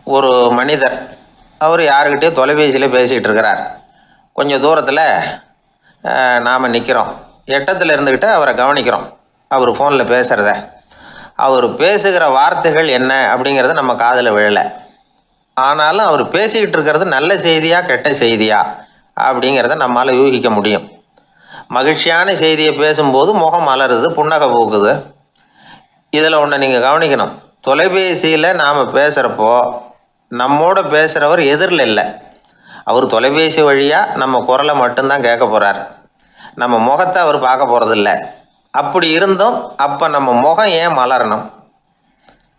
ஒரு மனிதர் அவர் யாருக்கிட்டே தொலைபேசியில் பேசிகிட்டு இருக்கிறார். கொஞ்சம் தூரத்தில் நாம் நிற்கிறோம். எட்டத்தில் இருந்துக்கிட்டு அவரை கவனிக்கிறோம். அவர் ஃபோனில் பேசுகிறத, அவர் பேசுகிற வார்த்தைகள் என்ன அப்படிங்கிறது நம்ம காதில் விழலை. ஆனாலும் அவர் பேசிக்கிட்டு இருக்கிறது நல்ல செய்தியா கெட்ட செய்தியா அப்படிங்கிறத நம்மளால் யூகிக்க முடியும். மகிழ்ச்சியான செய்தியை பேசும்போது முகம் மலருது, புன்னகை பூக்குது. இதில் ஒன்று நீங்கள் கவனிக்கணும். தொலைபேசியில் நாம் பேசுகிறப்போ நம்மோட பேசுகிறவர் எதிரில் இல்லை. அவர் தொலைபேசி வழியாக நம்ம குரலை மட்டும்தான் கேட்க போகிறார். நம்ம முகத்தை அவர் பார்க்க போகிறதில்ல. அப்படி இருந்தும் அப்போ நம்ம முகம் ஏன் மலரணும்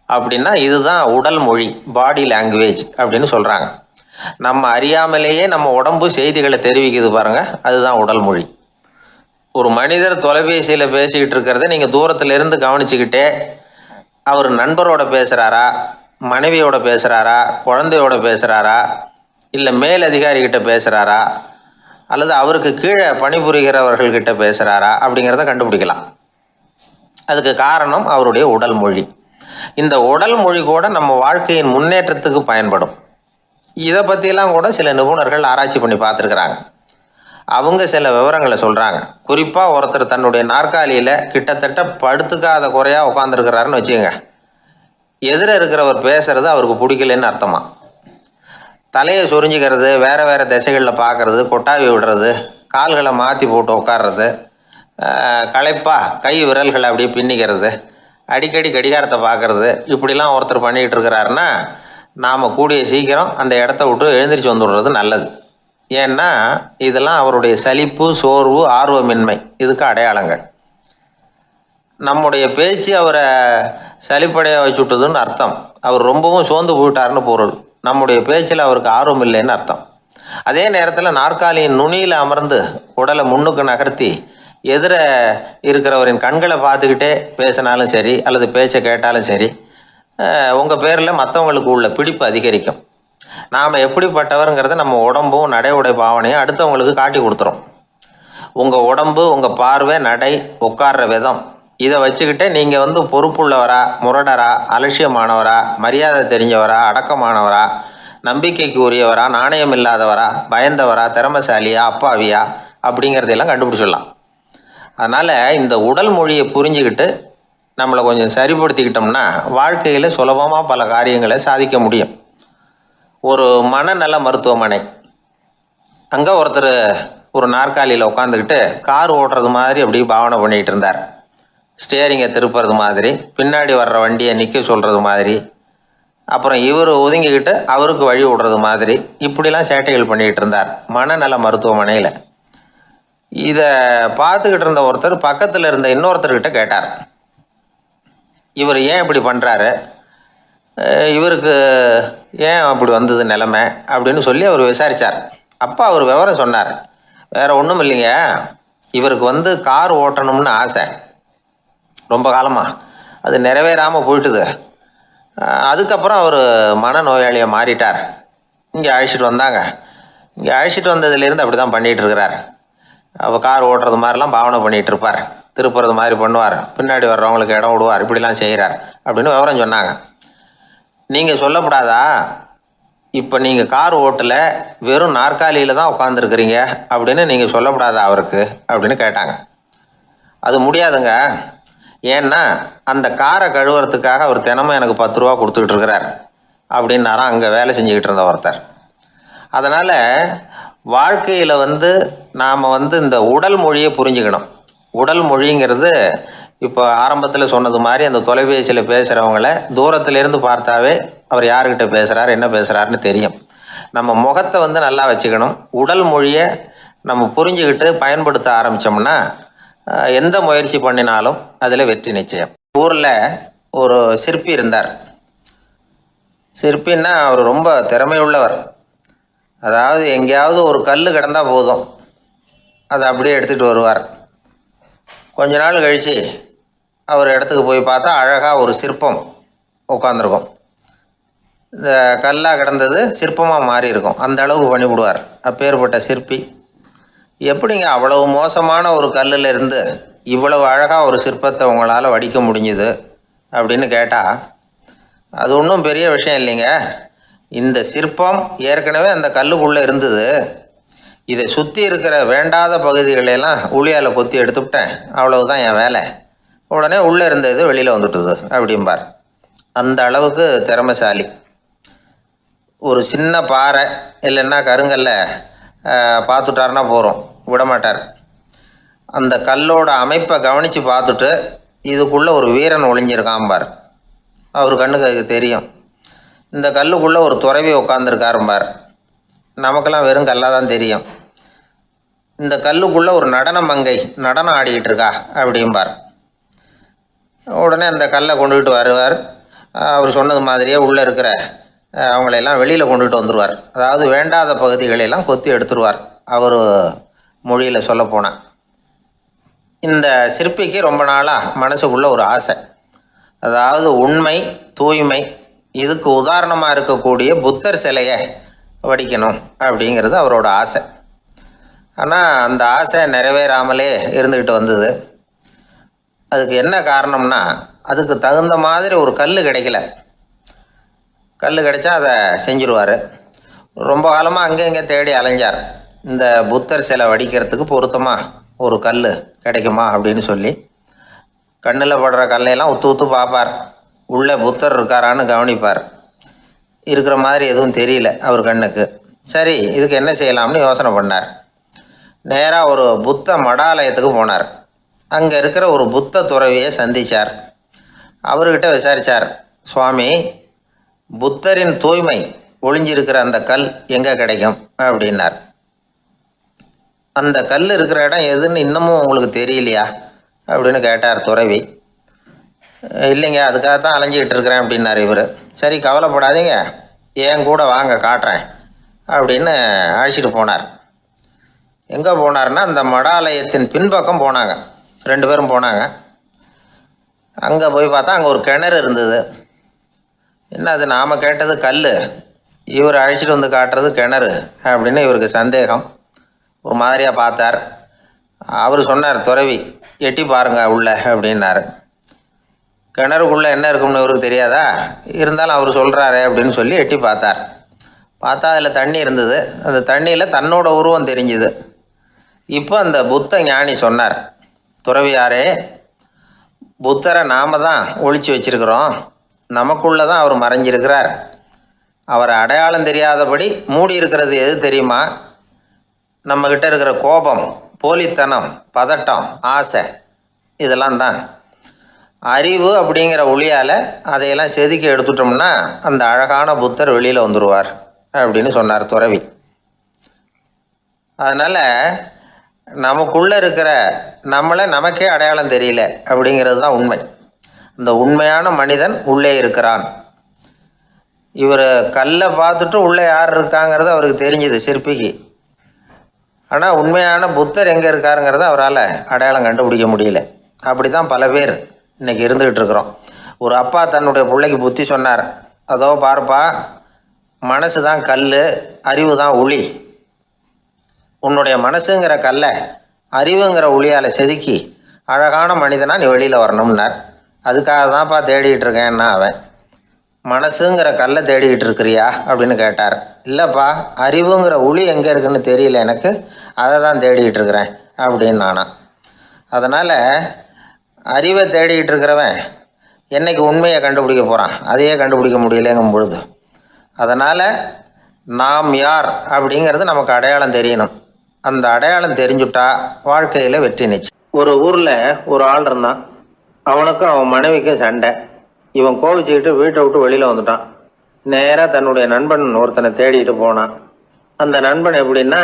அப்படின்னா இதுதான் உடல் மொழி, பாடி லாங்குவேஜ் அப்படின்னு சொல்கிறாங்க. நம்ம அறியாமலேயே நம்ம உடம்பு செய்திகளை தெரிவிக்குது பாருங்க, அதுதான் உடல் மொழி. ஒரு மனிதர் தொலைபேசியில் பேசிக்கிட்டு இருக்கிறத நீங்கள் தூரத்தில் இருந்து கவனிச்சுக்கிட்டே அவர் நண்பரோட பேசுகிறாரா, மனைவியோட பேசுகிறாரா, குழந்தையோட பேசுகிறாரா, இல்லை மேல் அதிகாரிகிட்ட பேசுகிறாரா, அல்லது அவருக்கு கீழே பணிபுரிகிறவர்கள்கிட்ட பேசுகிறாரா அப்படிங்கிறத கண்டுபிடிக்கலாம். அதுக்கு காரணம் அவருடைய உடல் மொழி. இந்த உடல் மொழி கூட நம்ம வாழ்க்கையின் முன்னேற்றத்துக்கு பயன்படும். இதை பற்றியெல்லாம் கூட சில நிபுணர்கள் ஆராய்ச்சி பண்ணி பார்த்துருக்குறாங்க. அவங்க சில விவரங்களை சொல்கிறாங்க. குறிப்பாக ஒருத்தர் தன்னுடைய நாற்காலியில் கிட்டத்தட்ட படுத்துக்காத குறையாக உட்காந்துருக்கிறாருன்னு வச்சுக்கோங்க. எதிர இருக்கிறவர் பேசுறது அவருக்கு பிடிக்கலன்னு அர்த்தமா. தலையை சொரிஞ்சிக்கிறது, வேறு வேறு திசைகளில் பார்க்குறது, கொட்டாவி விடுறது, கால்களை மாற்றி போட்டு உட்கார்றது, களைப்பா கை விரல்களை அப்படியே பின்னிக்கிறது, அடிக்கடி கடிகாரத்தை பார்க்குறது, இப்படிலாம் ஒருத்தர் பண்ணிக்கிட்டு இருக்கிறாருன்னா நாம் கூடிய சீக்கிரம் அந்த இடத்த விட்டு எழுந்திரிச்சு வந்துடுறது நல்லது. ஏன்னா இதெல்லாம் அவருடைய சலிப்பு, சோர்வு, ஆர்வமின்மை இதுக்கு அடையாளங்கள். நம்முடைய பேச்சு அவரை சலிப்படைய வச்சுட்டுதுன்னு அர்த்தம். அவர் ரொம்பவும் சோர்ந்து போயிட்டாருன்னு பொருள். நம்முடைய பேச்சில் அவருக்கு ஆர்வம் இல்லைன்னு அர்த்தம். அதே நேரத்தில் நாற்காலியின் நுனியில் அமர்ந்து உடலை முன்னுக்கு நகர்த்தி எதிர இருக்கிறவரின் கண்களை பார்த்துக்கிட்டே பேசினாலும் சரி அல்லது பேச்சை கேட்டாலும் சரி, உங்கள் பேரில் மற்றவங்களுக்கு உள்ள பிடிப்பு அதிகரிக்கும். நாம் எப்படிப்பட்டவருங்கிறத நம்ம உடம்பும் நடை உடை பாவனையும் அடுத்தவங்களுக்கு காட்டி கொடுத்துரும். உங்கள் உடம்பு, உங்கள் பார்வை, நடை, உட்கார்ற விதம், இதை வச்சுக்கிட்டே நீங்கள் பொறுப்புள்ளவரா, முரடரா, அலட்சியமானவரா, மரியாதை தெரிஞ்சவரா, அடக்கமானவரா, நம்பிக்கைக்கு உரியவரா, நாணயம் இல்லாதவரா, பயந்தவரா, திறமைசாலியா, அப்பாவியா அப்படிங்கிறதையெல்லாம் கண்டுபிடிச்சிடலாம். அதனால் இந்த உடல் மொழியை புரிஞ்சுக்கிட்டு நம்மளை கொஞ்சம் சரிப்படுத்திக்கிட்டோம்னா வாழ்க்கையில் சுலபமாக பல காரியங்களை சாதிக்க முடியும். ஒரு மனநல மருத்துவமனை, அங்கே ஒருத்தர் ஒரு நாற்காலியில் உட்காந்துக்கிட்டு கார் ஓட்டுறது மாதிரி அப்படி பாவனை பண்ணிகிட்டு இருந்தார். ஸ்டியரிங்கை திருப்புறது மாதிரி, பின்னாடி வர்ற வண்டியை நிற்க சொல்கிறது மாதிரி, அப்புறம் இவர் ஒதுங்கிக்கிட்டு அவருக்கு வழி விடுறது மாதிரி, இப்படிலாம் சேட்டைகள் பண்ணிக்கிட்டு இருந்தார் மனநல மருத்துவமனையில். இதை பார்த்துக்கிட்டு இருந்த ஒருத்தர் பக்கத்தில் இருந்த இன்னொருத்தர்கிட்ட கேட்டார், இவர் ஏன் இப்படி பண்ணுறாரு, இவருக்கு ஏன் அப்படி வந்தது நிலைமை அப்படின்னு சொல்லி அவர் விசாரித்தார். அப்போ அவர் விவரம் சொன்னார். வேற ஒன்றும் இல்லைங்க, இவருக்கு கார் ஓட்டணும்னு ஆசை ரொம்ப காலமாக, அது நிறைவேறாமல் போயிட்டுது. அதுக்கப்புறம் அவர் மனநோயாளியை மாறிட்டார். இங்கே அழைச்சிட்டு வந்தாங்க. இங்கே அழைச்சிட்டு வந்ததுலேருந்து அப்படி தான் பண்ணிகிட்டு இருக்கிறார். அவர் கார் ஓட்டுறது மாதிரிலாம் பாவனை பண்ணிகிட்டு இருப்பார், திருப்புறது மாதிரி பண்ணுவார், பின்னாடி வர்றவங்களுக்கு இடம் விடுவார், இப்படிலாம் செய்கிறார் அப்படின்னு விவரம் சொன்னாங்க. நீங்கள் சொல்லப்படாதா, இப்போ நீங்கள் கார் ஓட்டலை, வெறும் நாற்காலியில் தான் உட்காந்துருக்குறீங்க அப்படின்னு நீங்கள் சொல்லப்படாதா அவருக்கு அப்படின்னு கேட்டாங்க. அது முடியாதுங்க, ஏன்னா அந்த காரை கழுவுறதுக்காக அவர் தினமும் எனக்கு 10 ரூபா கொடுத்துக்கிட்டு இருக்கிறார் அப்படின்னாராம் அங்கே வேலை செஞ்சுக்கிட்டு இருந்த ஒருத்தர். அதனால் வாழ்க்கையில் நாம் இந்த உடல் மொழியை புரிஞ்சுக்கணும். உடல் மொழிங்கிறது இப்போ ஆரம்பத்தில் சொன்னது மாதிரி அந்த தொலைபேசியில் பேசுகிறவங்கள தூரத்திலேருந்து பார்த்தாவே அவர் யாருக்கிட்ட பேசுகிறார், என்ன பேசுகிறாருன்னு தெரியும். நம்ம முகத்தை நல்லா வச்சுக்கணும். உடல் மொழியை நம்ம புரிஞ்சுக்கிட்டு பயன்படுத்த ஆரம்பித்தோம்னா எந்த முயற்சி பண்ணினாலும் அதில் வெற்றி நிச்சயம். ஊரில் ஒரு சிற்பி இருந்தார். சிற்பின்னா அவர் ரொம்ப திறமையுள்ளவர். அதாவது எங்கேயாவது ஒரு கல் கிடந்தால் போதும், அதை அப்படியே எடுத்துகிட்டு வருவார். கொஞ்ச நாள் கழித்து அவர் இடத்துக்கு போய் பார்த்தா அழகாக ஒரு சிற்பம் உட்காந்துருக்கும். இந்த கல்லாக கிடந்தது சிற்பமாக மாறி இருக்கும், அந்த அளவுக்கு பண்ணிவிடுவார். அப்பேற்பட்ட சிற்பி எப்படிங்க அவ்வளவு மோசமான ஒரு கல்லில் இருந்து இவ்வளவு அழகாக ஒரு சிற்பத்தை உங்களால் வடிக்க முடிஞ்சுது அப்படின்னு கேட்டால், அது ஒன்றும் பெரிய விஷயம் இல்லைங்க. இந்த சிற்பம் ஏற்கனவே அந்த கல்லுக்குள்ளே இருந்தது. இதை சுற்றி இருக்கிற வேண்டாத பகுதிகளெல்லாம் உளியால் கொத்தி எடுத்துவிட்டேன், அவ்வளவுதான் என் வேலை. உடனே உள்ளே இருந்த இது வெளியில் வந்துட்டுது அப்படிம்பார். அந்த அளவுக்கு திறமைசாலி. ஒரு சின்ன பாறை இல்லைன்னா கருங்கல்ல பார்த்துட்டாருன்னா போகிறோம், விடமாட்டார். அந்த கல்லோட அமைப்பை கவனித்து பார்த்துட்டு இதுக்குள்ளே ஒரு வீரன் ஒளிஞ்சிருக்காம்பார். அவர் கண்ணுக்கு அதுக்கு தெரியும். இந்த கல்லுக்குள்ளே ஒரு துறவி உட்காந்துருக்காரும்பார். நமக்கெல்லாம் வெறும் கல்லாக தான் தெரியும். இந்த கல்லுக்குள்ளே ஒரு நடன மங்கை நடனம் ஆடிக்கிட்டு இருக்கா அப்படிம்பார். உடனே அந்த கல்லை கொண்டுகிட்டு வருவார். அவர் சொன்னது மாதிரியே உள்ளே இருக்கிற அவங்களையெல்லாம் வெளியில் கொண்டுகிட்டு வந்துடுவார். அதாவது வேண்டாத பகுதிகளெல்லாம் கொத்தி எடுத்துருவார். அவர் மொழியில் சொல்ல போனால், இந்த சிற்பிக்கு ரொம்ப நாளாக மனசுக்குள்ள ஒரு ஆசை. அதாவது உண்மை, தூய்மை, இதுக்கு உதாரணமாக இருக்கக்கூடிய புத்தர் சிலையை வடிக்கணும் அப்படிங்கிறது அவரோட ஆசை. ஆனால் அந்த ஆசை நிறைவேறாமலே இருந்துக்கிட்டு வந்தது. அதுக்கு என்ன காரணம்னா, அதுக்கு தகுந்த மாதிரி ஒரு கல் கிடைக்கல. கல் கிடைச்சா அதை செஞ்சுருவார். ரொம்ப காலமாக அங்கே இங்கே தேடி அலைஞ்சார், இந்த புத்தர் சிலை வடிக்கிறதுக்கு பொருத்தமாக ஒரு கல் கிடைக்குமா அப்படின்னு சொல்லி. கண்ணில் படுற கல்லையெல்லாம் உத்து உத்து பார்ப்பார். உள்ளே புத்தர் இருக்காரான்னு கவனிப்பார். இருக்கிற மாதிரி எதுவும் தெரியல அவர் கண்ணுக்கு. சரி, இதுக்கு என்ன செய்யலாம்னு யோசனை பண்ணார். நேராக ஒரு புத்த மடாலயத்துக்கு போனார். அங்கே இருக்கிற ஒரு புத்த துறவியை சந்தித்தார். அவர்கிட்ட விசாரித்தார், சுவாமி, புத்தரின் தூய்மை ஒளிஞ்சிருக்கிற அந்த கல் எங்கே கிடைக்கும் அப்படின்னார். அந்த கல் இருக்கிற இடம் எதுன்னு இன்னமும் உங்களுக்கு தெரியலையா அப்படின்னு கேட்டார் துறவி. இல்லைங்க, அதுக்காக தான் அலைஞ்சிக்கிட்டு இருக்கிறேன் அப்படின்னார் இவர். சரி, கவலைப்படாதீங்க, என் கூட வாங்க காட்டுறேன் அப்படின்னு அழைச்சிட்டு போனார். எங்கே போனார்னா, அந்த மடாலயத்தின் பின்பக்கம் போனாங்க. 2 பேரும் போனாங்க. அங்கே போய் பார்த்தா அங்கே ஒரு கிணறு இருந்தது. என்ன அது, நாம் கேட்டது கல், இவர் அழைச்சிட்டு வந்து காட்டுறது கிணறு அப்படின்னு இவருக்கு சந்தேகம். ஒரு மாதிரியாக பார்த்தார். அவர் சொன்னார், துறவி, எட்டி பாருங்க உள்ள அப்படின்னாரு. கிணறுக்குள்ளே என்ன இருக்கும்னு இவருக்கு தெரியாதா, இருந்தாலும் அவர் சொல்கிறாரு அப்படின்னு சொல்லி எட்டி பார்த்தார். பார்த்தா அதில் தண்ணி இருந்தது. அந்த தண்ணியில் தன்னோட உருவம் தெரிஞ்சுது. இப்போ அந்த புத்த ஞானி சொன்னார், துறவியாரே, புத்தரை நாம தான் ஒழிச்சு வச்சிருக்கிறோம், நமக்குள்ளே தான் அவர் மறைஞ்சிருக்கிறார். அவரை அடையாளம் தெரியாதபடி மூடி இருக்கிறது எது தெரியுமா? நம்மக்கிட்ட இருக்கிற கோபம், போலித்தனம், பதட்டம், ஆசை, இதெல்லாம் தான். அறிவு அப்படிங்கிற ஒளியால் அதையெல்லாம் செதுக்கி எடுத்துட்டோம்னா அந்த அழகான புத்தர் வெளியில் வந்துடுவார் அப்படின்னு சொன்னார் துறவி. அதனால் நமக்குள்ளே இருக்கிற நம்மளை நமக்கே அடையாளம் தெரியல அப்படிங்கிறது தான் உண்மை. அந்த உண்மையான மனிதன் உள்ளே இருக்கிறான். இவர் கல்லை பார்த்துட்டு உள்ளே யார் இருக்காங்கிறது அவருக்கு தெரிஞ்சுது சிற்பிக்கு. ஆனால் உண்மையான புத்தர் எங்கே இருக்காருங்கிறத அவரால் அடையாளம் கண்டுபிடிக்க முடியல. அப்படி தான் பல பேர் இன்றைக்கி இருந்துக்கிட்டு இருக்கிறோம். ஒரு அப்பா தன்னுடைய பிள்ளைக்கு புத்தி சொன்னார், அதோ பாருப்பா, மனசு தான் கல், அறிவு தான் உளி. உன்னுடைய மனசுங்கிற கல்லை அறிவுங்கிற ஒளியால் செதுக்கி அழகான மனிதனாக நீ வெளியில் வரணும்னார். அதுக்காக தான்ப்பா தேடிக்கிட்டு இருக்கேன்னா அவன். மனசுங்கிற கல்லை தேடிக்கிட்டு இருக்கிறியா அப்படின்னு கேட்டார். இல்லைப்பா, அறிவுங்கிற ஒளி எங்கே இருக்குன்னு தெரியல எனக்கு, அதை தான் தேடிக்கிட்டு இருக்கிறேன் அப்படின்னு நானா. அதனால் அறிவை தேடிக்கிட்டு இருக்கிறவன் என்னைக்கு உண்மையை கண்டுபிடிக்க போகிறான், அதையே கண்டுபிடிக்க முடியலைங்கும் பொழுது. அதனால் நாம் யார் அப்படிங்கிறது நமக்கு அடையாளம் தெரியணும். அந்த அடையாளம் தெரிஞ்சுட்டா வாழ்க்கையில் வெற்றி நிச்சயம். ஒரு ஊரில் ஒரு ஆள் இருந்தான். அவனுக்கும் அவன் மனைவிக்கும் சண்டை. இவன் கோவிச்சுக்கிட்டு வீட்டை விட்டு வெளியில் வந்துட்டான். நேராக தன்னுடைய நண்பன் ஒருத்தனை தேடிட்டு போனான். அந்த நண்பன் எப்படின்னா,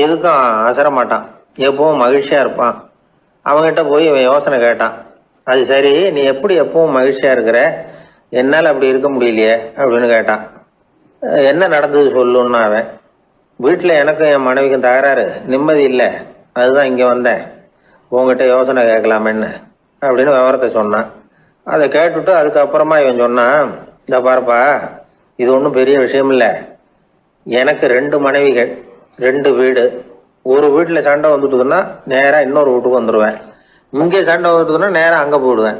எதுக்கும் அசர மாட்டான், எப்பவும் மகிழ்ச்சியாக இருப்பான். அவங்ககிட்ட போய் இவன் யோசனை கேட்டான். அது சரி, நீ எப்படி எப்பவும் மகிழ்ச்சியாக இருக்கிற, என்னால் அப்படி இருக்க முடியலையே அப்படின்னு கேட்டான். என்ன நடந்தது சொல்லுன்னா அவன், வீட்டில் எனக்கும் என் மனைவிக்கும் தகராறு, நிம்மதி இல்லை, அதுதான் இங்கே வந்தேன், உங்ககிட்ட யோசனை கேட்கலாமேன்னு அப்படின்னு விவரத்தை சொன்னான். அதை கேட்டுவிட்டு அதுக்கப்புறமா இவன் சொன்னான், இந்த பாருப்பா, இது ஒன்றும் பெரிய விஷயம் இல்லை. எனக்கு 2 மனைவிகள், 2 வீடு. ஒரு வீட்டில் சண்டை வந்துட்டுதுன்னா நேராக இன்னொரு வீட்டுக்கு வந்துடுவேன். இங்கே சண்டை வந்துட்டுதுன்னா நேராக அங்கே போயிடுவேன்.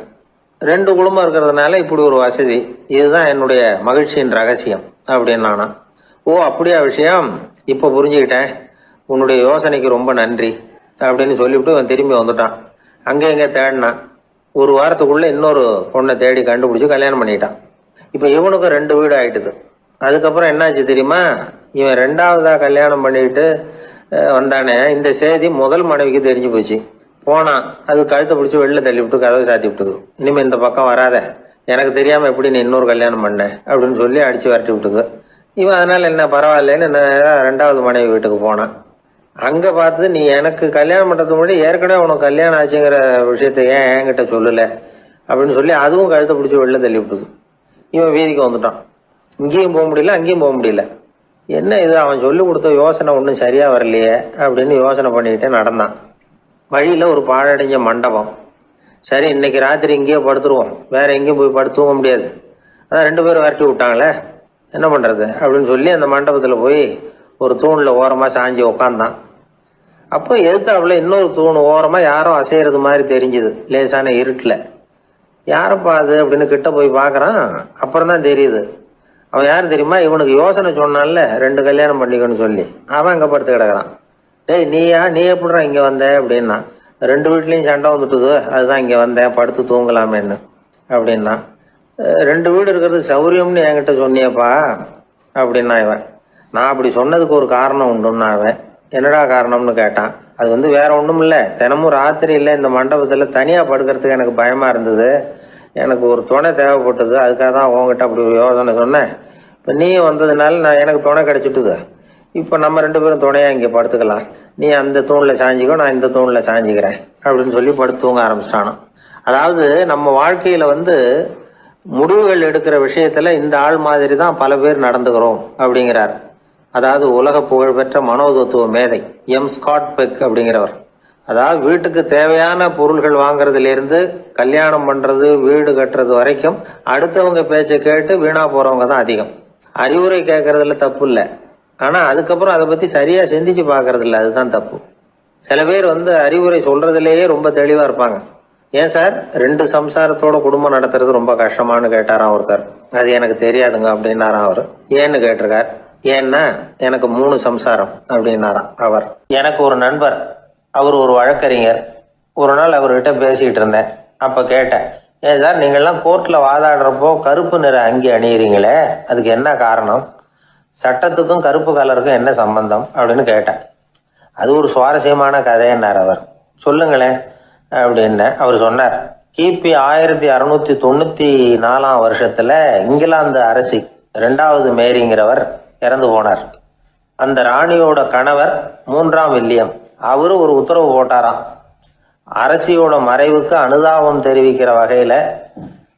2 குடும்பம் இருக்கிறதுனால இப்படி ஒரு வசதி. இதுதான் என்னுடைய மகிழ்ச்சியின் ரகசியம் அப்படின்னு நானா. ஓ அப்படியா விஷயம், இப்போ புரிஞ்சுக்கிட்டேன், உன்னுடைய யோசனைக்கு ரொம்ப நன்றி அப்படின்னு சொல்லிவிட்டு அவன் திரும்பி வந்துட்டான். அங்கே எங்கே தேடினான். ஒரு வாரத்துக்குள்ளே இன்னொரு பொண்ணை தேடி கண்டுபிடிச்சி கல்யாணம் பண்ணிட்டான். இப்போ இவனுக்கும் 2 வீடு ஆயிட்டுது. அதுக்கப்புறம் என்னாச்சு தெரியுமா, இவன் 2வதா கல்யாணம் பண்ணிக்கிட்டு வந்தானே, இந்த செய்தி முதல் மனைவிக்கு தெரிஞ்சு போச்சு. போனான், அது கழுத்தை பிடிச்சி வெளில தள்ளி விட்டு கதவை சாத்தி விட்டுது. இனிமேல் இந்த பக்கம் வராத, எனக்கு தெரியாமல் எப்படி நீ இன்னொரு கல்யாணம் பண்ண அப்படின்னு சொல்லி அடித்து விரட்டி விட்டுது. இவன் அதனால் என்ன பரவாயில்லன்னு 2வது மனைவி வீட்டுக்கு போனான். அங்கே பார்த்து, நீ எனக்கு கல்யாணம் பண்ணுறதுக்கு முன்னாடி ஏற்கனவே உனக்கு கல்யாணம் ஆச்சுங்கிற விஷயத்த ஏன் என்கிட்ட சொல்லலை அப்படின்னு சொல்லி அதுவும் கழுத்தை பிடிச்சி வெளில தள்ளி விட்டுது. இவன் வீதிக்கு வந்துட்டான். இங்கேயும் போக முடியல, அங்கேயும் போக முடியல. என்ன இது, அவன் சொல்லி கொடுத்த யோசனை ஒன்றும் சரியாக வரலையே அப்படின்னு யோசனை பண்ணிக்கிட்டே நடந்தான். வழியில் ஒரு பாழடைஞ்ச மண்டபம். சரி, இன்னைக்கு ராத்திரி இங்கேயே படுத்துருவோம், வேற எங்கேயும் போய் படுத்துவங்க முடியாது, அதான் 2 பேரும் விரட்டி விட்டாங்களே, என்ன பண்ணுறது அப்படின்னு சொல்லி அந்த மண்டபத்தில் போய் ஒரு தூணில் ஓரமாக சாஞ்சி உக்காந்தான். அப்போ எதுத்தாப்புல இன்னொரு தூண் ஓரமாக யாரோ அசைகிறது மாதிரி தெரிஞ்சுது, லேசான இருட்டில். யாரப்பா அது அப்படின்னு கிட்ட போய் பார்க்குறான். அப்புறம் தான் தெரியுது, அவன் யார் தெரியுமா, இவனுக்கு யோசனை சொன்னான்ல 2 கல்யாணம் பண்ணிக்கணும்னு சொல்லி, அவன் அங்கே படுத்து கிடக்குறான். டேய் நீ எப்படிறா இங்கே வந்த அப்படின்னா, 2 வீட்லேயும் சண்டை வந்துட்டுது, அதுதான் இங்கே வந்தேன், படுத்து தூங்கலாமேன்னு அப்படின்னா. 2 வீடு இருக்கிறது சௌரியம்னு என்கிட்ட சொன்னியப்பா அப்படின்னா இவன். நான் அப்படி சொன்னதுக்கு ஒரு காரணம் உண்டுன்னா அவன். என்னடா காரணம்னு கேட்டான். அது வேற ஒன்றும் இல்லை, தினமும் ராத்திரி இல்லை இந்த மண்டபத்தில் தனியாக படுக்கிறதுக்கு எனக்கு பயமாக இருந்தது, எனக்கு ஒரு துணை தேவைப்பட்டது, அதுக்காக தான் உங்ககிட்ட அப்படி ஒரு யோசனை சொன்னேன். இப்போ நீ வந்ததுனால எனக்கு துணை கிடைச்சிட்டுது. இப்போ நம்ம 2 பேரும் துணையாக இங்கே படுத்துக்கலாம், நீ அந்த தூணில் சாஞ்சிக்கோ, நான் இந்த தூணில் சாஞ்சிக்கிறேன் அப்படின்னு சொல்லி படுத்து தூங்க ஆரம்பிச்சிட்டானோ. அதாவது நம்ம வாழ்க்கையில் முடிவுகள் எடுக்கிற விஷயத்தில் இந்த ஆள் மாதிரி தான் பல பேர் நடந்துக்கிறோம் அப்படிங்கிறார். அதாவது உலக புகழ்பெற்ற மனோதத்துவ மேதை ஸ்காட் பெக் அப்படிங்கிறவர். அதாவது வீட்டுக்கு தேவையான பொருள்கள் வாங்குறதுலேருந்து கல்யாணம் பண்ணுறது, வீடு கட்டுறது வரைக்கும் அடுத்தவங்க பேச்சை கேட்டு வீணா போகிறவங்க தான் அதிகம். அறிவுரை கேட்கறதுல தப்பு இல்லை, ஆனால் அதுக்கப்புறம் அதை பற்றி சரியாக சிந்திச்சு பார்க்கறது இல்லை, அதுதான் தப்பு. சில பேர் அறிவுரை சொல்கிறதுலேயே ரொம்ப தெளிவாக இருப்பாங்க. ஏன் சார் 2 சம்சாரத்தோட குடும்பம் நடத்துறது ரொம்ப கஷ்டமானு கேட்டாராம் ஒருத்தர். அது எனக்கு தெரியாதுங்க அப்படின்னாராம் அவர். ஏன்னு கேட்டிருக்கார். ஏன்னா எனக்கு 3 சம்சாரம் அப்படின்னாராம் அவர். எனக்கு ஒரு நண்பர், அவர் ஒரு வழக்கறிஞர். ஒரு நாள் அவர்கிட்ட பேசிக்கிட்டு இருந்தேன். அப்போ கேட்டேன், ஏன் சார் நீங்கள்லாம் கோர்ட்டில் வாதாடுறப்போ கருப்பு நிற அங்கி அணியிறீங்களே, அதுக்கு என்ன காரணம், சட்டத்துக்கும் கருப்பு கலருக்கும் என்ன சம்பந்தம் அப்படின்னு கேட்டேன். அது ஒரு சுவாரஸ்யமான கதைன்னார் அவர். சொல்லுங்களேன் அப்படின்னு அவர் சொன்னார். கிபி 1694 வருஷத்தில் இங்கிலாந்து அரசி 2வது மேரிங்கிறவர் இறந்து போனார். அந்த ராணியோட கணவர் 3ஆம் வில்லியம், அவரு ஒரு உத்தரவு போட்டாராம். அரசியோட மறைவுக்கு அனுதாபம் தெரிவிக்கிற வகையில்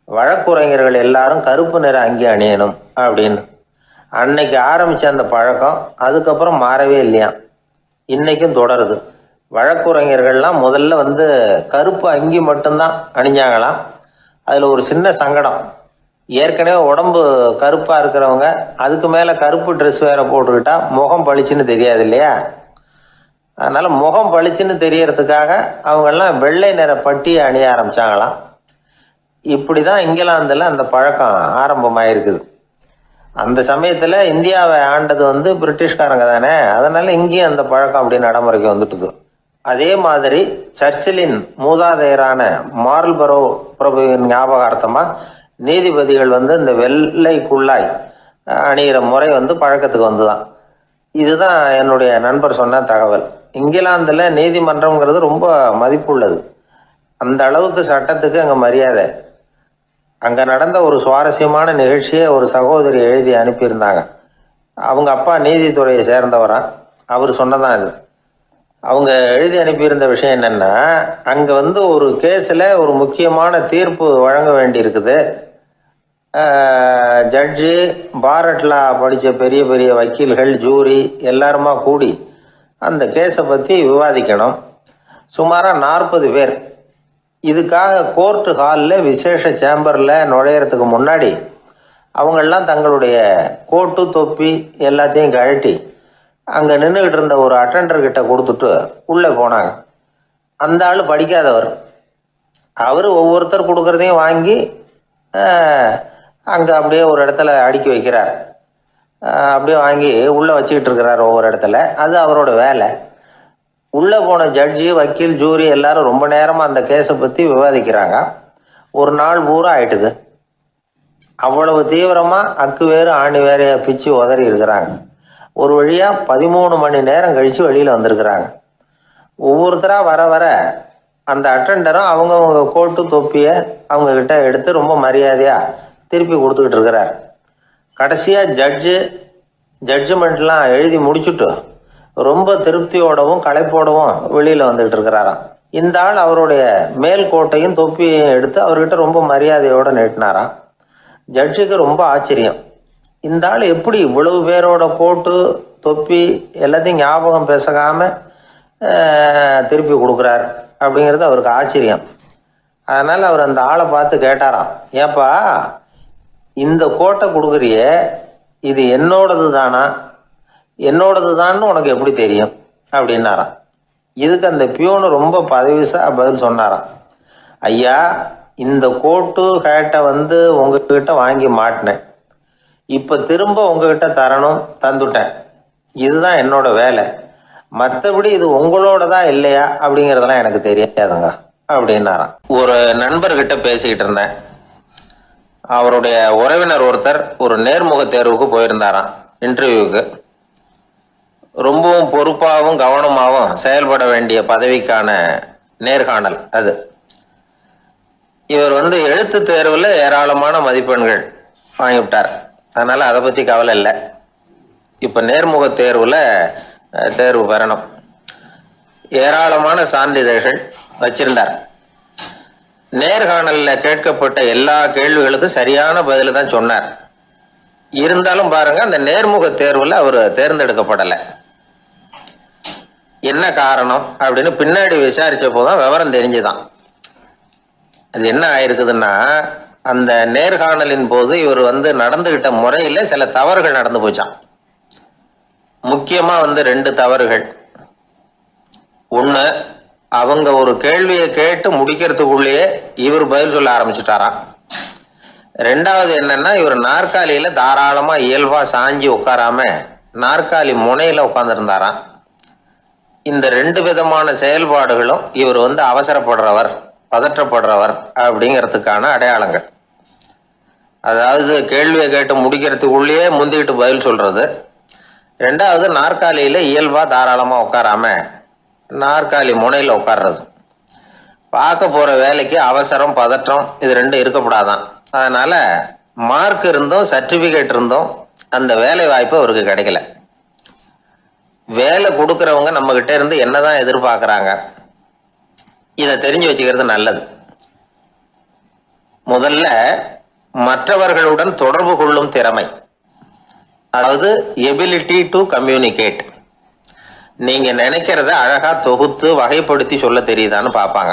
வழக்குரைஞர்கள் எல்லாரும் கருப்பு நிற அங்கி அணியணும் அப்படின்னு. அன்னைக்கு ஆரம்பித்த அந்த பழக்கம் அதுக்கப்புறம் மாறவே இல்லையாம், இன்னைக்கும் தொடருது. வழக்குரைஞர்கள்லாம் முதல்ல கருப்பு அங்கி மட்டும்தான் அணிஞ்சாங்களாம். அதில் ஒரு சின்ன சங்கடம், ஏற்கனவே உடம்பு கருப்பாக இருக்கிறவங்க அதுக்கு மேலே கருப்பு ட்ரெஸ் வேறு போட்டுக்கிட்டா முகம் பளிச்சுன்னு தெரியாது இல்லையா. அதனால் முகம் பளிச்சுன்னு தெரியறதுக்காக அவங்கெல்லாம் வெள்ளை நிற பட்டி அணிய ஆரம்பித்தாங்களாம். இப்படி தான் இங்கிலாந்தில் அந்த பழக்கம் ஆரம்பமாயிருக்குது. அந்த சமயத்தில் இந்தியாவை ஆண்டது பிரிட்டிஷ்காரங்க தானே, அதனால் இங்கேயும் அந்த பழக்கம் அப்படி நடைமுறைக்கு வந்துட்டுது. அதே மாதிரி சர்ச்சிலின் மூதாதையரான மார்ல்பரோ பிரபுவின் ஞாபகார்த்தமாக நீதிபதிகள் இந்த வெள்ளை குள்ளாய் அணிகிற முறை பழக்கத்துக்கு வந்துதான். இதுதான் என்னுடைய நண்பர் சொன்ன தகவல். இங்கிலாந்தில் நீதிமன்றம்ங்கிறது ரொம்ப மதிப்புள்ளது. அந்த அளவுக்கு சட்டத்துக்கு அங்கே மரியாதை. அங்கே நடந்த ஒரு சுவாரஸ்யமான நிகழ்ச்சியை ஒரு சகோதரி எழுதி அனுப்பியிருந்தாங்க. அவங்க அப்பா நீதித்துறையை சேர்ந்தவரா, அவர் சொன்னதான் இது. அவங்க எழுதி அனுப்பியிருந்த விஷயம் என்னென்னா, அங்கே ஒரு கேஸில் ஒரு முக்கியமான தீர்ப்பு வழங்க வேண்டியிருக்குது. ஜட்ஜு, பாரட்லா படித்த பெரிய பெரிய வக்கீல்கள், ஜூரி எல்லாருமா கூடி அந்த கேஸை பற்றி விவாதிக்கணும். சுமாராக 40 பேர். இதுக்காக கோர்ட்டு ஹாலில் விசேஷ சேம்பரில் நுழையிறதுக்கு முன்னாடி அவங்கெல்லாம் தங்களுடைய கோட்டு தொப்பி எல்லாத்தையும் கழட்டி அங்கே நின்றுக்கிட்டு இருந்த ஒரு அட்டெண்டர்கிட்ட கொடுத்துட்டு உள்ளே போனாங்க. அந்த ஆள் படிக்காதவர். அவர் ஒவ்வொருத்தர் கொடுக்குறதையும் வாங்கி அங்கே அப்படியே ஒரு இடத்துல அடுக்கி வைக்கிறார். அப்படியே வாங்கி உள்ளே வச்சுக்கிட்டு இருக்கிறார் ஒவ்வொரு இடத்துல. அது அவரோட வேலை. உள்ளே போன ஜட்ஜி, வக்கீல், ஜூரி எல்லாரும் ரொம்ப நேரமாக அந்த கேஸை பற்றி விவாதிக்கிறாங்க. ஒரு நாள் பூரா ஆயிட்டுது. அவ்வளவு தீவிரமாக அக்கு வேறு ஆணி வேறையை பிச்சு உதறி இருக்கிறாங்க. ஒரு வழியாக 13 மணி நேரம் கழித்து வெளியில் வந்திருக்கிறாங்க. ஒவ்வொருத்தராக வர வர அந்த அட்டெண்டரும் அவங்கவுங்க கோட்டு தொப்பியை அவங்கக்கிட்ட எடுத்து ரொம்ப மரியாதையாக திருப்பி கொடுத்துக்கிட்டு இருக்கிறார். கடைசியாக ஜட்ஜ்மெண்ட்லாம் எழுதி முடிச்சுட்டு ரொம்ப திருப்தியோடவும் களைப்போடவும் வெளியில் வந்துக்கிட்டு இருக்கிறாராம். இந்த ஆள் அவருடைய மேல் கோட்டையும் தொப்பியையும் எடுத்து அவர்கிட்ட ரொம்ப மரியாதையோடு நீட்டினாராம். ஜட்ஜுக்கு ரொம்ப ஆச்சரியம். இந்த ஆள் எப்படி இவ்வளவு பேரோட கோட்டு தொப்பி எல்லாத்தையும் ஞாபகம் பேசகாமல் திருப்பி கொடுக்குறார் அப்படிங்கிறது அவருக்கு ஆச்சரியம். அதனால் அவர் அந்த ஆளை பார்த்து கேட்டாராம், ஏப்பா இந்த கோட்டை கொடுக்குறியே, இது என்னோடது தானா, என்னோடது தான்னு உனக்கு எப்படி தெரியும் அப்படின்னாராம். இதுக்கு அந்த பியூனு ரொம்ப பதவிசாக பதில் சொன்னாராம், ஐயா இந்த கோட்டு ஹேட்டை உங்ககிட்ட வாங்கி மாட்டினேன், இப்போ திரும்ப உங்ககிட்ட தரணும், தந்துட்டேன், இதுதான் என்னோட வேலை, மற்றபடி இது உங்களோட தான் இல்லையா அப்படிங்கிறதெல்லாம் எனக்கு தெரியாதுங்க அப்படின்னாராம். ஒரு நண்பர்கிட்ட பேசிக்கிட்டு இருந்தேன். அவருடைய உறவினர் ஒருத்தர் ஒரு நேர்முக தேர்வுக்கு போயிருந்தாராம், இன்டர்வியூக்கு. ரொம்பவும் பொறுப்பாகவும் கவனமாகவும் செயல்பட வேண்டிய பதவிக்கான நேர்காணல் அது. இவர் எழுத்து தேர்வில் ஏராளமான மதிப்பெண்கள் வாங்கிவிட்டார். அதனால் அதை பற்றி கவலை இல்லை. இப்போ நேர்முக தேர்வில் தேர்வு பெறணும். ஏராளமான சான்றிதழ்கள் வச்சிருந்தார். நேர்காணலில் கேட்கப்பட்ட எல்லா கேள்விகளுக்கும் சரியான பதில் தான் சொன்னார். இருந்தாலும் பாருங்க, அந்த நேர்முக தேர்வில் அவர் தேர்ந்தெடுக்கப்படலை. என்ன காரணம் அப்படின்னு பின்னாடி விசாரிச்ச போதான் விவரம் தெரிஞ்சுதான். அது என்ன ஆயிருக்குதுன்னா, அந்த நேர்காணலின் போது இவர் நடந்துகிட்ட முறையில் சில தவறுகள் நடந்து போச்சான். முக்கியமா 2 தவறுகள். ஒன்று, அவங்க ஒரு கேள்வியை கேட்டு முடிக்கிறதுக்குள்ளேயே இவர் பதில் சொல்ல ஆரம்பிச்சுட்டாராம். ரெண்டாவது என்னன்னா, இவர் நாற்காலியில தாராளமா இயல்பா சாஞ்சி உட்காராம நாற்காலி முனையில உட்கார்ந்துருந்தாராம். இந்த 2 விதமான செயல்பாடுகளும் இவர் அவசரப்படுறவர், பதற்றப்படுறவர் அப்படிங்கிறதுக்கான அடையாளங்கள். அதாவது கேள்வியை கேட்டு முடிக்கிறதுக்குள்ளேயே முந்திக்கிட்டு பதில் சொல்றது. ரெண்டாவது, நாற்காலியில இயல்பா தாராளமா உட்காராம நாற்காலி முனையில உட்கார்றது. பார்க்க போற வேலைக்கு அவசரம், பதற்றம் இது 2 இருக்கக்கூடாதான். அதனால மார்க் இருந்தும் சர்டிபிகேட் இருந்தும் அந்த வேலை வாய்ப்பு அவருக்கு கிடைக்கல. வேலை கொடுக்கறவங்க நம்ம கிட்ட இருந்து என்னதான் எதிர்பார்க்கறாங்க, இதை தெரிஞ்சு வச்சுக்கிறது நல்லது. முதல்ல மற்றவர்களுடன் தொடர்பு கொள்ளும் திறமை, அதாவது எபிலிட்டி டு கம்யூனிகேட். நீங்க நினைக்கிறத அழகா தொகுத்து வகைப்படுத்தி சொல்ல தெரியுதான்னு பார்ப்பாங்க.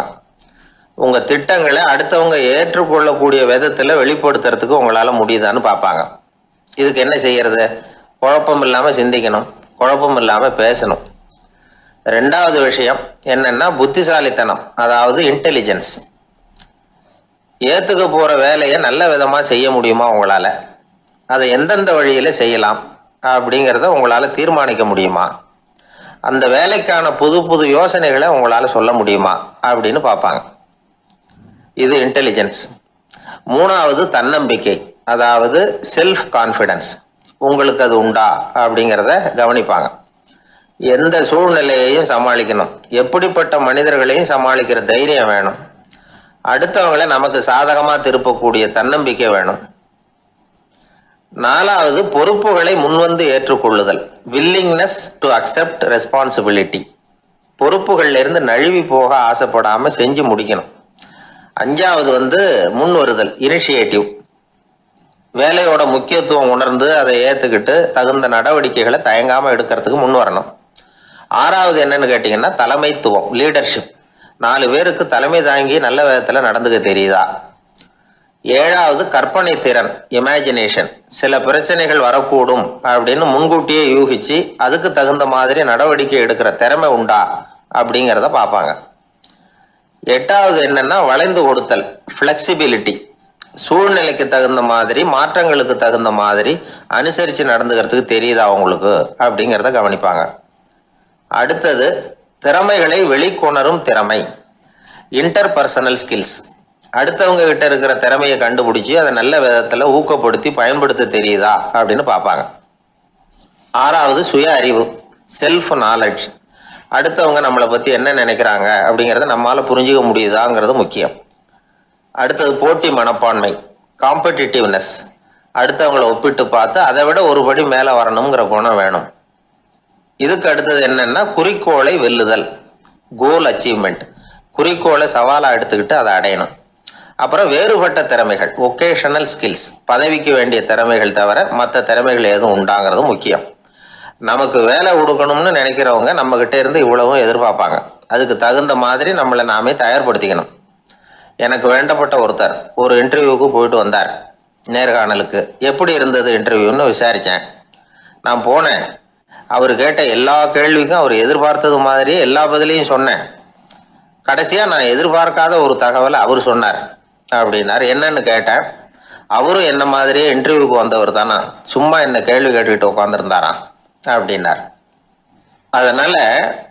உங்க திட்டங்களை அடுத்தவங்க ஏற்றுக்கொள்ளக்கூடிய விதத்துல வெளிப்படுத்துறதுக்கு உங்களால முடியுதான்னு பார்ப்பாங்க. இதுக்கு என்ன செய்யறது? குழப்பம் இல்லாம சிந்திக்கணும், குழப்பம் இல்லாம பேசணும். ரெண்டாவது விஷயம் என்னன்னா புத்திசாலித்தனம், அதாவது இன்டெலிஜென்ஸ். ஏத்துக்க போற வேலையை நல்ல விதமா செய்ய முடியுமா உங்களால, அதை எந்தெந்த வழியில செய்யலாம் அப்படிங்கிறத உங்களால தீர்மானிக்க முடியுமா, அந்த வேலைக்கான புது புது யோசனைகளை உங்களால சொல்ல முடியுமா அப்படின்னு பார்ப்பாங்க. இது இன்டெலிஜென்ஸ். மூணாவது தன்னம்பிக்கை, அதாவது செல்ஃப் கான்ஃபிடன்ஸ். உங்களுக்கு அது உண்டா அப்படிங்கிறத கவனிப்பாங்க. எந்த சூழ்நிலையையும் சமாளிக்கணும், எப்படிப்பட்ட மனிதர்களையும் சமாளிக்கிற தைரியம் வேணும், அடுத்தவங்களை நமக்கு சாதகமா திருப்பக்கூடிய தன்னம்பிக்கை வேணும். நாலாவது பொறுப்புகளை முன்வந்து ஏற்றுக்கொள்ளுதல், வில்லிங்னஸ் டு அக்செப்ட் ரெஸ்பான்சிபிலிட்டி. பொறுப்புகள்ல இருந்து நழுவி போக ஆசைப்படாம செஞ்சு முடிக்கணும். அஞ்சாவது முன் வருதல், இனிஷியேட்டிவ். வேலையோட முக்கியத்துவம் உணர்ந்து அதை ஏத்துக்கிட்டு தகுந்த நடவடிக்கைகளை தயங்காம எடுக்கிறதுக்கு முன் வரணும். ஆறாவது என்னன்னு கேட்டீங்கன்னா தலைமைத்துவம், லீடர்ஷிப். 4 பேருக்கு தலைமை தாங்கி நல்ல விதத்துல நடந்துக்க தெரியுதா. ஏழாவது கற்பனை திறன், இமேஜினேஷன். சில பிரச்சனைகள் வரக்கூடும் அப்படின்னு முன்கூட்டியே யூகிச்சு அதுக்கு தகுந்த மாதிரி நடவடிக்கை எடுக்கிற திறமை உண்டா அப்படிங்கிறத பார்ப்பாங்க. எட்டாவது என்னன்னா வளைந்து கொடுத்தல், ஃபிளெக்சிபிலிட்டி. சூழ்நிலைக்கு தகுந்த மாதிரி, மாற்றங்களுக்கு தகுந்த மாதிரி அனுசரித்து நடந்துக்கிறதுக்கு தெரியுதா அவங்களுக்கு அப்படிங்கிறத கவனிப்பாங்க. அடுத்தது திறமைகளை வெளிக்கொணரும் திறமை, இன்டர்பர்சனல் ஸ்கில்ஸ். அடுத்தவங்க கிட்ட இருக்கிற திறமையை கண்டுபிடிச்சி அதை நல்ல விதத்துல ஊக்கப்படுத்தி பயன்படுத்த தெரியுதா அப்படின்னு பார்ப்பாங்க. ஆறாவது சுய அறிவு, செல்ஃப் நாலேஜ். அடுத்தவங்க நம்மளை பத்தி என்ன நினைக்கிறாங்க அப்படிங்கிறத நம்மளால புரிஞ்சுக்க முடியுதாங்கிறது முக்கியம். அடுத்தது போட்டி மனப்பான்மை, காம்படிட்டிவ்னஸ். அடுத்தவங்களை ஒப்பிட்டு பார்த்து அதை விட ஒரு படி மேல வரணுங்கிற குணம் வேணும். இதுக்கு அடுத்தது என்னன்னா குறிக்கோளை வெல்லுதல், கோல் அச்சீவ்மெண்ட். குறிக்கோளை சவாலா எடுத்துக்கிட்டு அதை அடையணும். அப்புறம் வேறுபட்ட திறமைகள், ஒகேஷனல் ஸ்கில்ஸ். பதவிக்கு வேண்டிய திறமைகள் தவிர மற்ற திறமைகள் எதுவும் உண்டாங்கிறது முக்கியம். நமக்கு வேலை கொடுக்கணும்னு நினைக்கிறவங்க நம்ம கிட்ட இருந்து இவ்வளவும் எதிர்பார்ப்பாங்க. அதுக்கு தகுந்த மாதிரி நம்மளை நாமே தயார்படுத்திக்கணும். எனக்கு வேண்டப்பட்ட ஒருத்தர் ஒரு இன்டர்வியூக்கு போயிட்டு வந்தார், நேர்காணலுக்கு. எப்படி இருந்தது இன்டர்வியூன்னு விசாரித்தேன். நான் போனேன். அவர் கேட்ட எல்லா கேள்விக்கும் அவர் எதிர்பார்த்தது மாதிரியே எல்லா பதிலையும் சொன்னேன். கடைசியா நான் எதிர்பார்க்காத ஒரு தகவலை அவர் சொன்னார் அப்படின்னார். என்னன்னு கேட்டேன். அவரும் என்ன மாதிரியே இன்டர்வியூக்கு வந்தவர் தானா, சும்மா என்ன கேள்வி கேட்டுக்கிட்டு உட்காந்துருந்தாராம் அப்படின்னார். அதனால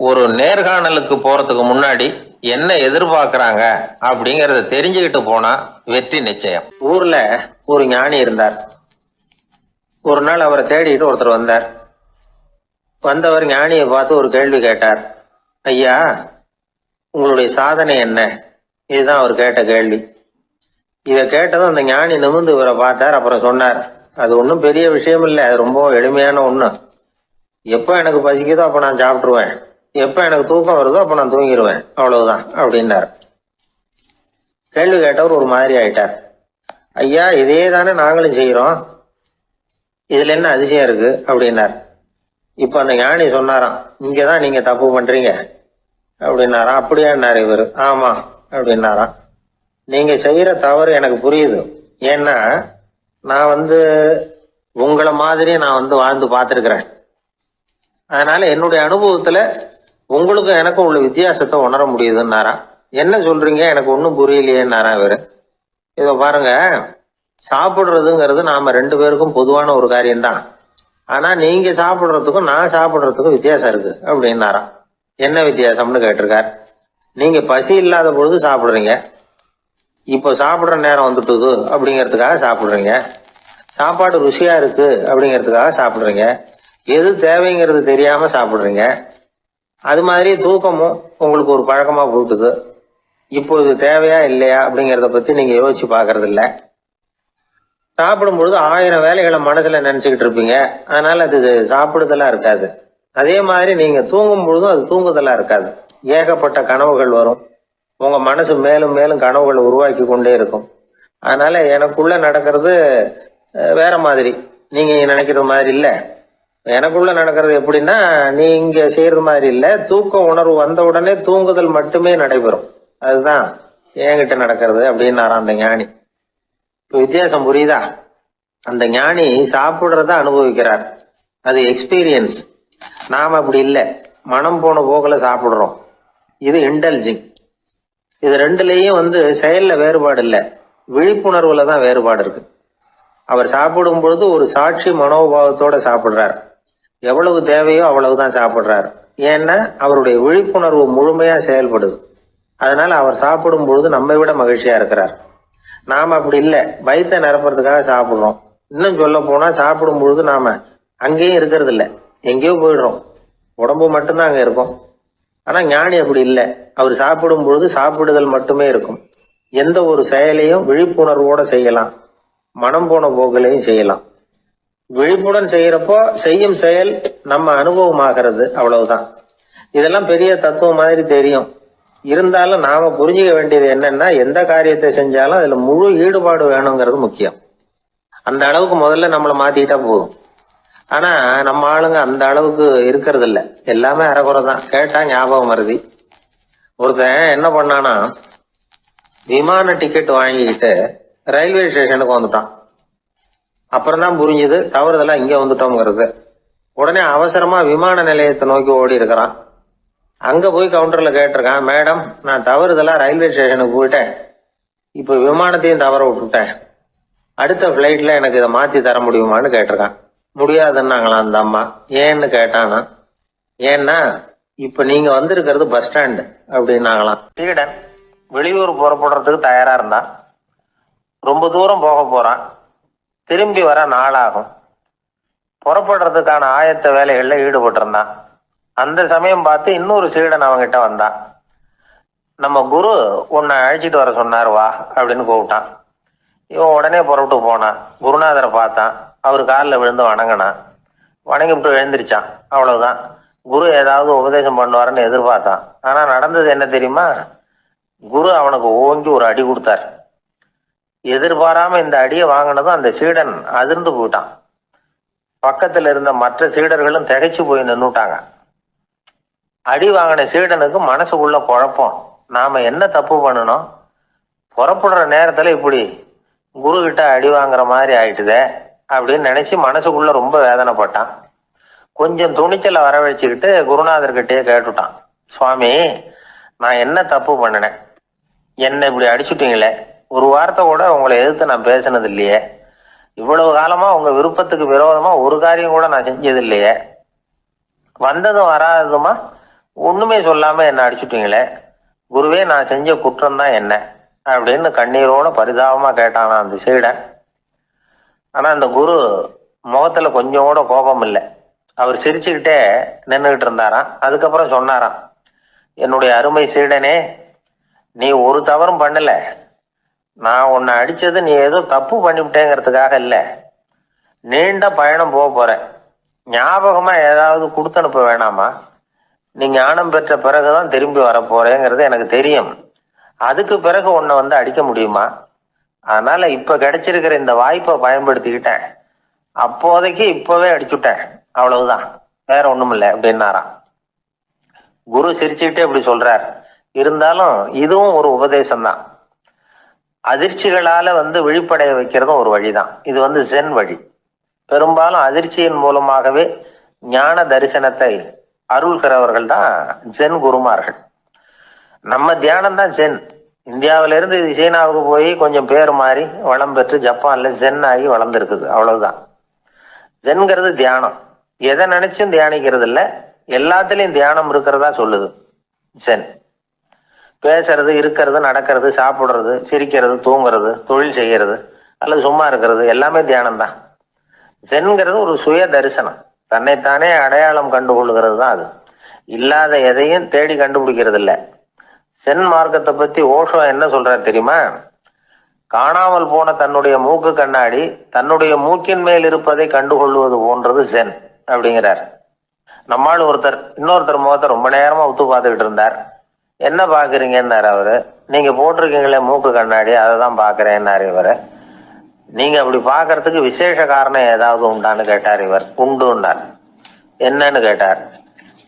ஒரு நேர்காணலுக்கு போறதுக்கு முன்னாடி என்ன எதிர்பார்க்கறாங்க அப்படிங்கறத தெரிஞ்சுக்கிட்டு போனா வெற்றி நிச்சயம். ஊர்ல ஒரு ஞானி இருந்தார். ஒரு நாள் அவரை தேடிட்டு ஒருத்தர் வந்தார். வந்தவர் ஞானியை பார்த்து ஒரு கேள்வி கேட்டார். ஐயா, உங்களுடைய சாதனை என்ன? இதுதான் அவர் கேட்ட கேள்வி. இதை கேட்டதும் அந்த ஞானி நிமிர்ந்து இவரை பார்த்தார். அப்புறம் சொன்னார், அது ஒன்றும் பெரிய விஷயம் இல்லை, அது ரொம்ப எளிமையான ஒண்ணு. எப்போ எனக்கு பசிக்குதோ அப்ப நான் சாப்பிட்டுருவேன், எப்ப எனக்கு தூக்கம் வருதோ அப்ப நான் தூங்கிடுவேன், அவ்வளவுதான் அப்படின்னார். கேள்வி கேட்டவர் ஒரு மாதிரி ஆயிட்டார். ஐயா, இதே தானே நாங்களும் செய்யறோம், இதுல என்ன அதிசயம் இருக்கு அப்படின்னார். இப்ப அந்த ஞானி சொன்னாராம், இங்கதான் நீங்க தப்பு பண்றீங்க அப்படின்னாராம். அப்படியான்னாரு இவரு. ஆமா அப்படின்னாராம். நீங்க செய்யற தவறு எனக்கு புரியுது. ஏன்னா நான் உங்களை மாதிரி நான் வாழ்ந்து பார்த்திருக்கிறேன். அதனால என்னுடைய அனுபவத்துல உங்களுக்கும் எனக்கும் உள்ள வித்தியாசத்தை உணர முடியுதுன்னாராம். என்ன சொல்றீங்க, எனக்கு ஒன்றும் புரியலையேன்னாரா இவரு. இத பாருங்க, சாப்பிடுறதுங்கிறது நாம ரெண்டு பேருக்கும் பொதுவான ஒரு காரியம்தான். ஆனா நீங்க சாப்பிடுறதுக்கும் நான் சாப்பிடுறதுக்கும் வித்தியாசம் இருக்கு அப்படின்னாராம். என்ன வித்தியாசம்னு கேட்டிருக்கார். நீங்க பசி இல்லாத பொழுது சாப்பிடுறீங்க, இப்போ சாப்பிடுற நேரம் வந்துட்டுது அப்படிங்கிறதுக்காக சாப்பிடுறீங்க. சாப்பாடு ருசியா இருக்கு அப்படிங்கிறதுக்காக சாப்பிடுறீங்க. எது தேவைங்கிறது தெரியாம சாப்பிடுறீங்க. அது மாதிரி தூக்கமும் உங்களுக்கு ஒரு பழக்கமா போட்டுது. இப்போ இது தேவையா இல்லையா அப்படிங்கிறத பத்தி நீங்க யோசிச்சு பாக்குறது இல்ல. சாப்பிடும் பொழுது 1000 வேலைகளை மனசுல நினைச்சுக்கிட்டு இருப்பீங்க. அதனால அது சாப்பிடுதலா இருக்காது. அதே மாதிரி நீங்க தூங்கும் பொழுதும் அது தூங்குதலா இருக்காது. ஏகப்பட்ட கனவுகள் வரும். உங்க மனசு மேலும் மேலும் கனவுகளை உருவாக்கி கொண்டே இருக்கும். அதனால எனக்குள்ள நடக்கிறது வேற மாதிரி, நீங்க நினைக்கிறது மாதிரி இல்ல. எனக்குள்ள நடக்கிறது எப்படின்னா, நீங்க செய்யறது மாதிரி இல்ல. தூக்க உணர்வு வந்த உடனே தூங்குதல் மட்டுமே நடைபெறும். அதுதான் என்கிட்ட நடக்கிறது அப்படின்னாராம் அந்த ஞானி. வித்தியாசம் புரியுதா? அந்த ஞானி சாப்பிடுறத அனுபவிக்கிறார், அது எக்ஸ்பீரியன்ஸ். நாம அப்படி இல்லை, மனம் போன போக்குல சாப்பிடுறோம். இது இன்டெலிஜிங். இது ரெண்டுலயும் செயல்ல வேறுபாடு இல்லை, விழிப்புணர்வுல தான் வேறுபாடு இருக்கு. அவர் சாப்பிடும் பொழுது ஒரு சாட்சி மனோபாவத்தோட சாப்பிடுறார். எவ்வளவு தேவையோ அவ்வளவுதான் சாப்பிடுறார். ஏன்னா அவருடைய விழிப்புணர்வு முழுமையா செயல்படுது. அதனால அவர் சாப்பிடும் பொழுது நம்மை விட மகிழ்ச்சியா இருக்கிறார். நாம அப்படி இல்லை, வயிற்றை நிரப்புறதுக்காக சாப்பிடுறோம். இன்னும் சொல்ல போனா சாப்பிடும் பொழுது நாம அங்கேயும் இருக்கிறது இல்லை, எங்கேயோ போயிடுறோம். உடம்பு மட்டும்தான் அங்க இருக்கும். ஆனா ஞானி அப்படி இல்லை. அவர் சாப்பிடும் பொழுது சாப்பிடுதல் மட்டுமே இருக்கும். எந்த ஒரு செயலையும் விழிப்புணர்வோட செய்யலாம், மனம் போன போக்கிலையும் செய்யலாம். விழிப்புடன் செய்யறப்போ செய்யும் செயல் நம்ம அனுபவமாகிறது, அவ்வளவுதான். இதெல்லாம் பெரிய தத்துவம் மாதிரி தெரியும். இருந்தாலும் நாம புரிஞ்சுக்க வேண்டியது என்னன்னா, எந்த காரியத்தை செஞ்சாலும் அதுல முழு ஈடுபாடு வேணுங்கிறது முக்கியம். அந்த அளவுக்கு முதல்ல நம்மளை மாத்திக்கிட்டா போதும். ஆனா நம்ம ஆளுங்க அந்த அளவுக்கு இருக்கிறது இல்ல, எல்லாமே அரைக்குறை தான். கேட்டா ஞாபகம் மருதி. ஒருத்தன் என்ன பண்ணானா, விமான டிக்கெட் வாங்கிக்கிட்டு ரயில்வே ஸ்டேஷனுக்கு வந்துட்டான். அப்புறம் தான் புரிஞ்சுது தவறுதெல்லாம் இங்க வந்துட்டோங்கிறது. உடனே அவசரமா விமான நிலையத்தை நோக்கி ஓடி இருக்கிறான். அங்க போய் கவுண்டர்ல கேட்டிருக்கான், மேடம் நான் தவறுதெல்லாம் ரயில்வே ஸ்டேஷனுக்கு போயிட்டேன், இப்ப விமானத்தையும் தவற விட்டுட்டேன் அடுத்த ஃப்ளைட்டில் எனக்கு இதை மாற்றி தர முடியுமான்னு கேட்டிருக்கான். முடியாதுன்னாங்களாம் அந்த அம்மா. ஏன்னு கேட்டானா, ஏன்னா இப்போ நீங்கள் வந்திருக்கிறது பஸ் ஸ்டாண்டு அப்படின்னாங்களாம். சீடன் வெளியூர் புறப்படுறதுக்கு தயாராக இருந்தான். ரொம்ப தூரம் போக போகிறான். திரும்பி வர நாளாகும். புறப்படுறதுக்கான ஆயத்த வேலைகளில் ஈடுபட்டிருந்தான். அந்த சமயம் பார்த்து இன்னொரு சீடன் அவங்கிட்ட வந்தான். நம்ம குரு உன்னை அழைச்சிட்டு வர சொன்னார் வா அப்படின்னு கூப்பிட்டான். இவன் உடனே புறப்பட்டு போனான். குருநாதரை பார்த்தான். அவர் காலில் விழுந்து வணங்கினான். வணங்கிவிட்டு எழுந்திரிச்சான். அவ்வளவுதான். குரு ஏதாவது உபதேசம் பண்ணுவாருன்னு எதிர்பார்த்தான். ஆனால் நடந்தது என்ன தெரியுமா? குரு அவனுக்கு ஓங்கி ஒரு அடி கொடுத்தார். எதிர்பாராம இந்த அடியை வாங்கினதும் அந்த சீடன் அதிர்ந்து போயிட்டான். பக்கத்தில் இருந்த மற்ற சீடர்களும் திகைச்சு போய் நின்றுட்டாங்க. அடி வாங்கின சீடனுக்கு மனசுக்குள்ள குழப்பம். நாம என்ன தப்பு பண்ணணும்? புறப்படுற நேரத்துல இப்படி குரு கிட்ட அடி வாங்குற மாதிரி ஆயிட்டுதே அப்படின்னு நினைச்சு மனசுக்குள்ள ரொம்ப வேதனைப்பட்டான். கொஞ்சம் துணிச்சலை வரவழைச்சுக்கிட்டு குருநாதர்கிட்டயே கேட்டுட்டான். சுவாமி, நான் என்ன தப்பு பண்ணினேன்? என்னை இப்படி அடிச்சுட்டீங்களே, ஒரு வார்த்தை கூட உங்களை எதிர்த்து நான் பேசினது இல்லையே, இவ்வளவு காலமா உங்க விருப்பத்துக்கு விரோதமா ஒரு காரியம் கூட நான் செஞ்சது இல்லையே, வந்ததும் வராததுமா ஒண்ணுமே சொல்லாம என்ன அடிச்சுட்டீங்களே, குருவே நான் செஞ்ச குற்றம் தான் என்ன அப்படின்னு கண்ணீரோட பரிதாபமா கேட்டானா அந்த சீடன். ஆனா அந்த குரு முகத்துல கொஞ்சம் கூட கோபம் இல்லை. அவர் சிரிச்சுக்கிட்டே நின்றுகிட்டு இருந்தாராம். அதுக்கப்புறம் சொன்னாராம், என்னுடைய அருமை சீடனே, நீ ஒரு தவறும் பண்ணல. நான் உன்னை அடிச்சது நீ ஏதோ தப்பு பண்ணிவிட்டேங்கிறதுக்காக இல்லை. நீண்ட பயணம் போக போறேன். ஞாபகமா ஏதாவது கொடுத்து அனுப்ப வேணாமா? நீ ஞானம் பெற்ற பிறகுதான் திரும்பி வர போறேங்கிறது எனக்கு தெரியும். அதுக்கு பிறகு உன்னை வந்து அடிக்க முடியுமா? அதனால இப்ப கிடைச்சிருக்கிற இந்த வாய்ப்பை பயன்படுத்திக்கிட்டேன். அப்போதைக்கு இப்பவே அடிச்சுட்டேன், அவ்வளவுதான், வேற ஒண்ணும் இல்லை அப்படின்னாராம். குரு சிரிச்சுக்கிட்டே இப்படி சொல்றார். இருந்தாலும் இதுவும் ஒரு உபதேசம் தான். அதிர்ச்சிகளால விழிப்படைய வைக்கிறதும் ஒரு வழிதான். இது ஜென் வழி. பெரும்பாலும் அதிர்ச்சியின் மூலமாகவே ஞான தரிசனத்தை அருள்கிறவர்கள் தான் ஜென் குருமார்கள். நம்ம தியானம் தான் ஜென். இந்தியாவிலிருந்து இது சீனாவுக்கு போய் கொஞ்சம் பேர் மாறி வளம் பெற்று ஜப்பான்ல ஜென் ஆகி வளர்ந்துருக்குது, அவ்வளவுதான். ஜென்கிறது தியானம். எதை நினைச்சும் தியானிக்கிறது இல்லை, எல்லாத்துலயும் தியானம் இருக்கிறதா சொல்லுது ஜென். பேசுறது, இருக்கிறது, நடக்கிறது, சாப்பிடுறது, சிரிக்கிறது, தூங்குறது, தொழில் செய்யறது அல்லது சும்மா இருக்கிறது எல்லாமே தியானம் தான். ஜென்கிறது ஒரு சுய தரிசனம். தன்னைத்தானே அடையாளம் கண்டுகொள்கிறது தான் அது. இல்லாத எதையும் தேடி கண்டுபிடிக்கிறது இல்லை. சென் மார்க்கத்தை பத்தி ஓஷோ என்ன சொல்றாரு தெரியுமா? காணாமல் போன தன்னுடைய மூக்கு கண்ணாடி தன்னுடைய மூக்கின் மேல் இருப்பதை கண்டுகொள்வது போன்றது சென் அப்படிங்கிறார். நம்மால் இன்னொருத்தர் முகத்தை ரொம்ப நேரமா உத்து பார்த்துக்கிட்டு இருந்தார். என்ன பாக்குறீங்கன்னாரு அவரு. நீங்க போட்டிருக்கீங்களே மூக்கு கண்ணாடி, அதை தான் பாக்குறேன்னாரு இவரு. நீங்க அப்படி பாக்குறதுக்கு விசேஷ காரணம் ஏதாவது உண்டான்னு கேட்டார் இவர். உண்டுன்னார். என்னன்னு கேட்டார்.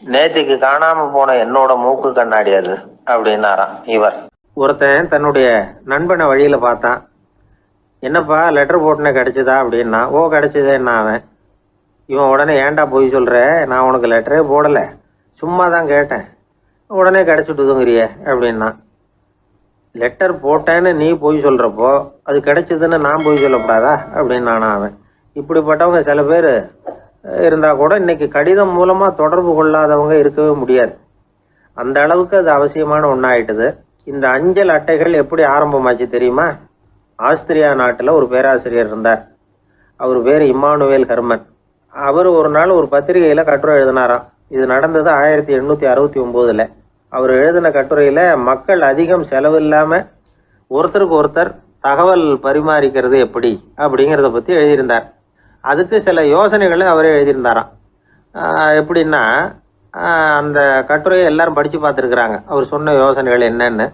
நேத்திக்கு காணாம போன என்னோட மூக்கு கண்ணாடி அது அப்படின்னாராம் இவர். ஒருத்தன் தன்னுடைய நண்பனை வழியில பார்த்தான். என்னப்பா லெட்டர் போட்டுனே கிடைச்சதா அப்படின்னா. ஓ கிடைச்சதேன்னா அவன். இவன் உடனே ஏன்டா போய் சொல்ற, நான் உனக்கு லெட்டரே போடல, சும்மா தான் கேட்டேன், உடனே கிடைச்சிட்டுதுங்கிறிய அப்படின்னா. லெட்டர் போட்டேன்னு நீ போய் சொல்றப்போ அது கிடைச்சதுன்னு நான் போய் சொல்லக்கூடாதா அப்படின்னானா அவன். இப்படிப்பட்டவங்க சில பேர் இருந்தா கூட இன்னைக்கு கடிதம் மூலமா தொடர்பு கொள்ளாதவங்க இருக்கவே முடியாது. அந்த அளவுக்கு அது அவசியமான ஒன்னாயிட்டுது. இந்த அஞ்சல் அட்டைகள் எப்படி ஆரம்பமாச்சு தெரியுமா? ஆஸ்திரியா நாட்டுல ஒரு பேராசிரியர் இருந்தார். அவர் பேர் இம்மானுவேல் ஹெர்மன். அவர் ஒரு நாள் ஒரு பத்திரிகையில கட்டுரை எழுதினாராம். இது நடந்தது 1869. அவர் எழுதின கட்டுரையில மக்கள் அதிகம் செலவு இல்லாம ஒருத்தருக்கு ஒருத்தர் தகவல் பரிமாறிக்கிறது எப்படி அப்படிங்கிறத பத்தி எழுதியிருந்தார். அதுக்கு சில யோசனைகளை அவரே எழுதியிருந்தாராம். எப்படின்னா, அந்த கட்டுரையை எல்லாரும் படிச்சு பார்த்துருக்குறாங்க. அவர் சொன்ன யோசனைகள் என்னன்னு.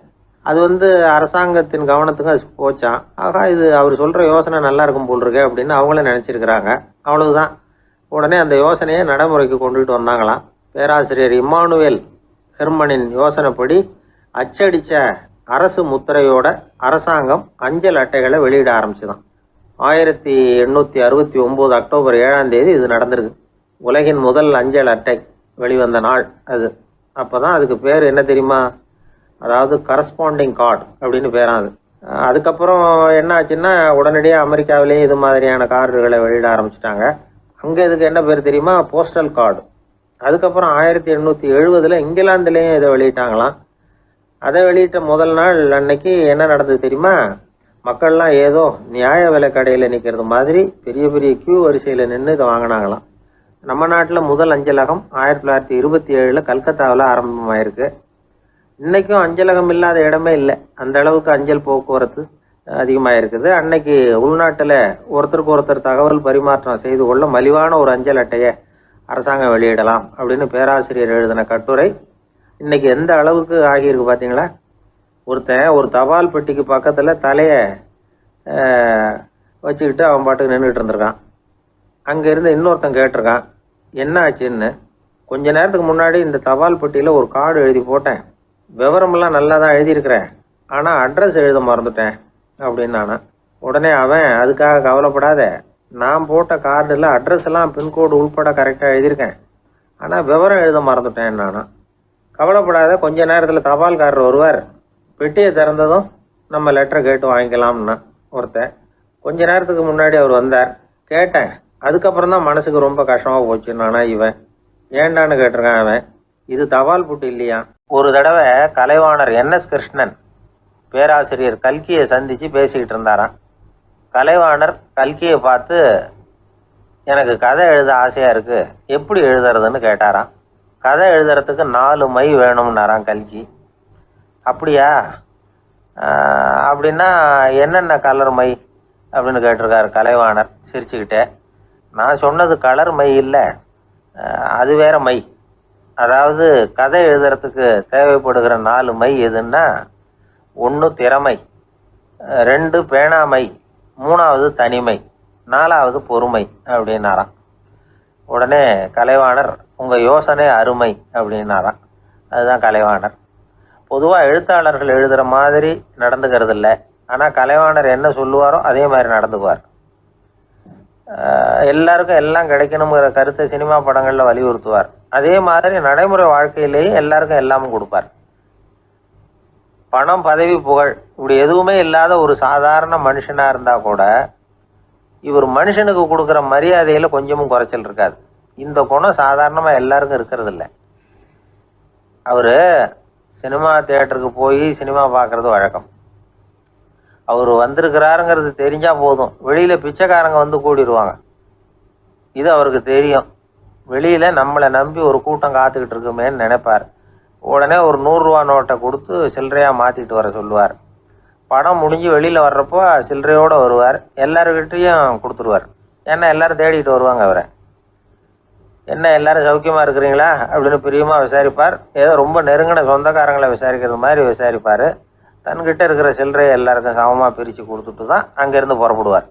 அது அரசாங்கத்தின் கவனத்துக்கு அது போச்சான். ஆகா, இது அவர் சொல்ற யோசனை நல்லா இருக்கும் போல் இருக்கு அப்படின்னு அவங்களே நினைச்சிருக்கிறாங்க. அவ்வளவுதான். உடனே அந்த யோசனையை நடைமுறைக்கு கொண்டுகிட்டு வந்தாங்களாம். பேராசிரியர் இம்மானுவேல் ஹெர்மனின் யோசனைப்படி அச்சடிச்ச அரசு முத்திரையோட அரசாங்கம் அஞ்சல் அட்டைகளை வெளியிட ஆரம்பிச்சுதான். 1869 அக்டோபர் 7ஆம் தேதி இது நடந்திருக்கு. உலகின் முதல் அஞ்சல் அட்டை வெளிவந்த நாள் அது. அப்பதான் அதுக்கு பேர் என்ன தெரியுமா? அதாவது கரஸ்பாண்டிங் கார்டு அப்படின்னு பேராது. அதுக்கப்புறம் என்ன ஆச்சுன்னா உடனடியாக அமெரிக்காவிலேயே இது மாதிரியான கார்டுகளை வெளியிட ஆரம்பிச்சிட்டாங்க. அங்கே இதுக்கு என்ன பேர் தெரியுமா? Postal card. அதுக்கப்புறம் 1870 இங்கிலாந்துலேயும் இதை வெளியிட்டாங்களாம். அதை வெளியிட்ட முதல் நாள் அன்னைக்கு என்ன நடந்தது தெரியுமா? மக்கள்லாம் ஏதோ நியாய விலை கடையில் நிற்கிறது மாதிரி பெரிய பெரிய கியூ வரிசையில் நின்று இதை வாங்கினாங்களாம். நம்ம நாட்டில் முதல் அஞ்சலகம் 1927 கல்கத்தாவில் ஆரம்பமாயிருக்கு. இன்னைக்கும் அஞ்சலகம் இல்லாத இடமே இல்லை. அந்த அளவுக்கு அஞ்சல் போக்குவரத்து அதிகமாக இருக்குது. அன்னைக்கு உள்நாட்டில் ஒருத்தருக்கு ஒருத்தர் தகவல் பரிமாற்றம் செய்து கொள்ள மலிவான ஒரு அஞ்சல் அட்டையை அரசாங்கம் வெளியிடலாம் அப்படின்னு பேராசிரியர் எழுதின கட்டுரை இன்னைக்கு எந்த அளவுக்கு ஆகியிருக்கு பார்த்தீங்களா? ஒருத்தன் ஒரு தபால் பெட்டிக்கு பக்கத்தில் தலையை வச்சுக்கிட்டு அவன் பாட்டுக்கு நின்றுட்டு இருந்திருக்கான். அங்கே இருந்து இன்னொருத்தன் கேட்டிருக்கான், என்ன ஆச்சுன்னு. கொஞ்ச நேரத்துக்கு முன்னாடி இந்த தபால் பெட்டியில் ஒரு கார்டு எழுதி போட்டேன், விவரமெல்லாம் நல்லா தான் எழுதியிருக்கிறேன், ஆனால் அட்ரஸ் எழுத மறந்துட்டேன் அப்படின்னு நானா. உடனே அவன், அதுக்காக கவலைப்படாத, நான் போட்ட கார்டில் அட்ரஸ் எல்லாம் பின்கோடு உள்பட கரெக்டாக எழுதியிருக்கேன், ஆனால் விவரம் எழுத மறந்துட்டேன் நானா. கவலைப்படாத, கொஞ்ச நேரத்தில் தபால்காரர் வருவார், பெட்டியை திறந்ததும் நம்ம லெட்டரை கேட்டு வாங்கிக்கலாம்னா ஒருத்தன். கொஞ்ச நேரத்துக்கு முன்னாடி அவர் வந்தார், கேட்டேன், அதுக்கப்புறம் தான் மனசுக்கு ரொம்ப கஷ்டமாக போச்சு நானா. இவன் ஏண்டான்னு கேட்டிருக்கான். அவன், இது தபால் புட்டு இல்லையா. ஒரு தடவை கலைவாணர் என்எஸ் கிருஷ்ணன் பேராசிரியர் கல்கியை சந்திச்சு பேசிக்கிட்டு இருந்தாராம். கலைவாணர் கல்கியை பார்த்து, எனக்கு கதை எழுத ஆசையா இருக்கு, எப்படி எழுதுறதுன்னு கேட்டாராம். கதை எழுதுறதுக்கு 4 மை வேணும்னாராம் கல்கி. அப்படியா, அப்படின்னா என்னென்ன கலர் மை அப்படின்னு கேட்டிருக்காரு கலைவாணர் சிரிச்சுக்கிட்டே. நான் சொன்னது கலர் மை இல்லை, அது வேற மை. அதாவது கதை எழுதுறதுக்கு தேவைப்படுகிற 4 மை எதுன்னா, 1 திறமை, 2 பேணாமை, 3வது தனிமை, 4வது பொறுமை அப்படின்னாராம். உடனே கலைவாணர், உங்கள் யோசனை அருமை அப்படின்னாராம். அதுதான் கலைவாணர். பொதுவாக எழுத்தாளர்கள் எழுதுகிற மாதிரி நடந்துக்கிறது இல்லை, ஆனால் கலைவாணர் என்ன சொல்லுவாரோ அதே மாதிரி நடந்துக்குவார். எல்லாருக்கும் எல்லாம் கிடைக்கணுங்கிற கருத்தை சினிமா படங்களில் வலியுறுத்துவார். அதே மாதிரி நடைமுறை வாழ்க்கையிலேயே எல்லாருக்கும் எல்லாமும் கொடுப்பார். பணம், பதவி, புகழ் இப்படி எதுவுமே இல்லாத ஒரு சாதாரண மனுஷனாக இருந்தால் கூட இவர் மனுஷனுக்கு கொடுக்குற மரியாதையில் கொஞ்சமும் குறைச்சல் இருக்காது. இந்த குணம் சாதாரணமாக எல்லாருக்கும் இருக்கிறது இல்லை. அவர் சினிமா தியேட்டருக்கு போய் சினிமா பார்க்குறது வழக்கம். அவர் வந்திருக்கிறாருங்கிறது தெரிஞ்சால் போதும், வெளியில் பிச்சைக்காரங்க வந்து கூடிடுவாங்க. இது அவருக்கு தெரியும். வெளியில் நம்மளை நம்பி ஒரு கூட்டம் காத்துக்கிட்டு இருக்குமேன்னு நினைப்பார். உடனே ஒரு 100 ரூபா நோட்டை கொடுத்து சில்லறையாக மாற்றிட்டு வர சொல்லுவார். படம் முடிஞ்சு வெளியில் வர்றப்போ சில்லறையோடு வருவார், எல்லாருக்கிட்டையும் கொடுத்துருவார். ஏன்னா எல்லாரும் தேடிட்டு வருவாங்க அவரை. என்ன எல்லாரும் சௌக்கியமாக இருக்கிறீங்களா அப்படின்னு பிரியமாக விசாரிப்பார். ஏதோ ரொம்ப நெருங்கின சொந்தக்காரங்களை விசாரிக்கிறது மாதிரி விசாரிப்பார். தன்கிட்ட இருக்கிற சில்லறையை எல்லாருக்கும் சமமாக பிரித்து கொடுத்துட்டு தான் அங்கேருந்து புறப்படுவார்.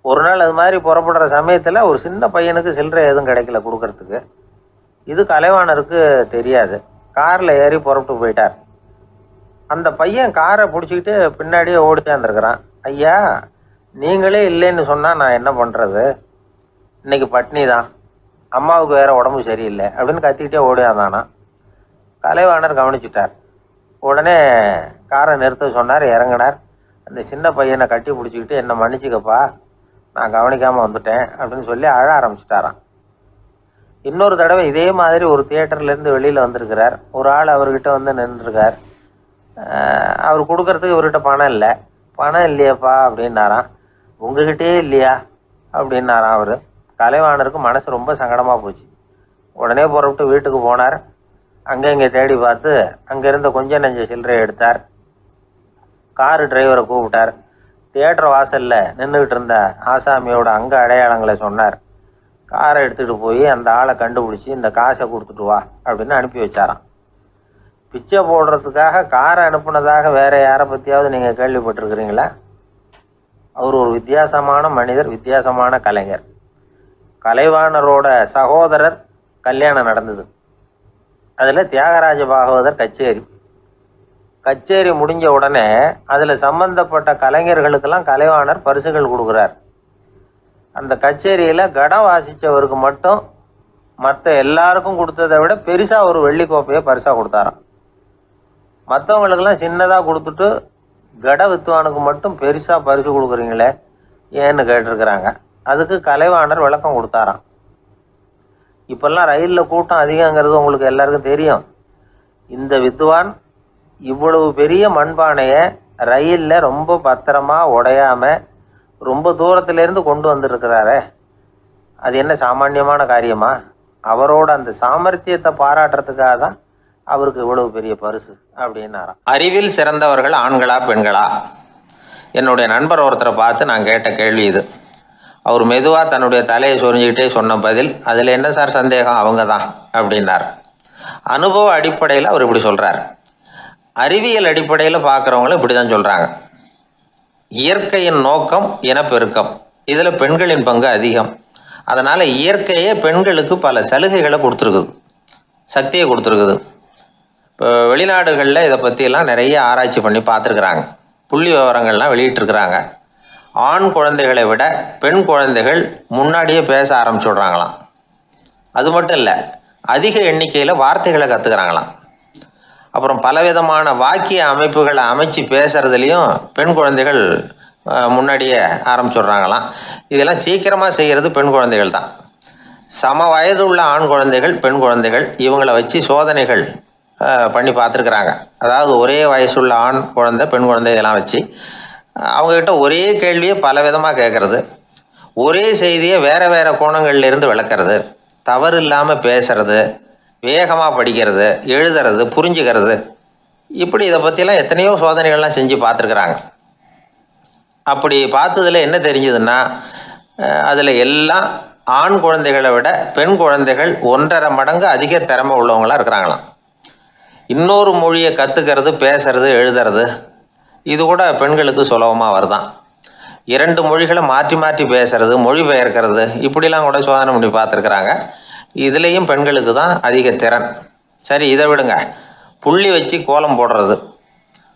ஒரு நாள் அது மாதிரி புறப்படுற சமயத்தில் ஒரு சின்ன பையனுக்கு சில்லறை எதுவும் கிடைக்கல கொடுக்கறதுக்கு. இது கலைவாணருக்கு தெரியாது. காரில் ஏறி புறப்பட்டு போயிட்டார். அந்த பையன் காரை பிடிச்சிக்கிட்டு பின்னாடியே ஓடிச்சாந்துருக்கிறான். ஐயா, நீங்களே இல்லைன்னு சொன்னால் நான் என்ன பண்ணுறது, இன்னைக்கு பட்னி தான், அம்மாவுக்கு வேற உடம்பு சரியில்லை அப்படின்னு கத்திக்கிட்டே ஓடியாந்தானா. கலைவாணர் கவனிச்சிட்டார். உடனே காரை நிறுத்த சொன்னார், இறங்கினார். அந்த சின்ன பையனை கட்டி பிடிச்சிக்கிட்டு, என்னை மன்னிச்சுக்கப்பா, நான் கவனிக்காமல் வந்துட்டேன் அப்படின்னு சொல்லி அழ ஆரம்பிச்சிட்டாராம். இன்னொரு தடவை இதே மாதிரி ஒரு தியேட்டர்லேருந்து வெளியில் வந்திருக்கிறார். ஒரு ஆள் அவர்கிட்ட வந்து நின்றுருக்கார். அவர் கொடுக்கறதுக்கு இவர்கிட்ட பணம் இல்லை. பணம் இல்லையாப்பா அப்படின்னாராம். உங்ககிட்டே இல்லையா அப்படின்னாராம் அவர். கலைவாணருக்கு மனசு ரொம்ப சங்கடமாக போச்சு. உடனே புறப்பட்டு வீட்டுக்கு போனார். அங்கே இங்கே தேடி பார்த்து அங்கேருந்த கொஞ்சம் நெஞ்ச சில்லறை எடுத்தார். காரு டிரைவரை கூப்பிட்டார். தியேட்டர் வாசலில் நின்றுக்கிட்டு இருந்த ஆசாமியோட அங்க அடையாளங்களை சொன்னார். காரை எடுத்துகிட்டு போய் அந்த ஆளை கண்டுபிடிச்சி இந்த காசை கொடுத்துட்டு வா அப்படின்னு அனுப்பி வச்சாராம். பிச்சை போடுறதுக்காக காரை அனுப்புனதாக வேற யாரை பற்றியாவது நீங்கள் கேள்விப்பட்டிருக்கிறீங்களா? அவர் ஒரு வித்தியாசமான மனிதர், வித்தியாசமான கலைஞர். கலைவாணரோட சகோதரர் கல்யாணம் நடந்தது. அதில் தியாகராஜ பாகவதர் கச்சேரி முடிஞ்ச உடனே அதில் சம்பந்தப்பட்ட கலைஞர்களுக்கெல்லாம் கலைவாணர் பரிசுகள் கொடுக்குறார். அந்த கச்சேரியில் கடம் வாசித்தவருக்கு மட்டும் மற்ற எல்லாருக்கும் கொடுத்ததை விட பெருசாக ஒரு வெள்ளி கோப்பையை பரிசாக கொடுத்தாராம். மற்றவங்களுக்கெல்லாம் சின்னதாக கொடுத்துட்டு கட வித்துவானுக்கு மட்டும் பெருசா பரிசு கொடுக்குறீங்களே ஏன்னு கேட்டிருக்கிறாங்க. அதுக்கு கலைவாணர் விளக்கம் கொடுத்தாராம். இப்பெல்லாம் ரயிலில் கூட்டம் அதிகங்கிறது உங்களுக்கு எல்லாருக்கும் தெரியும். இந்த வித்துவான் இவ்வளவு பெரிய மண்பானைய ரயில்ல ரொம்ப பத்திரமா உடையாம ரொம்ப தூரத்துல இருந்து கொண்டு வந்திருக்கிறாரே, அது என்ன சாமானியமான காரியமா? அவரோட அந்த சாமர்த்தியத்தை பாராட்டுறதுக்காக தான் அவருக்கு இவ்வளவு பெரிய பரிசு அப்படின்னாராம். அறிவில் சிறந்தவர்கள் ஆண்களா பெண்களா? என்னுடைய நண்பர் ஒருத்தரை பார்த்து நான் கேட்ட கேள்வி இது. அவர் மெதுவா தன்னுடைய தலையை சொரிஞ்சுக்கிட்டே சொன்ன பதில், அதுல என்ன சார் சந்தேகம், அவங்க தான் அப்படின்னார். அனுபவ அடிப்படையில் அவர் இப்படி சொல்றார். அறிவியல் அடிப்படையில் பார்க்குறவங்களும் இப்படி தான் சொல்றாங்க. இயற்கையின் நோக்கம் இனப்பெருக்கம், இதில் பெண்களின் பங்கு அதிகம். அதனால இயற்கையே பெண்களுக்கு பல சலுகைகளை கொடுத்துருக்குது, சக்தியை கொடுத்துருக்குது. இப்போ வெளிநாடுகளில் இதை பற்றியெல்லாம் நிறைய ஆராய்ச்சி பண்ணி பார்த்துருக்குறாங்க, புள்ளி விவரங்கள்லாம் வெளியிட்டிருக்கிறாங்க. ஆண் குழந்தைகளை விட பெண் குழந்தைகள் முன்னாடியே பேச ஆரம்பிச்சுடுறாங்களாம். அது மட்டும் இல்லை, அதிக எண்ணிக்கையில் வார்த்தைகளை கற்றுக்கிறாங்களாம். அப்புறம் பலவிதமான வாக்கிய அமைப்புகளை அமைச்சு பேசுறதுலையும் பெண் குழந்தைகள் முன்னாடியே ஆரம்பிச்சுடுறாங்களாம். இதெல்லாம் சீக்கிரமாக செய்கிறது பெண் குழந்தைகள் தான். சம வயதுள்ள ஆண் குழந்தைகள் பெண் குழந்தைகள் இவங்களை வச்சு சோதனைகள் பண்ணி பார்த்துருக்குறாங்க. அதாவது ஒரே வயசுள்ள ஆண் குழந்தை பெண் குழந்தை இதெல்லாம் வச்சு அவங்கக்கிட்ட ஒரே கேள்வியை பல விதமாக கேட்கறது, ஒரே செய்தியை வேற வேற கோணங்கள்லேருந்து விளக்கிறது, தவறு இல்லாமல் பேசுறது, வேகமாக படிக்கிறது, எழுதுறது, புரிஞ்சுக்கிறது, இப்படி இதை பற்றிலாம் எத்தனையோ சோதனைகள்லாம் செஞ்சு பார்த்துருக்குறாங்க. அப்படி பார்த்ததில் என்ன தெரிஞ்சதுன்னா, அதில் எல்லாம் ஆண் குழந்தைகளை விட பெண் குழந்தைகள் 1.5 மடங்கு அதிக திறமை உள்ளவங்களாக இருக்கிறாங்களாம். இன்னொரு மொழியை கற்றுக்கிறது, பேசுறது, எழுதுறது, இது கூட பெண்களுக்கு சுலபமாக வருதான். 2 மொழிகளை மாற்றி மாற்றி பேசுறது, மொழிபெயர்க்கிறது, இப்படிலாம் கூட சோதனை பண்ணி பார்த்துருக்குறாங்க. இதுலேயும் பெண்களுக்கு தான் அதிக திறன். சரி, இதை விடுங்க. புள்ளி வச்சு கோலம் போடுறது,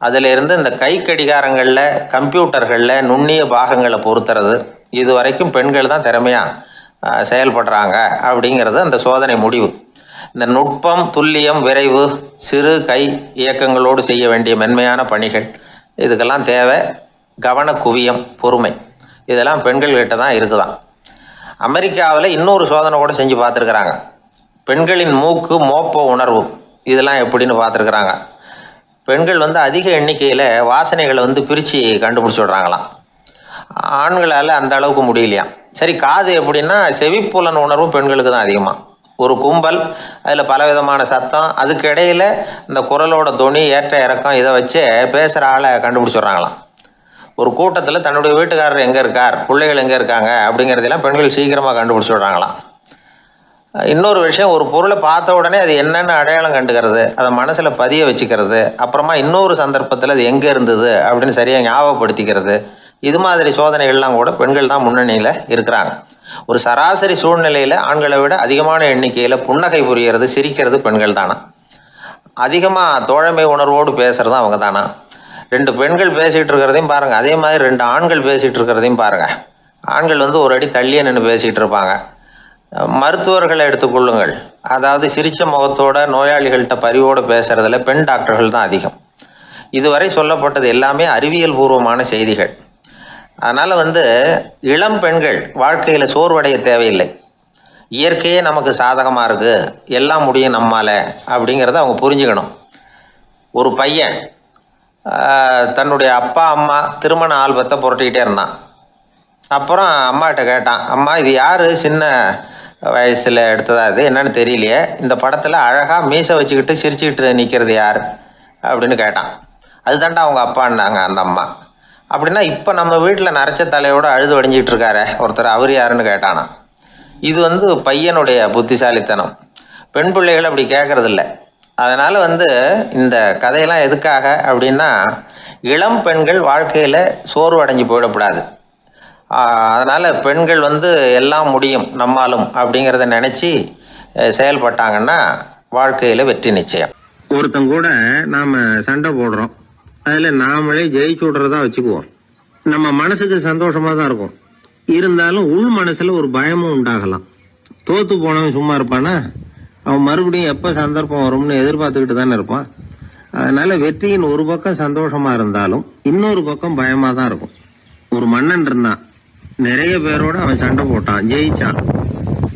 அதில் இருந்து இந்த கை கடிகாரங்களில், கம்ப்யூட்டர்களில் நுண்ணிய பாகங்களை பொருத்துறது, இது வரைக்கும் பெண்கள் தான் திறமையாக செயல்படுறாங்க அப்படிங்கிறது அந்த சோதனை முடிவு. இந்த நுட்பம், துல்லியம், விரைவு, சிறு கை இயக்கங்களோடு செய்ய வேண்டிய மென்மையான பணிகள், இதுக்கெல்லாம் தேவை கவன குவியம், பொறுமை, இதெல்லாம் பெண்கள்கிட்ட தான் இருக்குதான். அமெரிக்காவில் இன்னொரு சோதனை கூட செஞ்சு பார்த்துருக்குறாங்க. பெண்களின் மூக்கு மோப்ப உணர்வு, இதெல்லாம் எப்படின்னு பார்த்துருக்குறாங்க. பெண்கள் அதிக எண்ணிக்கையில் வாசனைகளை பிரித்து கண்டுபிடிச்சி விடுறாங்களாம். ஆண்களால் அந்த அளவுக்கு முடியலையாம். சரி, காது எப்படின்னா செவிப்புலன் உணர்வும் பெண்களுக்கு தான் அதிகமாக. ஒரு கும்பல், அதில் பலவிதமான சத்தம், அதுக்கு இடையில் இந்த குரலோட தொனி, ஏற்ற இறக்கம், இதை வச்சு பேசுகிற ஆளை கண்டுபிடிச்சிடுறாங்களாம். ஒரு கூட்டத்தில் தன்னுடைய வீட்டுக்காரர் எங்கே இருக்கார், பிள்ளைகள் எங்கே இருக்காங்க அப்படிங்கிறதெல்லாம் பெண்கள் சீக்கிரமாக கண்டுபிடிச்சி விடுறாங்களாம். இன்னொரு விஷயம், ஒரு பொருளை பார்த்த உடனே அது என்னென்னு அடையாளம் கண்டுக்கிறது, அதை மனசில் பதிய வச்சுக்கிறது, அப்புறமா இன்னொரு சந்தர்ப்பத்தில் அது எங்கே இருந்தது அப்படின்னு சரியாக ஞாபகப்படுத்திக்கிறது, இது மாதிரி சோதனைகள்லாம் கூட பெண்கள் தான் முன்னணியில் இருக்கிறாங்க. ஒரு சராசரி சூழ்நிலையில் ஆண்களை விட அதிகமான எண்ணிக்கையில் புன்னகை புரிகிறது, சிரிக்கிறது பெண்கள் தானா. அதிகமாக தோழமை உணர்வோடு பேசுறது அவங்க தானா. 2 பெண்கள் பேசிகிட்டு இருக்கிறதையும் பாருங்கள், அதே மாதிரி 2 ஆண்கள் பேசிகிட்டு இருக்கிறதையும் பாருங்கள். ஆண்கள் ஒரு அடி தள்ளியே நின்று பேசிகிட்டு இருப்பாங்க. மருத்துவர்களை எடுத்துக்கொள்ளுங்கள், அதாவது சிரிச்ச முகத்தோட நோயாளிகள்கிட்ட பரிவோடு பேசுறதுல பெண் டாக்டர்கள் தான் அதிகம். இதுவரை சொல்லப்பட்டது எல்லாமே அறிவியல் பூர்வமான செய்திகள். அதனால் இளம் பெண்கள் வாழ்க்கையில் சோர்வடைய தேவையில்லை. இயற்கையே நமக்கு சாதகமாக இருக்குது, எல்லாம் முடியும் நம்மால அப்படிங்கிறத அவங்க புரிஞ்சுக்கணும். ஒரு பையன் தன்னுடைய அப்பா அம்மா திருமண ஆல்பத்தை புரட்டிக்கிட்டே இருந்தான். அப்புறம் அம்மாகிட்ட கேட்டான், அம்மா இது யார் சின்ன வயசில் எடுத்ததா, இது என்னன்னு தெரியலையே, இந்த படத்தில் அழகாக மீசை வச்சுக்கிட்டு சிரிச்சுக்கிட்டு நிற்கிறது யார் அப்படின்னு கேட்டான். அதுதாண்டா அவங்க அப்பான்னாங்க அந்த அம்மா. அப்படின்னா இப்போ நம்ம வீட்டில் நரைச்ச தலையோடு அழுது வடிஞ்சிக்கிட்டு இருக்காரு ஒருத்தர், அவர் யாருன்னு கேட்டானா. இது பையனுடைய புத்திசாலித்தனம். பெண் பிள்ளைகள் அப்படி கேட்கறதில்ல. அதனால் இந்த கதையெல்லாம் எதுக்காக அப்படின்னா, இளம் பெண்கள் வாழ்க்கையில் சோர்வு அடைஞ்சு போயிடக்கூடாது. அதனால் பெண்கள் எல்லாம் முடியும் நம்மாலும் அப்படிங்கிறத நினச்சி செயல்பட்டாங்கன்னா வாழ்க்கையில் வெற்றி நிச்சயம். ஒருத்தங்க கூட நாம் சண்டை போடுறோம், அதில் நாமளே ஜெயிச்சு விட்றதா வச்சுக்குவோம். நம்ம மனசுக்கு சந்தோஷமாக தான் இருக்கும், இருந்தாலும் உள் மனசில் ஒரு பயமும் உண்டாகலாம். தோற்று போனவன் சும்மா இருப்பானா? அவன் மறுபடியும் எப்போ சந்தர்ப்பம் வரும்னு எதிர்பார்த்துக்கிட்டு தானே இருப்பான். அதனால வெற்றியின் ஒரு பக்கம் சந்தோஷமா இருந்தாலும் இன்னொரு பக்கம் பயமா தான் இருக்கும். ஒரு மன்னன் இருந்தான், நிறைய பேரோட அவன் சண்டை போட்டான், ஜெயிச்சான்,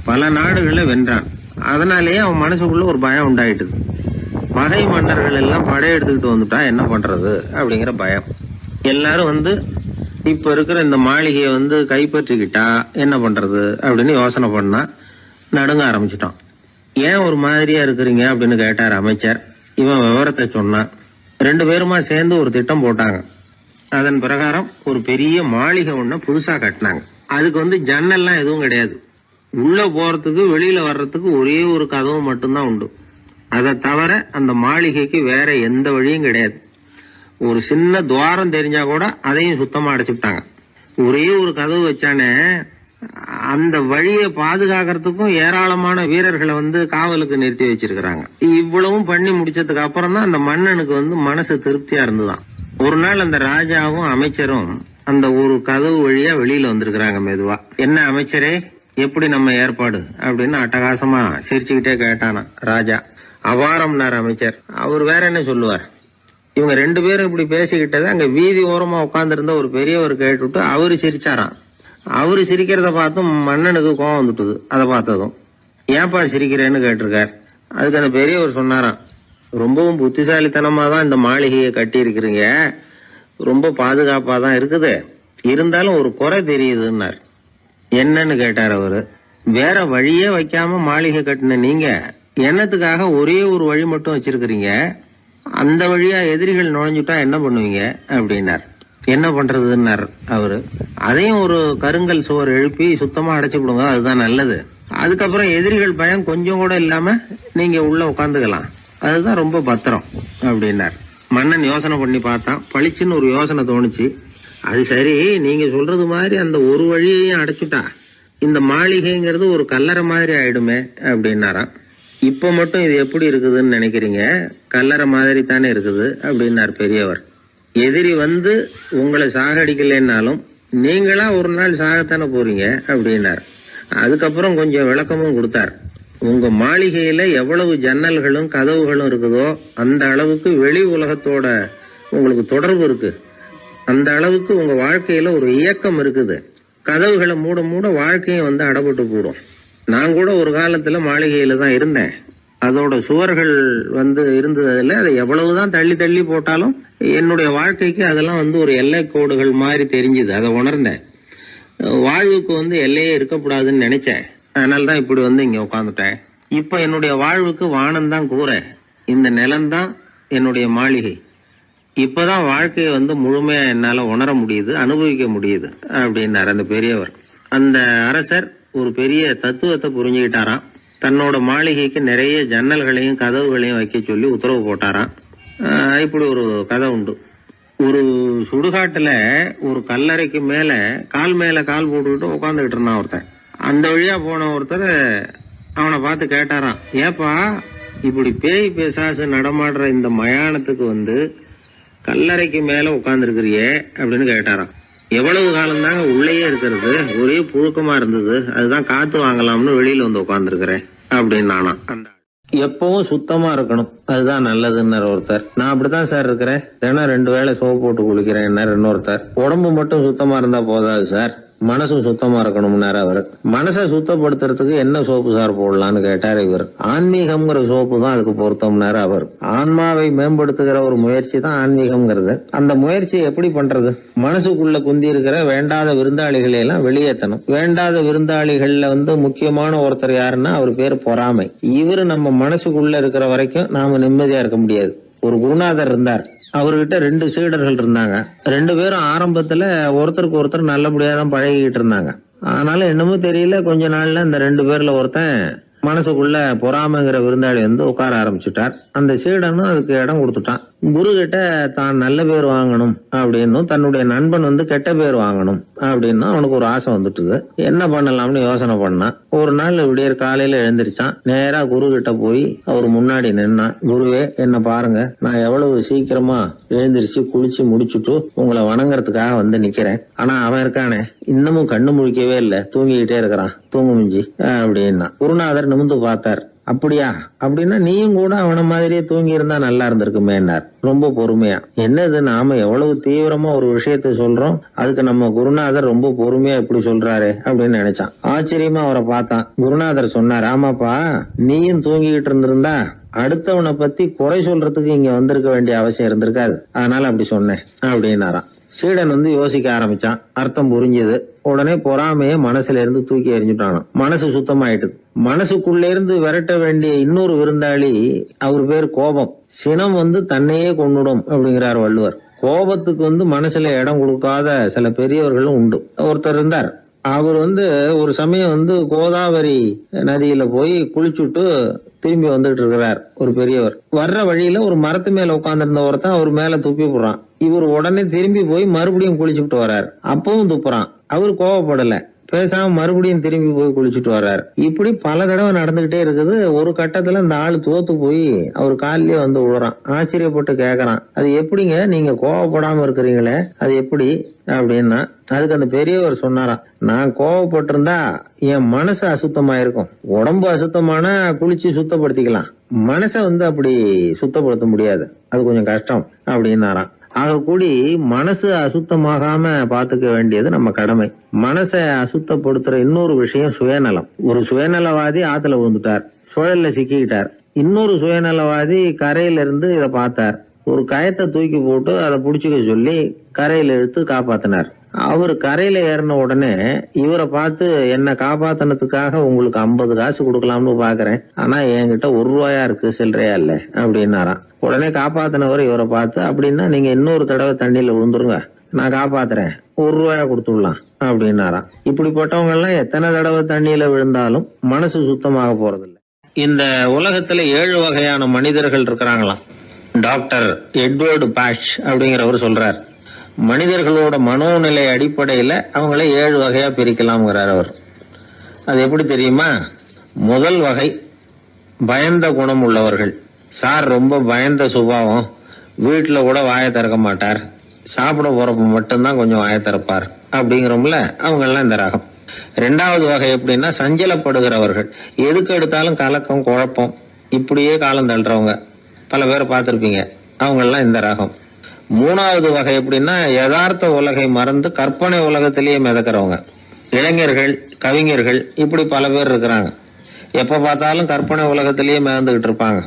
பல நாடுகளை வென்றான். அதனாலேயே அவன் மனசுக்குள்ள ஒரு பயம் உண்டாயிட்டுது. பகை மன்னர்கள் எல்லாம் படையெடுத்துக்கிட்டு வந்துட்டா என்ன பண்றது அப்படிங்கிற பயம். எல்லாரும் இப்ப இருக்கிற இந்த மாளிகையை கைப்பற்றிக்கிட்டா என்ன பண்றது அப்படின்னு யோசனை பண்ணா நடுங்க ஆரம்பிச்சிட்டான். ஏன் ஒரு மாதிரியா இருக்கிறீங்க அப்படின்னு கேட்டார் அமைச்சர். இவன் விவரத்தை சொன்னான். 2 பேருமா சேர்ந்து ஒரு திட்டம் போட்டாங்க. அதன் பிரகாரம் ஒரு பெரிய மாளிகை ஒண்ண புதுசா கட்டினாங்க. அதுக்கு ஜன்னல்லாம் எதுவும் கிடையாது. உள்ள போறதுக்கு வெளியில வர்றதுக்கு ஒரே ஒரு கதவு மட்டும்தான் உண்டு. அதை தவிர அந்த மாளிகைக்கு வேற எந்த வழியும் கிடையாது. ஒரு சின்ன துவாரம் தெரிஞ்சா கூட அதையும் சுத்தமா அடைச்சுட்டாங்க. ஒரே ஒரு கதவு வச்சானே, அந்த வழியை பாதுகாக்கிறதுக்கும் ஏராளமான வீரர்களை காவலுக்கு நிறுத்தி வச்சிருக்கிறாங்க. இவ்வளவும் பண்ணி முடிச்சதுக்கு அப்புறம் தான் அந்த மன்னனுக்கு மனசு திருப்தியா இருந்துதான். ஒரு நாள் அந்த ராஜாவும் அமைச்சரும் அந்த ஒரு கதவு வழியா வெளியில வந்திருக்கிறாங்க மெதுவா. என்ன அமைச்சரே, எப்படி நம்ம ஏற்பாடு அப்படின்னு அட்டகாசமா சிரிச்சுக்கிட்டே கேட்டானா ராஜா. அபாரம்னார் அமைச்சர். அவர் வேற என்ன சொல்லுவார். இவங்க 2 பேரும் இப்படி பேசிக்கிட்டதை அங்க வீதி ஓரமா உட்கார்ந்து இருந்த ஒரு பெரியவர் கேட்டுட்டு அவரு சிரிச்சாராம். அவரு சிரிக்கிறத பார்த்தும் மன்னனுக்கு கோவம் வந்துட்டுது. அதை பார்த்ததும் ஏன்பா சிரிக்கிறேன்னு கேட்டிருக்கார். அதுக்கு அந்த பெரியவர் சொன்னாராம், ரொம்பவும் புத்திசாலித்தனமா தான் இந்த மாளிகையை கட்டி இருக்கிறீங்க, ரொம்ப பாதுகாப்பா தான் இருக்குது, இருந்தாலும் ஒரு குறை தெரியுதுன்னார். என்னன்னு கேட்டார் அவரு. வேற வழியே வைக்காம மாளிகை கட்டின நீங்க என்னத்துக்காக ஒரே ஒரு வழி மட்டும் வச்சிருக்கிறீங்க, அந்த வழியா எதிரிகள் நுழைஞ்சுட்டா என்ன பண்ணுவீங்க அப்படின்னார். என்ன பண்றதுன்னார் அவரு. அதையும் ஒரு கருங்கல் சுவர் எழுப்பி சுத்தமா அடைச்சு விடுங்க, அதுதான் நல்லது. அதுக்கப்புறம் எதிரிகள் பயம் கொஞ்சம் கூட இல்லாம நீங்க உள்ள உட்காந்துக்கலாம், அதுதான் ரொம்ப பத்திரம் அப்படின்னார். மன்னன் யோசனை பண்ணி பார்த்தான். பளிச்சுன்னு ஒரு யோசனை தோணுச்சு. அது சரி, நீங்க சொல்றது மாதிரி அந்த ஒரு வழியையும் அடைச்சுட்டா இந்த மாளிகைங்கிறது ஒரு கல்லறை மாதிரி ஆயிடுமே அப்படின்னாராம். இப்ப மட்டும் இது எப்படி இருக்குதுன்னு நினைக்கிறீங்க, கல்லறை மாதிரி தானே இருக்குது அப்படின்னார் பெரியவர். எதிரி உங்களை சாகடிக்கலைன்னாலும் நீங்களா ஒரு நாள் சாகத்தானே போறீங்க அப்படின்னார். அதுக்கப்புறம் கொஞ்சம் விளக்கமும் கொடுத்தார். உங்க மாளிகையில எவ்வளவு ஜன்னல்களும் கதவுகளும் இருக்குதோ அந்த அளவுக்கு வெளி உலகத்தோட உங்களுக்கு தொடர்பு இருக்கு, அந்த அளவுக்கு உங்க வாழ்க்கையில ஒரு இயக்கம் இருக்குது. கதவுகளை மூட மூட வாழ்க்கையும் அடப்பட்டு போடும். நான் கூட ஒரு காலத்துல மாளிகையில தான் இருந்தேன். அதோட சுவர்கள் இருந்ததுல அதை எவ்வளவுதான் தள்ளி தள்ளி போட்டாலும் என்னுடைய வாழ்க்கைக்கு அதெல்லாம் ஒரு எல்லை கோடுகள் மாதிரி தெரிஞ்சுது. அதை உணர்ந்தேன். வாழ்வுக்கு எல்லையே இருக்கக்கூடாதுன்னு நினைச்சேன். அதனாலதான் இப்படி இங்க உட்காந்துட்டேன். இப்ப என்னுடைய வாழ்வுக்கு வானம் தான் கூரை, இந்த நிலம்தான் என்னுடைய மாளிகை. இப்பதான் வாழ்க்கையை முழுமையா என்னால உணர முடியுது, அனுபவிக்க முடியுது அப்படின்னாரு அந்த பெரியவர். அந்த அரசர் ஒரு பெரிய தத்துவத்தை புரிஞ்சுக்கிட்டாராம். தன்னோட மாளிகைக்கு நிறைய ஜன்னல்களையும் கதவுகளையும் வைக்க சொல்லி உத்தரவு போட்டாராம். இப்படி ஒரு கதை உண்டு. ஒரு சுடுகாட்டுல ஒரு கல்லறைக்கு மேல கால் போட்டுக்கிட்டு உட்காந்துக்கிட்டு இருந்தான் ஒருத்தன். அந்த வழியா போன ஒருத்தர் அவனை பார்த்து கேட்டாராம், ஏப்பா இப்படி பேய் பேசாசு நடமாடுற இந்த மயானத்துக்கு கல்லறைக்கு மேல உட்கார்ந்துருக்கிறியே அப்படின்னு கேட்டாராம். எவ்வளவு காலம் தாங்க உள்ளேயே இருக்கிறது, ஒரே புழுக்கமா இருந்தது, அதுதான் காத்து வாங்கலாம்னு வெளியில உட்கார்ந்துருக்கிறேன் அப்படின்னு நானா. அந்த எப்பவும் சுத்தமா இருக்கணும், அதுதான் நல்லதுன்னு ஒருத்தர். நான் அப்படித்தான் சார் இருக்கிறேன், தினம் 2 வேளை சோப்பு போட்டு குளிக்கிறேன் இன்னொருத்தர். உடம்பு மட்டும் சுத்தமா இருந்தா போதாது சார், மனசும் சுத்தமா இருக்கணும்னாரு அவர். மனசை சுத்தப்படுத்துறதுக்கு என்ன சோப்பு சார் போடலான்னு கேட்டாரு இவர். ஆன்மீகம்ங்கிற சோப்பு தான் அதுக்கு பொருத்தம்னாரு அவர். ஆன்மாவை மேம்படுத்துகிற ஒரு முயற்சி தான் ஆன்மீகம்ங்கிறது. அந்த முயற்சியை எப்படி பண்றது? மனசுக்குள்ள குந்தி இருக்கிற வேண்டாத விருந்தாளிகளை எல்லாம் வெளியேற்றணும். வேண்டாத விருந்தாளிகள்ல முக்கியமான ஒருத்தர் யாருன்னா அவர் பேரு பொறாமை. இவரு நம்ம மனசுக்குள்ள இருக்கிற வரைக்கும் நாம நிம்மதியா இருக்க முடியாது. ஒரு குருநாதர் இருந்தார், அவர்கிட்ட 2 சீடர்கள் இருந்தாங்க. 2 பேரும் ஆரம்பத்துல ஒருத்தருக்கு ஒருத்தர் நல்லபடியா தான் பழகிட்டு இருந்தாங்க. ஆனாலும் என்னமோ தெரியல, கொஞ்ச நாள்ல இந்த 2 பேர்ல ஒருத்தன் மனசுக்குள்ள பொறாமைங்கிற விருந்தாளி உட்கார ஆரம்பிச்சுட்டார். அந்த சீடனும் அதுக்கு இடம் கொடுத்துட்டான். குரு கிட்ட தான் நல்ல பேர் வாங்கணும் அப்படின்னு, தன்னுடைய நண்பன் கெட்ட பேர் வாங்கணும் அப்படின்னு அவனுக்கு ஒரு ஆசை வந்துட்டுது. என்ன பண்ணலாம்னு யோசனை பண்ணான். ஒரு நாள் விடியற் காலையில எழுந்திருச்சான். நேரா குரு கிட்ட போய் அவர் முன்னாடி நின்னான். குருவே, என்ன பாருங்க, நான் எவ்வளவு சீக்கிரமா எழுந்திருச்சு குளிச்சு முடிச்சுட்டு உங்களை வணங்குறதுக்காக நிக்கிறேன். ஆனா அவன் இருக்கானே, இன்னமும் கண்ணு முழிக்கவே இல்ல, தூங்கிக்கிட்டே இருக்கிறான், தூங்கு மிஞ்சி அப்படின்னா. குருநாதர் நிமிந்து பார்த்தார். அப்படியா? அப்படின்னா நீயும் கூட அவன மாதிரியே தூங்கி இருந்தா நல்லா இருந்திருக்குமேன்னார் ரொம்ப பொறுமையா. என்னது, நாம எவ்வளவு தீவிரமா ஒரு விஷயத்த சொல்றோம், அதுக்கு நம்ம குருநாதர் ரொம்ப பொறுமையா இப்படி சொல்றாரு அப்படின்னு நினைச்சான். ஆச்சரியமா அவரை பார்த்தான். குருநாதர் சொன்னார், ஆமாப்பா, நீயும் தூங்கிக்கிட்டு இருந்திருந்தா அடுத்தவனை பத்தி குறை சொல்றதுக்கு இங்க வந்திருக்க வேண்டிய அவசியம் இருந்திருக்காது, அதனால அப்படி சொன்னேன் அப்படின்னாராம். சீடன் யோசிக்க ஆரம்பிச்சான். அர்த்தம் புரிஞ்சது. உடனே பொறாமைய மனசுல இருந்து தூக்கி எறிஞ்சுட்டானோ. மனசு சுத்தமாயிட்டுது. மனசுக்குள்ள இருந்து விரட்ட வேண்டிய இன்னொரு விருந்தாளி, அவர் பேர் கோபம். சினம் தன்னையே கொன்னுடும் அப்படிங்கிறார் வள்ளுவர். கோபத்துக்கு மனசுல இடம் கொடுக்காத சில பெரியவர்களும் உண்டு. ஒருத்தர் இருந்தார். அவர் ஒரு சமயம் கோதாவரி நதியில போய் குளிச்சுட்டு திரும்பி வந்துட்டு இருக்கிறார். ஒரு பெரியவர் வர்ற வழியில ஒரு மரத்து மேல உட்கார்ந்திருந்த ஒருத்தன் அவர் மேல துப்பி போடுறான். இவர் உடனே திரும்பி போய் மறுபடியும் குளிச்சுட்டு வர்றார். அப்பவும் துப்புறான். அவர் கோவப்படல, பேசாம மறுபடியும் திரும்பி போய் குளிச்சுட்டு வர்றாரு. இப்படி பல தடவை நடந்துகிட்டே இருக்குது. ஒரு கட்டத்துல இந்த ஆளு தோத்து போய் அவர் காலிலேயே விழுறான். ஆச்சரியப்பட்டு கேக்குறான், அது எப்படிங்க நீங்க கோவப்படாம இருக்கிறீங்களே, அது எப்படி அப்படின்னா, அதுக்கு அந்த பெரியவர் சொன்னாராம், நான் கோவப்பட்டிருந்தா என் மனசு அசுத்தமா இருக்கும். உடம்பு அசுத்தமான குளிச்சு சுத்தப்படுத்திக்கலாம், மனசை அப்படி சுத்தப்படுத்த முடியாது, அது கொஞ்சம் கஷ்டம் அப்படின்னாராம். ஆக கூடி மனசு அசுத்தமாகாம பாத்துக்க வேண்டியது நம்ம கடமை. மனசை அசுத்தப்படுத்துற இன்னொரு விஷயம் சுயநலம். ஒரு சுயநலவாதி ஆத்துல விழுந்துட்டார், சுழல்ல சிக்கிக்கிட்டார். இன்னொரு சுயநலவாதி கரையில இருந்து இதை பார்த்தார். ஒரு கயத்தை தூக்கி போட்டு அதை புடிச்சுக்க சொல்லி கரையில இழுத்து காப்பாத்தினார். அவரு கரையில ஏறின உடனே இவரை பார்த்து, என்ன காப்பாத்தினதுக்காக உங்களுக்கு 50 காசு கொடுக்கலாம்னு பாக்குறேன், ஆனா என்கிட்ட 1 ரூபாயா இருக்கு, சில்லறையா இல்ல அப்படின்னாராம். உடனே காப்பாத்தினவர் இவரை பார்த்து, அப்படின்னா நீங்க இன்னொரு தடவை தண்ணியில விழுந்துருங்க, நான் காப்பாத்துறேன், 1 ரூபாயா கொடுத்துடலாம் அப்படின்னாராம். இப்படிப்பட்டவங்க எல்லாம் எத்தனை தடவை தண்ணியில விழுந்தாலும் மனசு சுத்தமாக போறதில்லை. இந்த உலகத்துல 7 வகையான மனிதர்கள் இருக்கிறாங்களாம். டாக்டர் எட்வர்டு பாஷ் அப்படிங்கிறவர் சொல்றார், மனிதர்களோட மனோநிலை அடிப்படையில அவங்கள 7 வகையா பிரிக்கலாம்ங்கிறார் அவர். அது எப்படி தெரியுமா? முதல் வகை பயந்த குணம் உள்ளவர்கள். சார் ரொம்ப பயந்த சுபாவம், வீட்டுல கூட வாயை திறக்க மாட்டார், சாப்பிட போறப்ப மட்டும்தான் கொஞ்சம் வாயை திறப்பார் அப்படிங்கிறோம்ல, அவங்க எல்லாம் இந்த ரகம். 2வது வகை எப்படின்னா சஞ்சலப்படுகிறவர்கள், எதுக்கு எடுத்தாலும் கலக்கம் குழப்பம், இப்படியே காலம் தள்ளுறவங்க, பல பேரை பார்த்திருப்பீங்க, அவங்க எல்லாம் இந்த ரகம். 3வது வகை எப்படின்னா யதார்த்த உலகை மறந்து கற்பனை உலகத்திலேயே மிதக்கிறவங்க, இளைஞர்கள், கவிஞர்கள், இப்படி பல பேர் இருக்கிறாங்க. எப்ப பார்த்தாலும் கற்பனை உலகத்திலேயே மிதந்துகிட்டு இருப்பாங்க.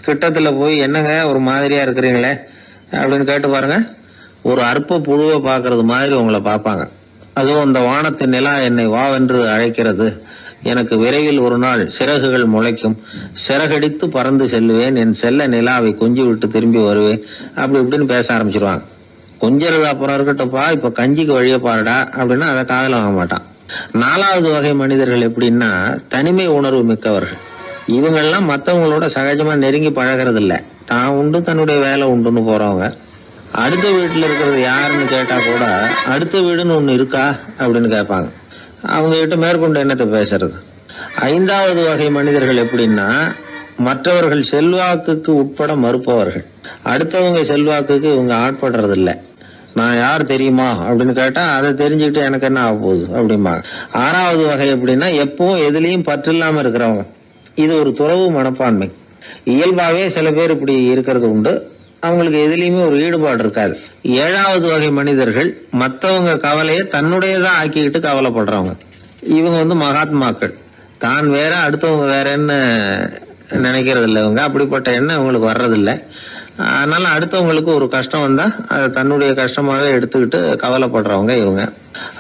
கிட்டத்துல போய் என்னங்க ஒரு மாதிரியா இருக்கிறீங்களே அப்படின்னு கேட்டு பாருங்க, ஒரு அற்ப புழுவை பாக்குறது மாதிரி உங்களை பார்ப்பாங்க. அதுவும் அந்த வானத்து நிலா என்னை வாவென்று அழைக்கிறது, எனக்கு விரைவில் ஒரு நாள் சிறகுகள் முளைக்கும், சிறகடித்து பறந்து செல்லுவேன், என் செல்ல நிலாவை கொஞ்சி விட்டு திரும்பி வருவேன், அப்படி இப்படின்னு பேச ஆரம்பிச்சிருவாங்க. கொஞ்சிறது அப்புறம் இருக்கட்டும்ப்பா, இப்ப கஞ்சிக்கு வழிய பாருடா அப்படின்னா அதை காதல வாங்க மாட்டான். 4வது வகை மனிதர்கள் எப்படின்னா தனிமை உணர்வு மிக்கவர்கள். இவங்கெல்லாம் மற்றவங்களோட சகஜமா நெருங்கி பழகிறது இல்ல, தான் உண்டு தன்னுடைய வேலை உண்டுன்னு போறவங்க. அடுத்த வீட்டுல இருக்கிறது யாருன்னு கேட்டா கூட அடுத்த வீடுன்னு ஒண்ணு இருக்கா அப்படின்னு கேட்பாங்க. அவங்க கிட்ட மேற்கொண்டு என்னத்தை பேசுறது. 5வது வகை மனிதர்கள் எப்படின்னா மற்றவர்கள் செல்வாக்குக்கு உட்பட மறுப்பவர்கள். அடுத்தவங்க செல்வாக்குக்கு இவங்க ஆட்படுறது இல்ல. நான் யார் தெரியுமா அப்படின்னு கேட்டா அதை தெரிஞ்சுக்கிட்டு எனக்கு என்ன ஆக போகுது அப்படிம்பாங்க. 6வது வகை எப்படின்னா எப்பவும் எதுலயும் பற்று இல்லாம இருக்கிறவங்க. இது ஒரு துறவு மனப்பான்மை. இயல்பாவே சில பேர் இப்படி இருக்கிறது உண்டு, அவங்களுக்கு எதுலயுமே ஒரு ஈடுபாடு இருக்காது. 7வது வகை மனிதர்கள் மற்றவங்க கவலையை தன்னுடையதான் ஆக்கிக்கிட்டு கவலைப்படுறவங்க. இவங்க மகாத்மாக்கள், தான் வேற அடுத்தவங்க வேறன்னு நினைக்கிறது இல்லை. இவங்க அப்படிப்பட்ட எண்ணம் இவங்களுக்கு வர்றதில்லை. அதனால அடுத்தவங்களுக்கு ஒரு கஷ்டம் வந்தா அதை தன்னுடைய கஷ்டமாக எடுத்துக்கிட்டு கவலைப்படுறவங்க இவங்க.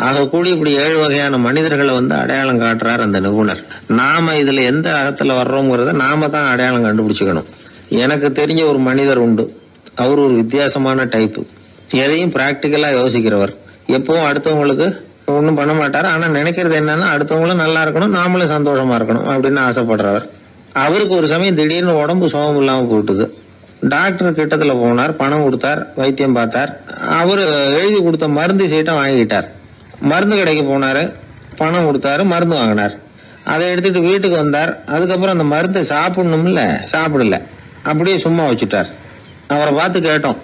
ஆக கூடி இப்படி 7 வகையான மனிதர்களை அடையாளம் காட்டுறார் அந்த நிபுணர். நாம இதுல எந்த அகத்துல வர்றோங்கிறத நாம தான் அடையாளம் கண்டுபிடிச்சுக்கணும். எனக்கு தெரிஞ்ச ஒரு மனிதர் உண்டு. அவர் ஒரு வித்தியாசமான டைப்பு. எதையும் பிராக்டிக்கலா யோசிக்கிறவர். எப்பவும் அடுத்தவங்களுக்கு ஒன்றும் பண்ண மாட்டாரு, ஆனா நினைக்கிறது என்னன்னா அடுத்தவங்களும் நல்லா இருக்கணும், நாமளும் சந்தோஷமா இருக்கணும் அப்படின்னு ஆசைப்படுறவர். அவருக்கு ஒரு சமயம் திடீர்னு உடம்பு சுகம் இல்லாம போட்டுது. டாக்டர் கிட்டத்துல போனார், பணம் கொடுத்தார், வைத்தியம் பார்த்தார். அவரு எழுதி கொடுத்த மருந்து சீட்டை வாங்கிட்டார். மருந்து கடைக்கு போனாரு, பணம் கொடுத்தாரு, மருந்து வாங்கினார். அதை எடுத்துட்டு வீட்டுக்கு வந்தார். அதுக்கப்புறம் அந்த மருந்தை சாப்பிடணும்ல, சாப்பிடல, அப்படியே சும்மா வச்சுட்டார். அவரை பார்த்து கேட்டோம்,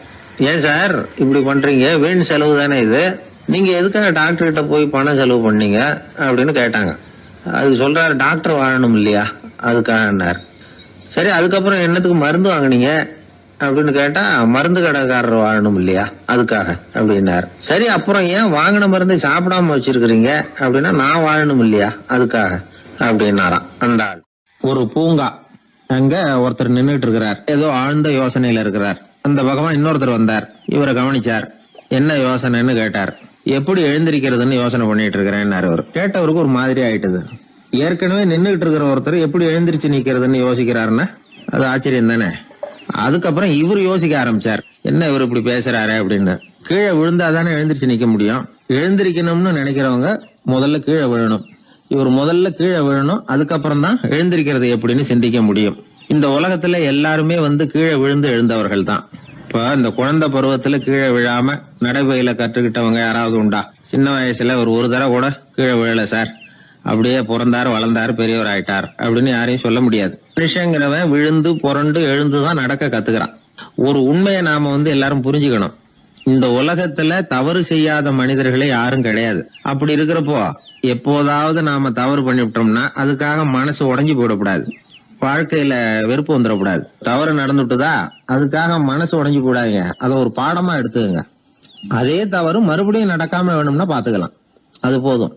ஏன் சார் இப்படி பண்றீங்க, வீண் செலவு தானே இது, நீங்க எதுக்காக டாக்டர் கிட்ட போய் பணம் செலவு பண்ணீங்க அப்படின்னு கேட்டாங்க. அதுக்கு சொல்றாரு, டாக்டர் வாழணும் இல்லையா அதுக்காக. சரி, அதுக்கப்புறம் என்னத்துக்கு மருந்து வாங்கினீங்க அப்படின்னு கேட்டா, மருந்து கடைக்காரர் வாழணும் இல்லையா, அதுக்காக அப்படின்னாரு. சரி, அப்புறம் ஏன் வாங்கின மருந்தை சாப்பிடாம வச்சிருக்கிறீங்க அப்படின்னா, நான் வாழணும் இல்லையா அதுக்காக அப்படின்னாராம் அந்த ஆள். ஒரு பூங்கா, அங்க ஒருத்தர் நின்றுட்டு இருக்கிறார், ஏதோ ஆழ்ந்த யோசனையில இருக்கிறார். அந்த பக்கமா இன்னொருத்தர் வந்தார், இவரை கவனிச்சார். என்ன யோசனைன்னு கேட்டார். எப்படி எழுந்திருக்கிறதுன்னு யோசனை பண்ணிட்டு இருக்கிறேன்னாரு. அவர் கேட்டவருக்கு ஒரு மாதிரி ஆயிட்டுது. ஏற்கனவே நின்றுட்டு இருக்கிற ஒருத்தர் எப்படி எழுந்திருச்சு நிக்கிறதுன்னு யோசிக்கிறாருன்னா அது ஆச்சரியம் தானே. அதுக்கப்புறம் இவர் யோசிக்க ஆரம்பிச்சார், என்ன இவர் இப்படி பேசுறாரு அப்படின்னு. கீழே விழுந்தாதானே எழுந்திருச்சு நிக்க முடியும். எழுந்திருக்கணும்னு நினைக்கிறவங்க முதல்ல கீழே விழணும். இவர் முதல்ல கீழே விழணும், அதுக்கப்புறம் தான் எழுந்திருக்கிறது எப்படின்னு சிந்திக்க முடியும். இந்த உலகத்துல எல்லாருமே கீழே விழுந்து எழுந்தவர்கள் தான். இப்ப இந்த குழந்தை பருவத்துல கீழே விழாம நடைபயில கற்றுக்கிட்டவங்க யாராவது உண்டா? சின்ன வயசுல ஒரு தடவை கூட கீழே விழல சார், அப்படியே பிறந்தாரு வளர்ந்தாரு பெரியவர் ஆயிட்டார் அப்படின்னு யாரையும் சொல்ல முடியாது. மனுஷங்கிறவன் விழுந்து புரண்டு எழுந்துதான் நடக்க கத்துக்கிறான். ஒரு உண்மையை நாம எல்லாரும் புரிஞ்சுக்கணும். இந்த உலகத்துல தவறு செய்யாத மனிதர்களே யாரும் கிடையாது. அப்படி இருக்கிறப்போ எப்போதாவது நாம தவறு பண்ணிவிட்டோம்னா அதுக்காக மனசு உடைஞ்சு போயிடக்கூடாது. வாழ்க்கையில வெறுப்பு வந்துடக்கூடாது. தவறு நடந்துட்டுதா அதுக்காக மனசு உடைஞ்சு போடாதீங்க, அதை ஒரு பாடமா எடுத்துக்கங்க. அதே தவறு மறுபடியும் நடக்காம வேணும்னா பாத்துக்கலாம், அது போதும்.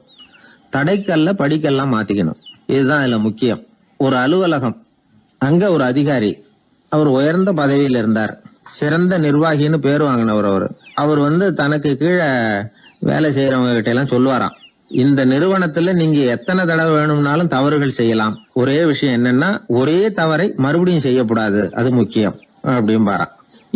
தடைக்கல்ல படிக்கெல்லாம் மாத்திக்கணும், இதுதான் இதுல முக்கியம். ஒரு அலுவலகம், அங்க ஒரு அதிகாரி, அவர் உயர்ந்த பதவியில இருந்தார், சிறந்த நிர்வாகின்னு பேர் வாங்கினவர். அவர் தனக்கு கீழே வேலை செய்யறவங்க கிட்ட எல்லாம் சொல்லுவாராம், இந்த நிறுவனத்துல நீங்க எத்தனை தடவை வேணும்னாலும் தவறுகள் செய்யலாம், ஒரே விஷயம் என்னன்னா ஒரே தவறை மறுபடியும் செய்யக்கூடாது, அது முக்கியம் அப்படின்பாராம்.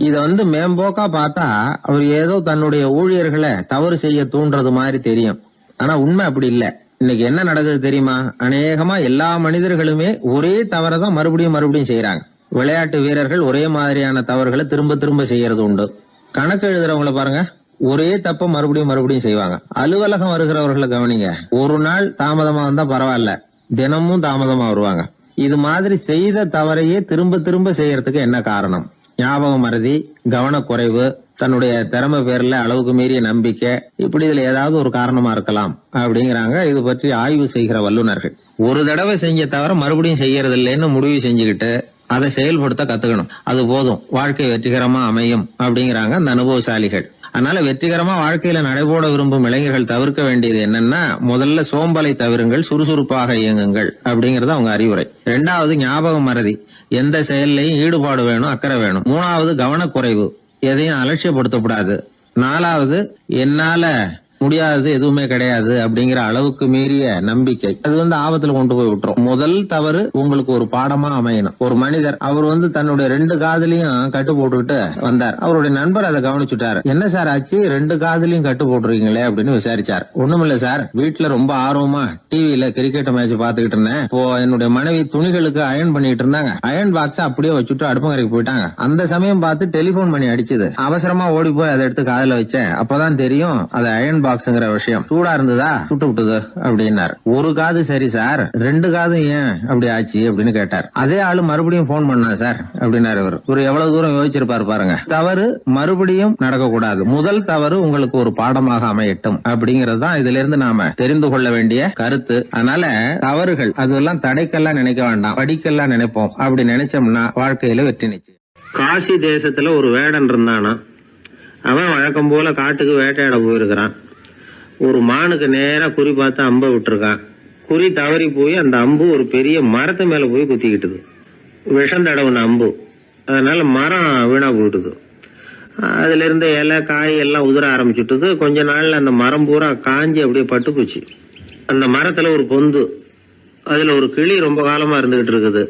இத மேம்போக்கா பார்த்தா அவர் ஏதோ தன்னுடைய ஊழியர்களை தவறு செய்ய தூண்டுறது மாதிரி தெரியும். ஆனா உண்மை அப்படி இல்ல. இன்னைக்கு என்ன நடக்குது தெரியுமா? அநேகமா எல்லா மனிதர்களுமே ஒரே தவறை தான் மறுபடியும் செய்யறாங்க. விளையாட்டு வீரர்கள் ஒரே மாதிரியான தவறுகளை திரும்ப திரும்ப செய்யறது உண்டு. கணக்கு எழுதுறவங்களை பாருங்க, ஒரே தப்ப மறுபடியும் செய்வாங்க. அலுவலகம் வருகிறவர்களை கவனிங்க, ஒரு நாள் தாமதமா வந்தா பரவாயில்ல, தினமும் தாமதமா வருவாங்க. இது மாதிரி செய்த தவறையே திரும்ப திரும்ப செய்யறதுக்கு என்ன காரணம்? ஞாபக மறதி, கவனக்குறைவு, தன்னுடைய திறமை பேர்ல அளவுக்கு மீறிய நம்பிக்கை, இப்படி இதுல ஏதாவது ஒரு காரணமா இருக்கலாம் அப்படிங்கிறாங்க இது பற்றி ஆய்வு செய்கிற வல்லுநர்கள். ஒரு தடவை செஞ்ச தவிர மறுபடியும் செய்யறது இல்லைன்னு முடிவு செஞ்சுக்கிட்டு அதை செயல்படுத்த கத்துக்கணும், அது போதும், வாழ்க்கை வெற்றிகரமா அமையும் அப்படிங்கிறாங்க அந்த அனுபவசாலிகள். அதனால வெற்றிகரமா வாழ்க்கையில நடைபோட விரும்பும் இளைஞர்கள் தவிர்க்க வேண்டியது என்னன்னா, முதல்ல சோம்பலை தவிருங்கள், சுறுசுறுப்பாக இயங்குங்கள் அப்படிங்கறது அவங்க அறிவுரை. 2வது ஞாபக மறதி, எந்த செயல்லையும் ஈடுபாடு வேணும், அக்கறை வேணும். 3வது கவனக்குறைவு, எதையும் அலட்சியப்படுத்தக்கூடாது. 4வது என்னால முடியாதது எதுவுமே கிடையாது அப்படிங்கிற அளவுக்கு மீறிய நம்பிக்கை, அது ஆபத்துல கொண்டு போய் விட்டுரும். முதல் தவறு உங்களுக்கு ஒரு பாடமா அமையணும். ஒரு மனிதர் அவர் தன்னுடைய 2 காதுலயும் கட்டு போட்டுக்கிட்டு வந்தார். அவருடைய நண்பர் அதை கவனிச்சுட்டாரு. என்ன சார் ஆச்சு, 2 காதுலயும் கட்டு போட்டுருக்கீங்களே அப்படின்னு விசாரிச்சார். ஒண்ணுமில்ல சார், வீட்டுல ரொம்ப ஆர்வமா டிவியில கிரிக்கெட் மேட்ச் பாத்துக்கிட்டு இருந்தேன். இப்போ என்னுடைய மனைவி துணிகளுக்கு அயன் பண்ணிட்டு இருந்தாங்க. அயன் பாக்ஸ் அப்படியே வச்சுட்டு அடுப்பங்கரைக்கு போயிட்டாங்க. அந்த சமயம் பார்த்து டெலிபோன் பண்ணி அடிச்சது. அவசரமா ஓடி போய் அதை எடுத்து காதுல வச்சேன். அப்பதான் தெரியும் அது அயன் பாக்ஸ்ங்கிற விஷயம். சூடா இருந்ததா, சுட்டு விட்டது அப்படின்னாரு. ஒரு காது சரி சார், 2 காது ஏன் அப்படி ஆச்சு அப்படின்னு கேட்டார். அதே ஆளு மறுபடியும் போன் பண்ணா சார் அப்படின்னாரு. இவர் எவ்வளவு தூரம் யோசிச்சிருப்பாரு பாருங்க. தவறு மறுபடியும் நடக்கக்கூடாது, முதல் தவறு உங்களுக்கு ஒரு பாடமாக அமையட்டும் அப்படிங்கறது தான் இதுல இருந்து நாம தெரிந்து கொள்ள வேண்டிய கருத்து. அதனால தவறுகள் அதெல்லாம் தடைக்கெல்லாம் நினைக்க வேண்டாம், படிக்கெல்லாம் நினைப்போம். அப்படி நினைச்சோம்னா வாழ்க்கையில வெற்றி நிச்சயம். காசி தேசத்துல ஒரு வேடன் இருந்தானா, அவன் வழக்கம் போல காட்டுக்கு வேட்டையாட போயிருக்கிறான். ஒரு மானுக்கு நேரா குறி பார்த்து அம்பை விட்டுருக்கான். குறி தவறி போய் அந்த அம்பு ஒரு பெரிய மரத்து மேல போய் குத்திக்கிட்டுது. விஷம் தடவுன அம்பு, அதனால மரம் வீணா போயிட்டுது. அதுல இருந்த இலை காய் எல்லாம் உதிர ஆரம்பிச்சுட்டுது. கொஞ்ச நாள்ல அந்த மரம் பூரா காஞ்சி அப்படியே பட்டு போச்சு. அந்த மரத்துல ஒரு பொந்து, அதுல ஒரு கிளி ரொம்ப காலமா இருந்துகிட்டு இருக்குது.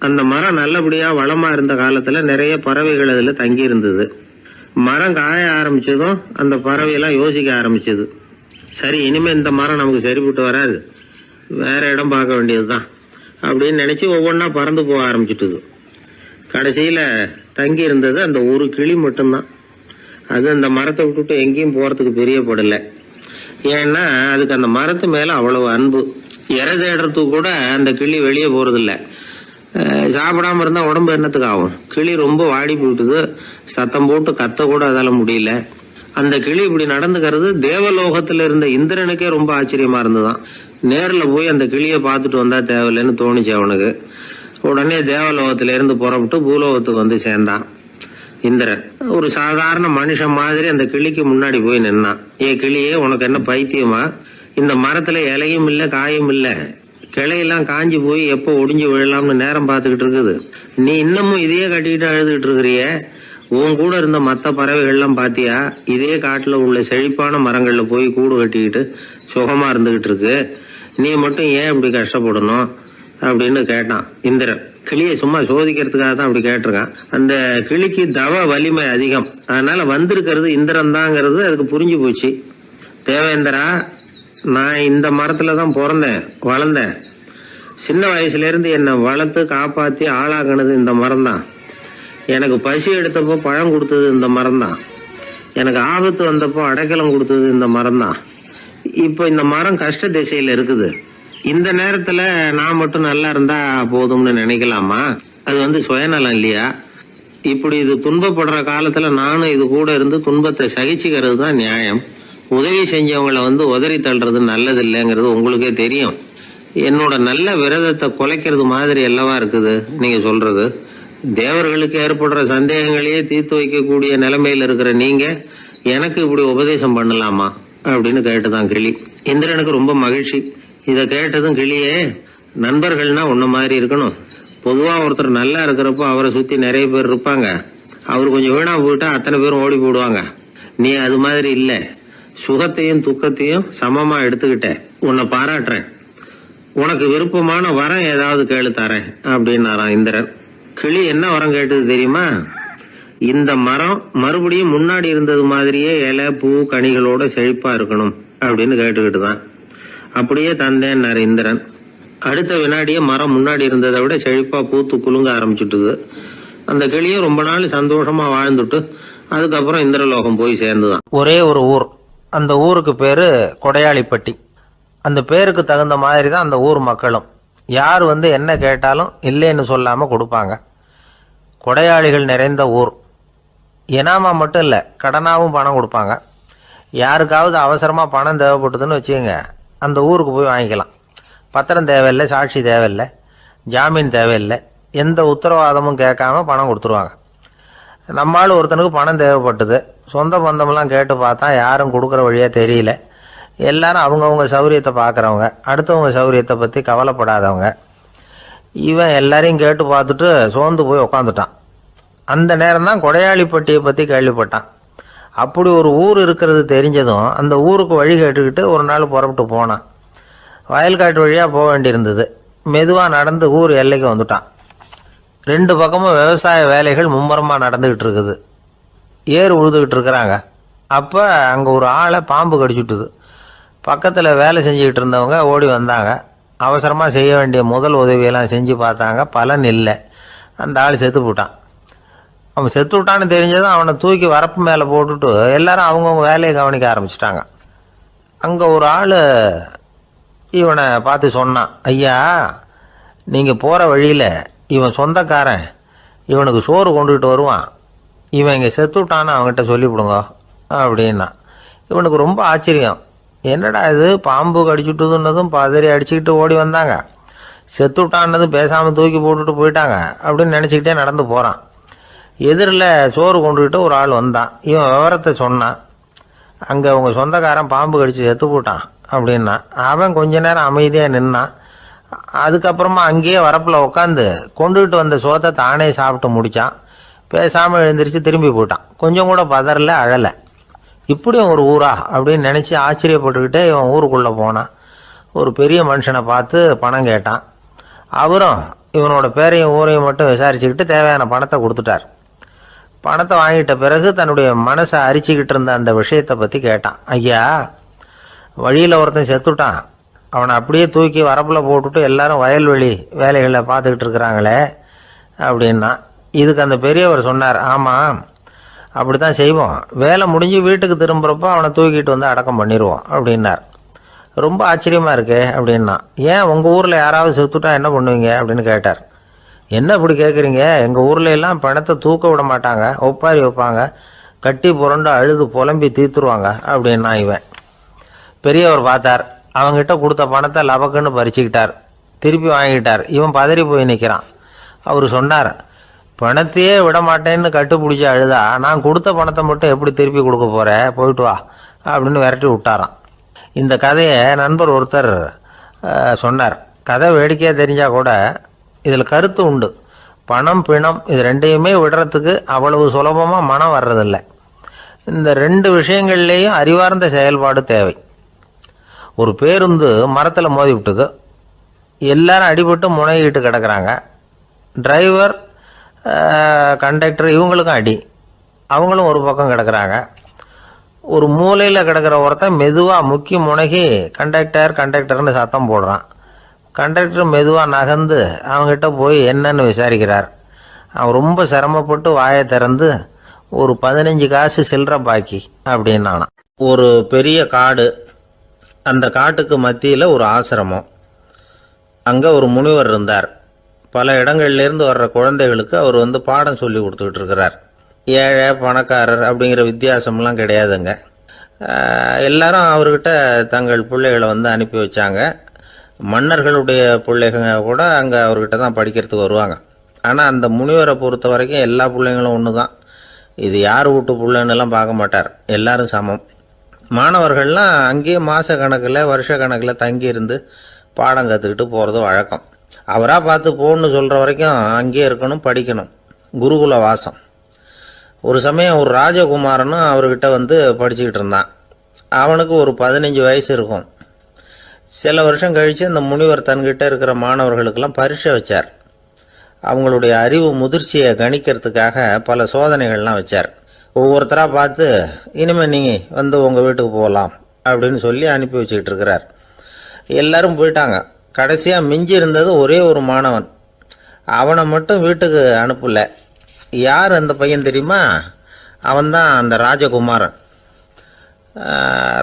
அந்த மரம் நல்லபடியா வளமா இருந்த காலத்துல நிறைய பறவைகள் அதுல தங்கி இருந்தது. மரம் காய ஆரம்பிச்சதும் அந்த பறவையெல்லாம் யோசிக்க ஆரம்பிச்சது, சரி இனிமே இந்த மரம் நமக்கு சரிபட்டு வராது, வேற இடம் பார்க்க வேண்டியதுதான் அப்படின்னு நினைச்சு ஒவ்வொன்னா பறந்து போக ஆரம்பிச்சுட்டுது. கடைசியில தங்கி இருந்தது அந்த ஒரு கிளி மட்டும்தான். அது அந்த மரத்தை விட்டுட்டு எங்கேயும் போறதுக்கு பிரியப்படல. ஏன்னா அதுக்கு அந்த மரத்து மேல அவ்வளவு அன்பு. இறை தேடுறதுக்கு கூட அந்த கிளி வெளியே போறதில்ல. சாப்பிடாம இருந்தா உடம்பு என்னத்துக்கு ஆகும்? கிளி ரொம்ப வாடி போயிட்டுது, சத்தம் போட்டு கத்த கூட அதால முடியல. அந்த கிளி இப்படி நடந்துக்கிறது தேவலோகத்துல இருந்த இந்திரனுக்கே ரொம்ப ஆச்சரியமா இருந்ததுதான். நேர்ல போய் அந்த கிளிய பாத்துட்டு வந்தா தேவையில்லைன்னு தோணுச்சு அவனுக்கு. உடனே தேவலோகத்திலிருந்து புறப்பட்டு பூலோகத்துக்கு வந்து சேர்ந்தான் இந்திரன். ஒரு சாதாரண மனுஷன் மாதிரி அந்த கிளிக்கு முன்னாடி போய் நின்னான். கிளியே, உனக்கு என்ன பைத்தியமா? இந்த மரத்துல இலையும் இல்ல காயும் இல்ல, கிளையெல்லாம் காஞ்சி போய் எப்போ ஒடிஞ்சு விழலாம்னு நேரம் பார்த்துக்கிட்டு இருக்குது. நீ இன்னமும் இதையே கட்டிக்கிட்டு அழுதுகிட்டு இருக்கிறிய. உன் கூட இருந்த மற்ற பறவைகள்லாம் பாத்தியா? இதே காட்டுல உள்ள செழிப்பான மரங்கள்ல போய் கூடு கட்டிக்கிட்டு சுகமா இருந்துகிட்டு இருக்கு. நீ மட்டும் ஏன் இப்படி கஷ்டப்படணும் அப்படின்னு கேட்டான் இந்திரன். கிளியை சும்மா சோதிக்கிறதுக்காக தான் அப்படி கேட்டிருக்கான். அந்த கிளிக்கு தவ வலிமை அதிகம், அதனால வந்திருக்கிறது இந்திரன் தாங்கிறது அதுக்கு புரிஞ்சு போச்சு. தேவேந்திரா, நான் இந்த மரத்துல தான் பிறந்தேன் வளர்ந்தேன். சின்ன வயசுல இருந்து என்னை வளர்த்து காப்பாத்தி ஆளாக்குனது இந்த மரம் தான். எனக்கு பசி எடுத்தப்போ பழம் கொடுத்தது இந்த மரம் தான். எனக்கு ஆபத்து வந்தப்போ அடைக்கலம் கொடுத்தது இந்த மரம் தான். இப்போ இந்த மரம் கஷ்ட திசையில இருக்குது. இந்த நேரத்துல நான் மட்டும் நல்லா இருந்தா போதும்னு நினைக்கலாமா? அது சுயநலம் இல்லையா? இப்படி இது துன்பப்படுற காலத்துல நானும் இது கூட இருந்து துன்பத்தை சகிச்சுக்கிறது தான் நியாயம். உதவி செஞ்சவங்களை உதறி தள்ளுறது நல்லது இல்லைங்கிறது உங்களுக்கே தெரியும். என்னோட நல்ல விரதத்தை குலைக்கிறது மாதிரி அல்லவா இருக்குது நீங்க சொல்றது. தேவர்களுக்கு ஏற்படுற சந்தேகங்களையே தீர்த்து வைக்கக்கூடிய நிலைமையில இருக்கிற நீங்க எனக்கு இப்படி உபதேசம் பண்ணலாமா அப்படின்னு கேட்டுதான் கிளி. இந்திரனுக்கு ரொம்ப மகிழ்ச்சி. இத கேட்டதும் கிளியே, நண்பர்கள்னா உன்ன மாதிரி இருக்கணும். பொதுவா ஒருத்தர் நல்லா இருக்கிறப்போ அவரை சுத்தி நிறைய பேர் இருப்பாங்க. அவர் கொஞ்சம் வீணா போயிட்டா அத்தனை பேரும் ஓடி போடுவாங்க. நீ அது மாதிரி இல்ல. சுகத்தையும் துக்கத்தையும் சமமா எடுத்துக்கிட்ட. உன்னை பாராட்டுறேன். உனக்கு விருப்பமான வரம் ஏதாவது கேளு தரேன் அப்படின்னாராம் இந்திரன். கிளி என்ன வரம் கேட்டது தெரியுமா? இந்த மரம் மறுபடியும் முன்னாடி இருந்தது மாதிரியே இலை பூ கனிகளோட செழிப்பா இருக்கணும் அப்படின்னு கேட்டுக்கிட்டு தான். அப்படியே தந்தேன்னாரு இந்திரன். அடுத்த வினாடியே மரம் முன்னாடி இருந்ததை விட செழிப்பா பூத்து குலுங்க ஆரம்பிச்சுட்டுது. அந்த கிளியும் ரொம்ப நாள் சந்தோஷமா வாழ்ந்துட்டு அதுக்கப்புறம் இந்திரலோகம் போய் சேர்ந்துதான். ஒரே ஒரு ஊர். அந்த ஊருக்கு பேரு கொடையாளிப்பட்டி. அந்த பேருக்கு தகுந்த மாதிரி தான் அந்த ஊர் மக்களும். யார் என்ன கேட்டாலும் இல்லைன்னு சொல்லாம கொடுப்பாங்க. கொடையாளிகள் நிறைந்த ஊர். இனாமா மட்டும் இல்லை, கடனாவும் பணம் கொடுப்பாங்க. யாருக்காவது அவசரமா பணம் தேவைப்பட்டதுன்னு வச்சுக்கோங்க, அந்த ஊருக்கு போய் வாங்கிக்கலாம். பத்திரம் தேவையில்லை, சாட்சி தேவையில்லை, ஜாமீன் தேவையில்லை, எந்த உத்தரவாதமும் கேட்காம பணம் கொடுத்துருவாங்க. நம்மளால் ஒருத்தனுக்கு பணம் தேவைப்பட்டது. சொந்த பந்தமெல்லாம் கேட்டு பார்த்தா யாரும் கொடுக்குற வழியாக தெரியல. எல்லாரும் அவங்கவுங்க சௌரியத்தை பார்க்குறவங்க, அடுத்தவங்க சௌரியத்தை பற்றி கவலைப்படாதவங்க. இவன் எல்லாரையும் கேட்டு பார்த்துட்டு சோர்ந்து போய் உக்காந்துட்டான். அந்த நேரம் தான் கொடையாளிப்பட்டியை பற்றி கேள்விப்பட்டான். அப்படி ஒரு ஊர் இருக்கிறது தெரிஞ்சதும் அந்த ஊருக்கு வழி கேட்டுக்கிட்டு ஒரு நாள் புறப்பட்டு போனான். வயல்காட்டு வழியாக போக வேண்டியிருந்தது. மெதுவாக நடந்து ஊர் எல்லைக்கு வந்துட்டான். 2 பக்கமும் விவசாய வேலைகள் மும்முரமாக நடந்துக்கிட்டு இருக்குது. ஏறு உழுதுகிட்டு இருக்கிறாங்க. அப்போ அங்கே ஒரு ஆளை பாம்பு கடிச்சுட்டுது. பக்கத்தில் வேலை செஞ்சுக்கிட்டு இருந்தவங்க ஓடி வந்தாங்க. அவசரமாக செய்ய வேண்டிய முதல் உதவியெல்லாம் செஞ்சு பார்த்தாங்க. பலன் இல்லை. அந்த ஆள் செத்து போட்டான். அவன் செத்து விட்டான்னு தெரிஞ்சதும் அவனை தூக்கி வரப்பு மேலே போட்டுட்டு எல்லாரும் அவங்கவுங்க வேலையை கவனிக்க ஆரம்பிச்சிட்டாங்க. அங்கே ஒரு ஆள் இவனை பார்த்து சொன்னான், ஐயா, நீங்கள் போகிற வழியில் இவன் சொந்தக்காரன் இவனுக்கு சோறு கொண்டுகிட்டு வருவான். இவன் இங்கே செத்து விட்டான்னு அவங்ககிட்ட சொல்லிவிடுங்க அப்படின்னா. இவனுக்கு ரொம்ப ஆச்சரியம். என்னடா இது, பாம்பு கடிச்சுட்டுதுன்னதும் பதறி அடிச்சுக்கிட்டு ஓடி வந்தாங்க, செத்து விட்டான்னதும் பேசாமல் தூக்கி போட்டுட்டு போயிட்டாங்க அப்படின்னு நினச்சிக்கிட்டே நடந்து போகிறான். எதிரில் சோறு கொண்டுக்கிட்டு ஒரு ஆள் வந்தான். இவன் விவரத்தை சொன்னான். அங்கே அவங்க சொந்தக்காரன் பாம்பு கடிச்சு செத்து போட்டான் அப்படின்னா. அவன் கொஞ்ச நேரம் அமைதியாக நின்னான். அதுக்கப்புறமா அங்கேயே வரப்பில் உட்காந்து கொண்டுகிட்டு வந்த சோத்தை தானே சாப்பிட்டு முடித்தான். பேசாமல் எழுந்திரிச்சு திரும்பி போட்டான். கொஞ்சம் கூட பதறல, அழலை. இப்படியும் ஒரு ஊரா அப்படின்னு நினச்சி ஆச்சரியப்பட்டுக்கிட்டே இவன் ஊருக்குள்ளே போனான். ஒரு பெரிய மனுஷனை பார்த்து பணம் கேட்டான். அவரும் இவனோட பேரையும் ஊரையும் மட்டும் விசாரிச்சுக்கிட்டு தேவையான பணத்தை கொடுத்துட்டார். பணத்தை வாங்கிட்ட பிறகு தன்னுடைய மனசை அரிச்சுக்கிட்டு இருந்த அந்த விஷயத்தை பற்றி கேட்டான். ஐயா, வழியில் ஒருத்தன் செத்துட்டான், அவனை அப்படியே தூக்கி வரப்பில் போட்டுட்டு எல்லாரும் வயல்வெளி வேலைகளை பார்த்துக்கிட்டு இருக்கிறாங்களே அப்படின்னா. இதுக்கு அந்த பெரியவர் சொன்னார், ஆமாம், அப்படி தான் செய்வோம். வேலை முடிஞ்சு வீட்டுக்கு திரும்புகிறப்போ அவனை தூக்கிட்டு வந்து அடக்கம் பண்ணிடுவோம் அப்படின்னார். ரொம்ப ஆச்சரியமாக இருக்கே அப்படின்னா. ஏன் உங்கள் ஊரில் யாராவது செத்துட்டா என்ன பண்ணுவீங்க அப்படின்னு கேட்டார். என்ன இப்படி கேட்குறீங்க? எங்கள் ஊரில் எல்லாம் பணத்தை தூக்க விட மாட்டாங்க, ஒப்பாரி வைப்பாங்க, கட்டி புரண்டு அழுது புலம்பி தீர்த்துருவாங்க அப்படின்னா. இவன் பெரியவர் பார்த்தார். அவங்ககிட்ட கொடுத்த பணத்தை லபக்குன்னு பறிச்சுக்கிட்டார். திருப்பி வாங்கிட்டார். இவன் பதறி போய் நிற்கிறான். அவர் சொன்னார், பணத்தையே விட மாட்டேன்னு கட்டுப்பிடிச்சி அழுதா நான் கொடுத்த பணத்தை மட்டும் எப்படி திருப்பி கொடுக்க போகிறேன், போயிட்டு வா அப்படின்னு விரட்டி விட்டாராம். இந்த கதையை நண்பர் ஒருத்தர் சொன்னார். கதை வேடிக்கையாக தெரிஞ்சால் கூட இதில் கருத்து உண்டு. பணம் பிணம் இது ரெண்டையுமே விடுறதுக்கு அவ்வளவு சுலபமாக மனம் வர்றதில்லை. இந்த ரெண்டு விஷயங்கள்லேயும் அறிவார்ந்த செயல்பாடு தேவை. ஒரு பேருந்து மரத்தில் மோதி விட்டது. எல்லாரும் அடிபட்டு முனைகிட்டு கிடக்கிறாங்க. டிரைவர், கண்டக்டர் இவங்களுக்கும் அடி. அவங்களும் ஒரு பக்கம் கிடக்கிறாங்க. ஒரு மூலையில் கிடக்கிற ஒருத்தன் மெதுவாக முக்கி முனகி கண்டக்டர்னு சத்தம் போடுறான். கண்டக்டர் மெதுவாக நகர்ந்து அவங்ககிட்ட போய் என்னன்னு விசாரிக்கிறார். அவன் ரொம்ப சிரமப்பட்டு வாயை திறந்து ஒரு 15 காசு சில்லற பாக்கி அப்படின்னானா. ஒரு பெரிய காடு, அந்த காட்டுக்கு மத்தியில் ஒரு ஆசிரமம். அங்கே ஒரு முனிவர் இருந்தார். பல இடங்கள்லேருந்து வர்ற குழந்தைகளுக்கு அவர் பாடம் சொல்லி கொடுத்துக்கிட்டு இருக்கிறார். ஏழை பணக்காரர் அப்படிங்கிற வித்தியாசம்லாம் கிடையாதுங்க. எல்லாரும் அவர்கிட்ட தங்கள் பிள்ளைகளை அனுப்பி வச்சாங்க. மன்னர்களுடைய பிள்ளைங்க கூட அங்கே அவர்கிட்ட தான் படிக்கிறதுக்கு வருவாங்க. ஆனால் அந்த முனிவரை பொறுத்த வரைக்கும் எல்லா பிள்ளைங்களும் ஒன்று தான். இது யார் வீட்டு பிள்ளைன்னெல்லாம் பார்க்க மாட்டார், எல்லாரும் சமம். மாணவர்கள்லாம் அங்கேயே மாத கணக்கில் வருஷ கணக்கில் தங்கியிருந்து பாடம் கற்றுக்கிட்டு போகிறது வழக்கம். அவராக பார்த்து போகணுன்னு சொல்கிற வரைக்கும் அங்கேயே இருக்கணும், படிக்கணும். குருகுல வாசம். ஒரு சமயம் ஒரு ராஜகுமாரனும் அவர்கிட்ட படிச்சுக்கிட்டு இருந்தான். அவனுக்கு ஒரு 15 வயசு இருக்கும். சில வருஷம் கழித்து அந்த முனிவர் தன்கிட்ட இருக்கிற மாணவர்களுக்கெல்லாம் பரீட்சை வச்சார். அவங்களுடைய அறிவு முதிர்ச்சியை கணிக்கிறதுக்காக பல சோதனைகள்லாம் வச்சார். ஒவ்வொருத்தராக பார்த்து இனிமேல் நீங்கள் உங்கள் வீட்டுக்கு போகலாம் அப்படின்னு சொல்லி அனுப்பி வச்சுக்கிட்டு இருக்கிறார். எல்லாரும் போயிட்டாங்க. கடைசியாக மிஞ்சி இருந்தது ஒரே ஒரு மாணவன். அவனை மட்டும் வீட்டுக்கு அனுப்பலை. யார் அந்த பையன் தெரியுமா? அவன்தான் அந்த ராஜகுமாரன்.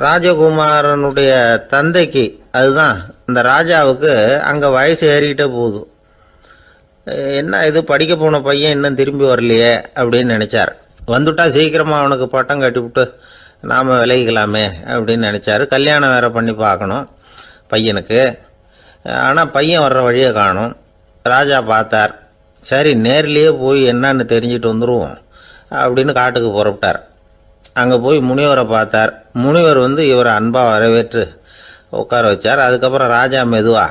ராஜகுமாரனுடைய தந்தைக்கு, அதுதான் அந்த ராஜாவுக்கு, அங்கே வயசு ஏறிக்கிட்டே போகுது. என்ன இது, படிக்க போன பையன் இன்னும் திரும்பி வரலையே அப்படின்னு நினச்சார். வந்துட்டா சீக்கிரமாக அவனுக்கு பட்டம் கட்டிவிட்டு நாம் விலகிக்கலாமே அப்படின்னு நினச்சார். கல்யாணம் வேறு பண்ணி பார்க்கணும் பையனுக்கு. ஆனால் பையன் வர்ற வழியை காணும். ராஜா பார்த்தார். சரி, நேர்லேயே போய் என்னன்னு தெரிஞ்சுட்டு வந்துடுவோம் அப்படின்னு காட்டுக்கு புறப்பட்டார். அங்கே போய் முனிவரை பார்த்தார். முனிவர் இவரை அன்பாக வரவேற்று உட்கார வச்சார். அதுக்கப்புறம் ராஜா மெதுவா,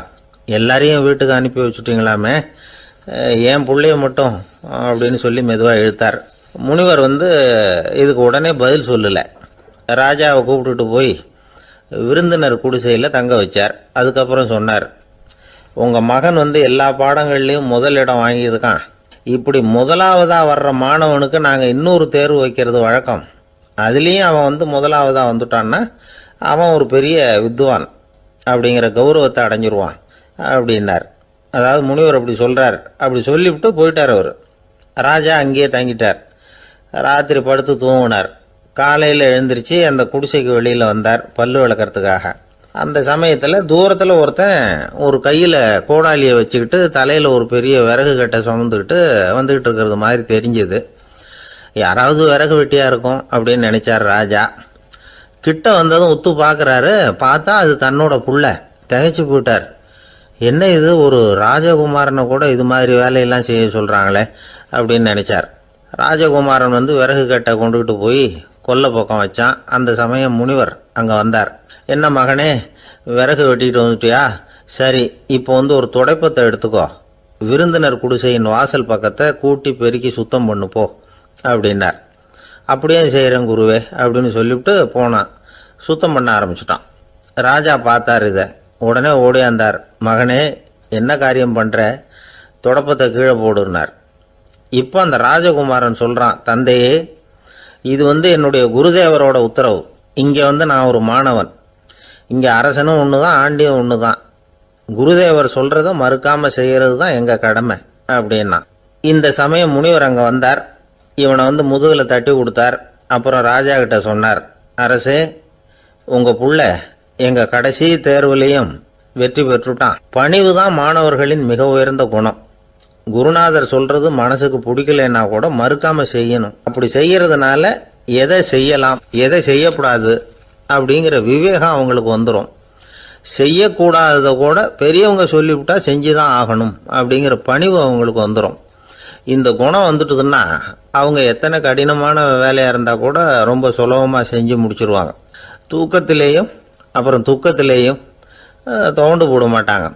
எல்லாரையும் வீட்டுக்கு அனுப்பி வச்சுட்டிங்களாமே, ஏன் பிள்ளைய மட்டும் அப்படின்னு சொல்லி மெதுவாக இழுத்தார். முனிவர் இதுக்கு உடனே பதில் சொல்லலை. ராஜாவை கூப்பிட்டுட்டு போய் விருந்தினர் குடிசையில் தங்க வச்சார். அதுக்கப்புறம் சொன்னார், உங்கள் மகன் எல்லா பாடங்கள்லேயும் முதலிடம் வாங்கியிருக்கான். இப்படி முதலாவதாக வர்ற மாணவனுக்கு நாங்கள் இன்னொரு தேர்வு வைக்கிறது வழக்கம். அதுலேயும் அவன் முதலாவதாக வந்துட்டான்னா அவன் ஒரு பெரிய வித்வான் அப்படிங்கிற கௌரவத்தை அடைஞ்சிருவான் அப்படின்னார். அதாவது முனிவர் அப்படி சொல்கிறார். அப்படி சொல்லிவிட்டு போயிட்டார் அவர். ராஜா அங்கேயே தங்கிட்டார். ராத்திரி படுத்து தூங்கினார். காலையில் எழுந்திரிச்சு அந்த குடிசைக்கு வெளியில் வந்தார் பல்லு விளக்கிறதுக்காக. அந்த சமயத்தில் தூரத்தில் ஒருத்தன் ஒரு கையில் கோடாலியை வச்சுக்கிட்டு தலையில் ஒரு பெரிய விறகு கட்டை சுமந்துக்கிட்டு வந்துக்கிட்டு இருக்கிறது மாதிரி தெரிஞ்சுது. யாராவது விறகு வெட்டியாக இருக்கும் அப்படின்னு நினச்சார் ராஜா. கிட்ட வந்ததும் உத்து பார்க்குறாரு. பார்த்தா அது தன்னோட புள்ள. திகைச்சு போயிட்டார். என்ன இது, ஒரு ராஜகுமாரனை கூட இது மாதிரி வேலையெல்லாம் செய்ய சொல்கிறாங்களே அப்படின்னு நினச்சார். ராஜகுமாரன் விறகு கட்டை கொண்டுகிட்டு போய் கொல்லை பக்கம் வச்சான். அந்த சமயம் முனிவர் அங்கே வந்தார். என்ன மகனே, விறகு வெட்டிட்டு வந்துட்டியா? சரி, இப்போ ஒரு துடைப்பத்தை எடுத்துக்கோ, விருந்தினர் குடிசையின் வாசல் பக்கத்தை கூட்டி பெருக்கி சுத்தம் பண்ணு போ அப்படின்னார். அப்படியே செய்கிறேன் குருவே அப்படின்னு சொல்லிவிட்டு போனான். சுத்தம் பண்ண ஆரம்பிச்சிட்டான். ராஜா பார்த்தார் இதை. உடனே ஓடியாந்தார். மகனே, என்ன காரியம் பண்ணுற? துடப்பத்தை கீழே போடுனார். இப்போ அந்த ராஜகுமாரன் சொல்கிறான், தந்தையே, இது என்னுடைய குருதேவரோட உத்தரவு. இங்கே நான் ஒரு மாணவன். இங்கே அரசனும் ஒன்று தான், ஆண்டியும் ஒன்று தான். குருதேவர் சொல்கிறத மறுக்காமல் செய்கிறது தான் எங்கள் கடமை அப்படின்னா. இந்த சமயம் முனிவர் அங்கே வந்தார். இவனை முதுகில் தட்டி கொடுத்தார். அப்புறம் ராஜா கிட்ட சொன்னார், அரசே, உங்கள் புள்ள எங்கள் கடைசி தேர்வுலையும் வெற்றி பெற்றுட்டான். பணிவு தான் மாணவர்களின் மிக உயர்ந்த குணம். குருநாதர் சொல்றது மனசுக்கு பிடிக்கலன்னா கூட மறுக்காம செய்யணும். அப்படி செய்யறதுனால எதை செய்யலாம் எதை செய்யக்கூடாது அப்படிங்கிற விவேகம் அவங்களுக்கு வந்துடும். செய்யக்கூடாததை கூட பெரியவங்க சொல்லிவிட்டா செஞ்சு தான் ஆகணும் அப்படிங்கிற பணிவு அவங்களுக்கு வந்துடும். இந்த குணம் வந்துட்டுதுன்னா அவங்க எத்தனை கடினமான வேலையாக இருந்தால் கூட ரொம்ப சுலபமாக செஞ்சு முடிச்சிருவாங்க. தூக்கத்திலேயும் அப்புறம் துக்கத்திலேயும் தோண்டு போட மாட்டாங்க.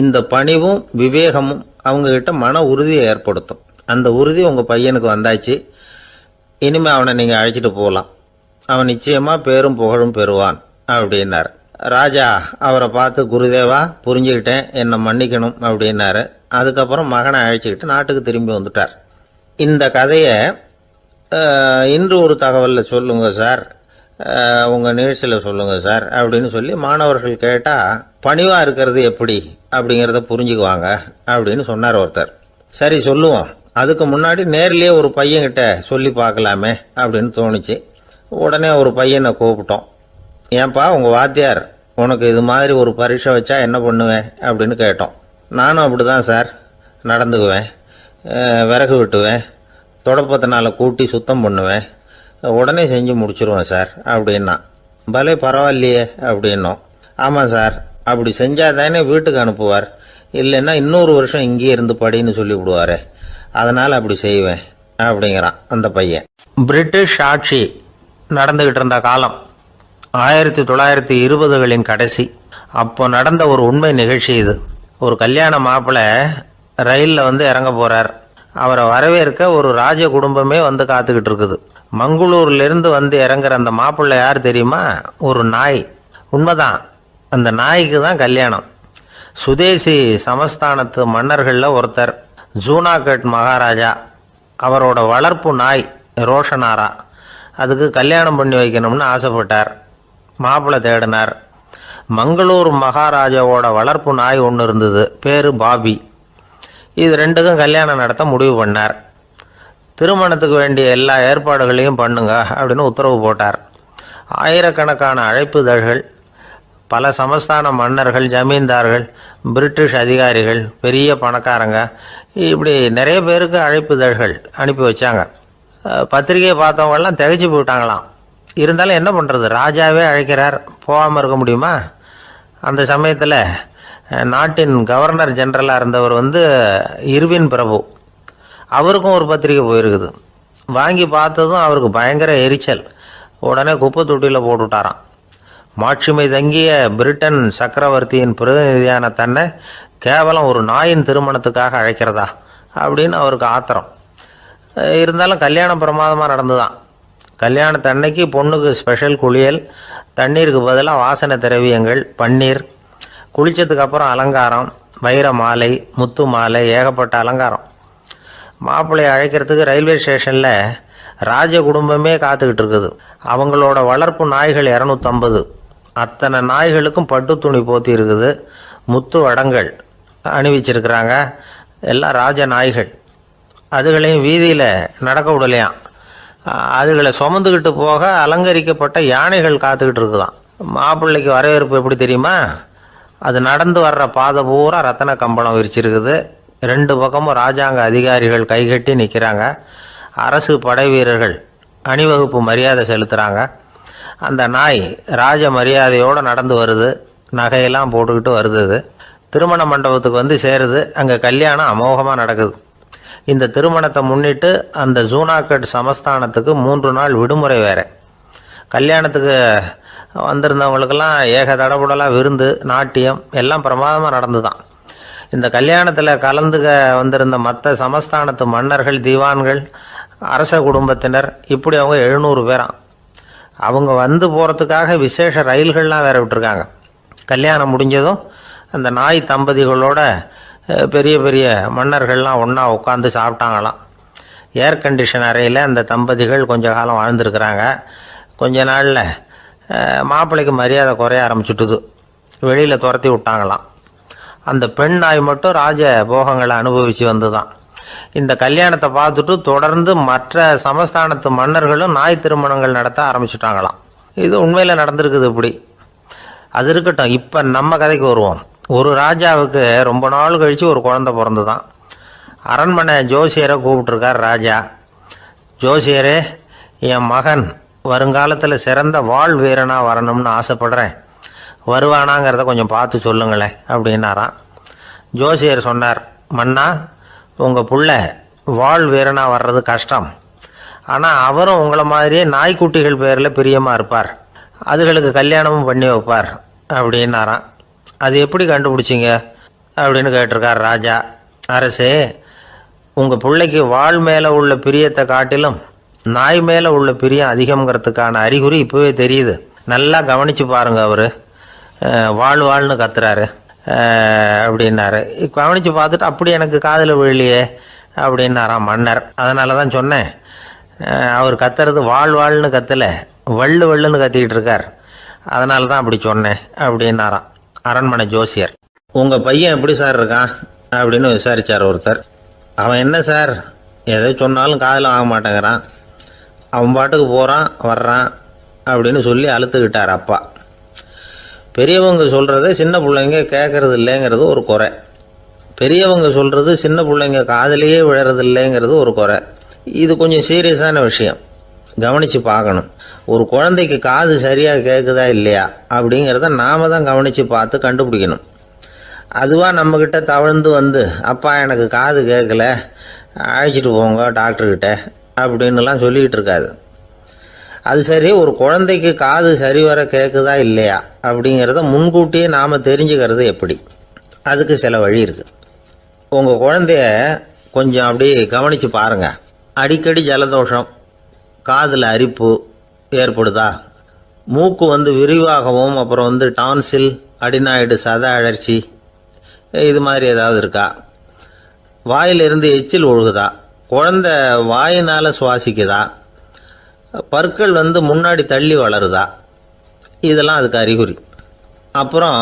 இந்த பணிவும் விவேகமும் அவங்கக்கிட்ட மன உறுதியை ஏற்படுத்தும். அந்த உறுதி உங்கள் பையனுக்கு வந்தாச்சு. இனிமேல் அவனை நீங்கள் அழைச்சிட்டு போகலாம். அவன் நிச்சயமாக பேரும் புகழும் பெறுவான் அப்படின்னார். ராஜா அவரை பார்த்து, குருதேவா புரிஞ்சுக்கிட்டேன், என்னை மன்னிக்கணும் அப்படின்னாரு. அதுக்கப்புறம் மகனை அழைச்சிக்கிட்டு நாட்டுக்கு திரும்பி வந்துட்டார். இந்த கதையை இன்று ஒரு தகவலில் சொல்லுங்கள் சார், உங்கள் நிகழ்ச்சியில் சொல்லுங்கள் சார் அப்படின்னு சொல்லி மாணவர்கள் கேட்டால் பணிவாக இருக்கிறது எப்படி அப்படிங்கிறத புரிஞ்சுக்குவாங்க அப்படின்னு சொன்னார் ஒருத்தர். சரி சொல்லுவோம், அதுக்கு முன்னாடி நேர்லேயே ஒரு பையன்கிட்ட சொல்லி பார்க்கலாமே அப்படின்னு தோணுச்சு. உடனே ஒரு பையனை கூப்பிட்டோம். ஏன்பா உங்கள் வாத்தியார் உனக்கு இது மாதிரி ஒரு பரீட்சை வச்சா என்ன பண்ணுவேன் அப்படின்னு கேட்டோம். நானும் அப்படி தான் சார் நடந்துக்குவேன், விறகு வெட்டுவேன், தொடப்பத்தினால கூட்டி சுத்தம் பண்ணுவேன், உடனே செஞ்சு முடிச்சிருவேன் சார் அப்படின்னா. பலே பரவாயில்லையே அப்படின்னோம். ஆமாம் சார், அப்படி செஞ்சால் தானே வீட்டுக்கு அனுப்புவார், இல்லைன்னா இன்னொரு வருஷம் இங்கேயே இருந்து படின்னு சொல்லி விடுவார், அதனால் அப்படி செய்வேன் அப்படிங்கிறான் அந்த பையன். பிரிட்டிஷ் ஆட்சி நடந்துக்கிட்டு இருந்த காலம் 1920களின் கடைசி. அப்போ நடந்த ஒரு உண்மை நிகழ்ச்சி இது. ஒரு கல்யாண மாப்பிள்ளை ரயிலில் இறங்க போகிறார். அவரை வரவேற்க ஒரு ராஜ குடும்பமே காத்துக்கிட்டு இருக்குது. மங்களூர்லேருந்து இறங்குற அந்த மாப்பிள்ளை யார் தெரியுமா? ஒரு நாய். உண்மைதான், அந்த நாய்க்கு தான் கல்யாணம். சுதேசி சமஸ்தானத்து மன்னர்களில் ஒருத்தர் ஜூனாகட் மகாராஜா. அவரோட வளர்ப்பு நாய் ரோஷனாரா. அதுக்கு கல்யாணம் பண்ணி வைக்கணும்னு ஆசைப்பட்டார். மாப்பிள்ளை தேடினார். மங்களூர் மகாராஜாவோட வளர்ப்பு நாய் ஒன்று இருந்தது, பேர் பாபி. இது ரெண்டுக்கும் கல்யாணம் நடத்த முடிவு பண்ணார். திருமணத்துக்கு வேண்டிய எல்லா ஏற்பாடுகளையும் பண்ணுங்க அப்படின்னு உத்தரவு போட்டார். ஆயிரக்கணக்கான அழைப்புதழ்கள், பல சமஸ்தான மன்னர்கள், ஜமீன்தார்கள், பிரிட்டிஷ் அதிகாரிகள், பெரிய பணக்காரங்க, இப்படி நிறைய பேருக்கு அழைப்புதழ்கள் அனுப்பி வச்சாங்க. பத்திரிகையை பார்த்தவங்கெல்லாம் திகைச்சு போயிட்டாங்களாம். இருந்தாலும் என்ன பண்ணுறது, ராஜாவே அழைக்கிறார், போகாமல் இருக்க முடியுமா? அந்த சமயத்தில் நாட்டின் கவர்னர் ஜெனரலாக இருந்தவர் இர்வின் பிரபு, அவருக்கும் ஒரு பத்திரிகை போயிருக்குது. வாங்கி பார்த்ததும் அவருக்கு பயங்கர எரிச்சல். உடனே குப்பை தொட்டியில் போட்டுவிட்டாராம். மாட்சிமை தங்கிய பிரிட்டன் சக்கரவர்த்தியின் பிரதிநிதியான தன்னை கேவலம் ஒரு நாயின் திருமணத்துக்காக அழைக்கிறதா அப்படின்னு அவருக்கு ஆத்திரம். இருந்தாலும் கல்யாணம் பிரமாதமாக நடந்துதான். கல்யாணத்தன்னைக்கு பொண்ணுக்கு ஸ்பெஷல் குளியல், தண்ணீருக்கு பதிலாக வாசனை திரவியங்கள், பன்னீர், குளித்ததுக்கு அப்புறம் அலங்காரம், வைர மாலை, முத்து மாலை, ஏகப்பட்ட அலங்காரம். மாப்பிள்ளையை அழைக்கிறதுக்கு ரயில்வே ஸ்டேஷனில் ராஜ குடும்பமே காத்துக்கிட்டு இருக்குது. அவங்களோட வளர்ப்பு நாய்கள் 250. அத்தனை நாய்களுக்கும் பட்டு துணி போத்தி இருக்குது. முத்து வடங்கள் அணிவிச்சிருக்கிறாங்க. எல்லாம் ராஜ நாய்கள். அதுகளையும் வீதியில் நடக்க விடலையாம். அதுகளை சுமந்துக்கிட்டு போக அலங்கரிக்கப்பட்ட யானைகள் காத்துக்கிட்டு இருக்குதான். மாப்பிள்ளைக்கு வரவேற்பு எப்படி தெரியுமா? அது நடந்து வர்ற பாதை பூரா ரத்தன கம்பளம் விரிச்சிருக்குது. 2 பக்கமும் ராஜாங்க அதிகாரிகள் கைகட்டி நிற்கிறாங்க. அரசு படை வீரர்கள் அணிவகுப்பு மரியாதை செலுத்துகிறாங்க. அந்த நாய் ராஜ மரியாதையோடு நடந்து வருது. நகையெல்லாம் போட்டுக்கிட்டு வருது. திருமண மண்டபத்துக்கு சேருது. அங்கே கல்யாணம் அமோகமாக நடக்குது. இந்த திருமணத்தை முன்னிட்டு அந்த ஜூனாகட் சமஸ்தானத்துக்கு 3 நாள் விடுமுறை வேறு. கல்யாணத்துக்கு வந்திருந்தவங்களுக்கெல்லாம் ஏக தடபுடலாக விருந்து, நாட்டியம் எல்லாம் பிரமாதமாக நடந்து தான். இந்த கல்யாணத்தில் கலந்துக்க வந்திருந்த மற்ற சமஸ்தானத்து மன்னர்கள், தீவான்கள், அரச குடும்பத்தினர், இப்படி அவங்க 700 பேராம். அவங்க போகிறதுக்காக விசேஷ ரயில்கள்லாம் வேற விட்டுருக்காங்க. கல்யாணம் முடிஞ்சதும் அந்த நாய் தம்பதிகளோட பெரிய பெரிய மன்னர்கள்லாம் ஒன்றா உட்காந்து சாப்பிட்டாங்களாம். ஏர் கண்டிஷன் அறையில் அந்த தம்பதிகள் கொஞ்ச காலம் வாழ்ந்துருக்குறாங்க. கொஞ்ச நாளில் மாப்பிள்ளைக்கு மரியாதை குறைய ஆரம்பிச்சுட்டுது. வெளியில் துரத்தி விட்டாங்களாம். அந்த பெண் நாய் மட்டும் ராஜ போகங்களை அனுபவித்து வந்து தான். இந்த கல்யாணத்தை பார்த்துட்டு தொடர்ந்து மற்ற சமஸ்தானத்து மன்னர்களும் நாய் திருமணங்கள் நடத்த ஆரம்பிச்சுட்டாங்களாம். இது உண்மையில் நடந்திருக்குது. இப்படி அது இருக்கட்டும். இப்போ நம்ம கதைக்கு வருவோம். ஒரு ராஜாவுக்கு ரொம்ப நாள் கழித்து ஒரு குழந்தை பிறந்து தான். அரண்மனை ஜோசியரை கூப்பிட்டுருக்கார் ராஜா. ஜோசியரே, என் மகன் வருங்காலத்தில் சிறந்த வாழ் வீரனாக வரணும்னு ஆசைப்படுறேன். வருவானாங்கிறத கொஞ்சம் பார்த்து சொல்லுங்களேன் அப்படின்னாராம். ஜோசியர் சொன்னார், மன்னா, உங்கள் புள்ள வாழ் வீரனாக வர்றது கஷ்டம். ஆனால் அவரும் உங்களை மாதிரியே நாய்க்குட்டிகள் பேரில் பிரியமாக இருப்பார், அதுகளுக்கு கல்யாணமும் பண்ணி வைப்பார் அப்படின்னாராம். அது எப்படி கண்டுபிடிச்சிங்க அப்படின்னு கேட்டிருக்கார் ராஜா. அரசே, உங்கள் பிள்ளைக்கு வாழ் மேலே உள்ள பிரியத்தை காட்டிலும் நாய் மேலே உள்ள பிரியம் அதிகங்கிறதுக்கான அறிகுறி இப்போவே தெரியுது. நல்லா கவனித்து பாருங்கள். அவர் வாழ்னு கத்துறாரு அப்படின்னாரு. கவனித்து பார்த்துட்டு அப்படி எனக்கு காதில் விழலையே அப்படின்னாராம் மன்னர். அதனால தான் சொன்னேன், அவர் கத்துறது வாழ்னு கத்தலை, வள்ளுன்னு கத்திக்கிட்டு இருக்கார், அதனால தான் அப்படி சொன்னேன் அப்படின்னாராம் அரண்மனை ஜோசியர். உங்கள் பையன் எப்படி சார் இருக்கான் அப்படின்னு விசாரித்தார் ஒருத்தர். அவன் என்ன சார், எதை சொன்னாலும் காதில் வாங்க மாட்டேங்கிறான், அவன் பாட்டுக்கு போகிறான் வர்றான் அப்படின்னு சொல்லி அழுத்துக்கிட்டார் அப்பா. பெரியவங்க சொல்கிறத சின்ன பிள்ளைங்க கேட்கறது இல்லைங்கிறது ஒரு குறை, பெரியவங்க சொல்கிறது சின்ன பிள்ளைங்க காதிலேயே விழறது இல்லைங்கிறது ஒரு குறை. இது கொஞ்சம் சீரியஸான விஷயம், கவனித்து பார்க்கணும். ஒரு குழந்தைக்கு காது சரியாக கேட்குதா இல்லையா அப்படிங்கிறத நாம் தான் கவனித்து பார்த்து கண்டுபிடிக்கணும். அதுவாக நம்மக்கிட்ட தவழ்ந்து வந்து, அப்பா எனக்கு காது கேட்கல, அழைச்சிட்டு போங்க டாக்டர்கிட்ட அப்படின்னுலாம் சொல்லிக்கிட்டு இருக்காது. அது சரி, ஒரு குழந்தைக்கு காது சரிவர கேட்குதா இல்லையா அப்படிங்கிறத முன்கூட்டியே நாம் தெரிஞ்சுக்கிறது எப்படி? அதுக்கு சில வழி இருக்குது. உங்கள் குழந்தைய கொஞ்சம் அப்படி கவனித்து பாருங்கள். அடிக்கடி ஜலதோஷம், காதில் அரிப்பு ஏற்படுதா, மூக்கு விரிவாகவும், அப்புறம் டான்சில், அடினாய்டு, சத அழற்சி, இது மாதிரி ஏதாவது இருக்கா, வாயிலிருந்து எச்சில் ஒழுகுதா, குழந்தை வாயினால் சுவாசிக்குதா, பற்கள் முன்னாடி தள்ளி வளருதா, இதெல்லாம் அதுக்கு அறிகுறி. அப்புறம்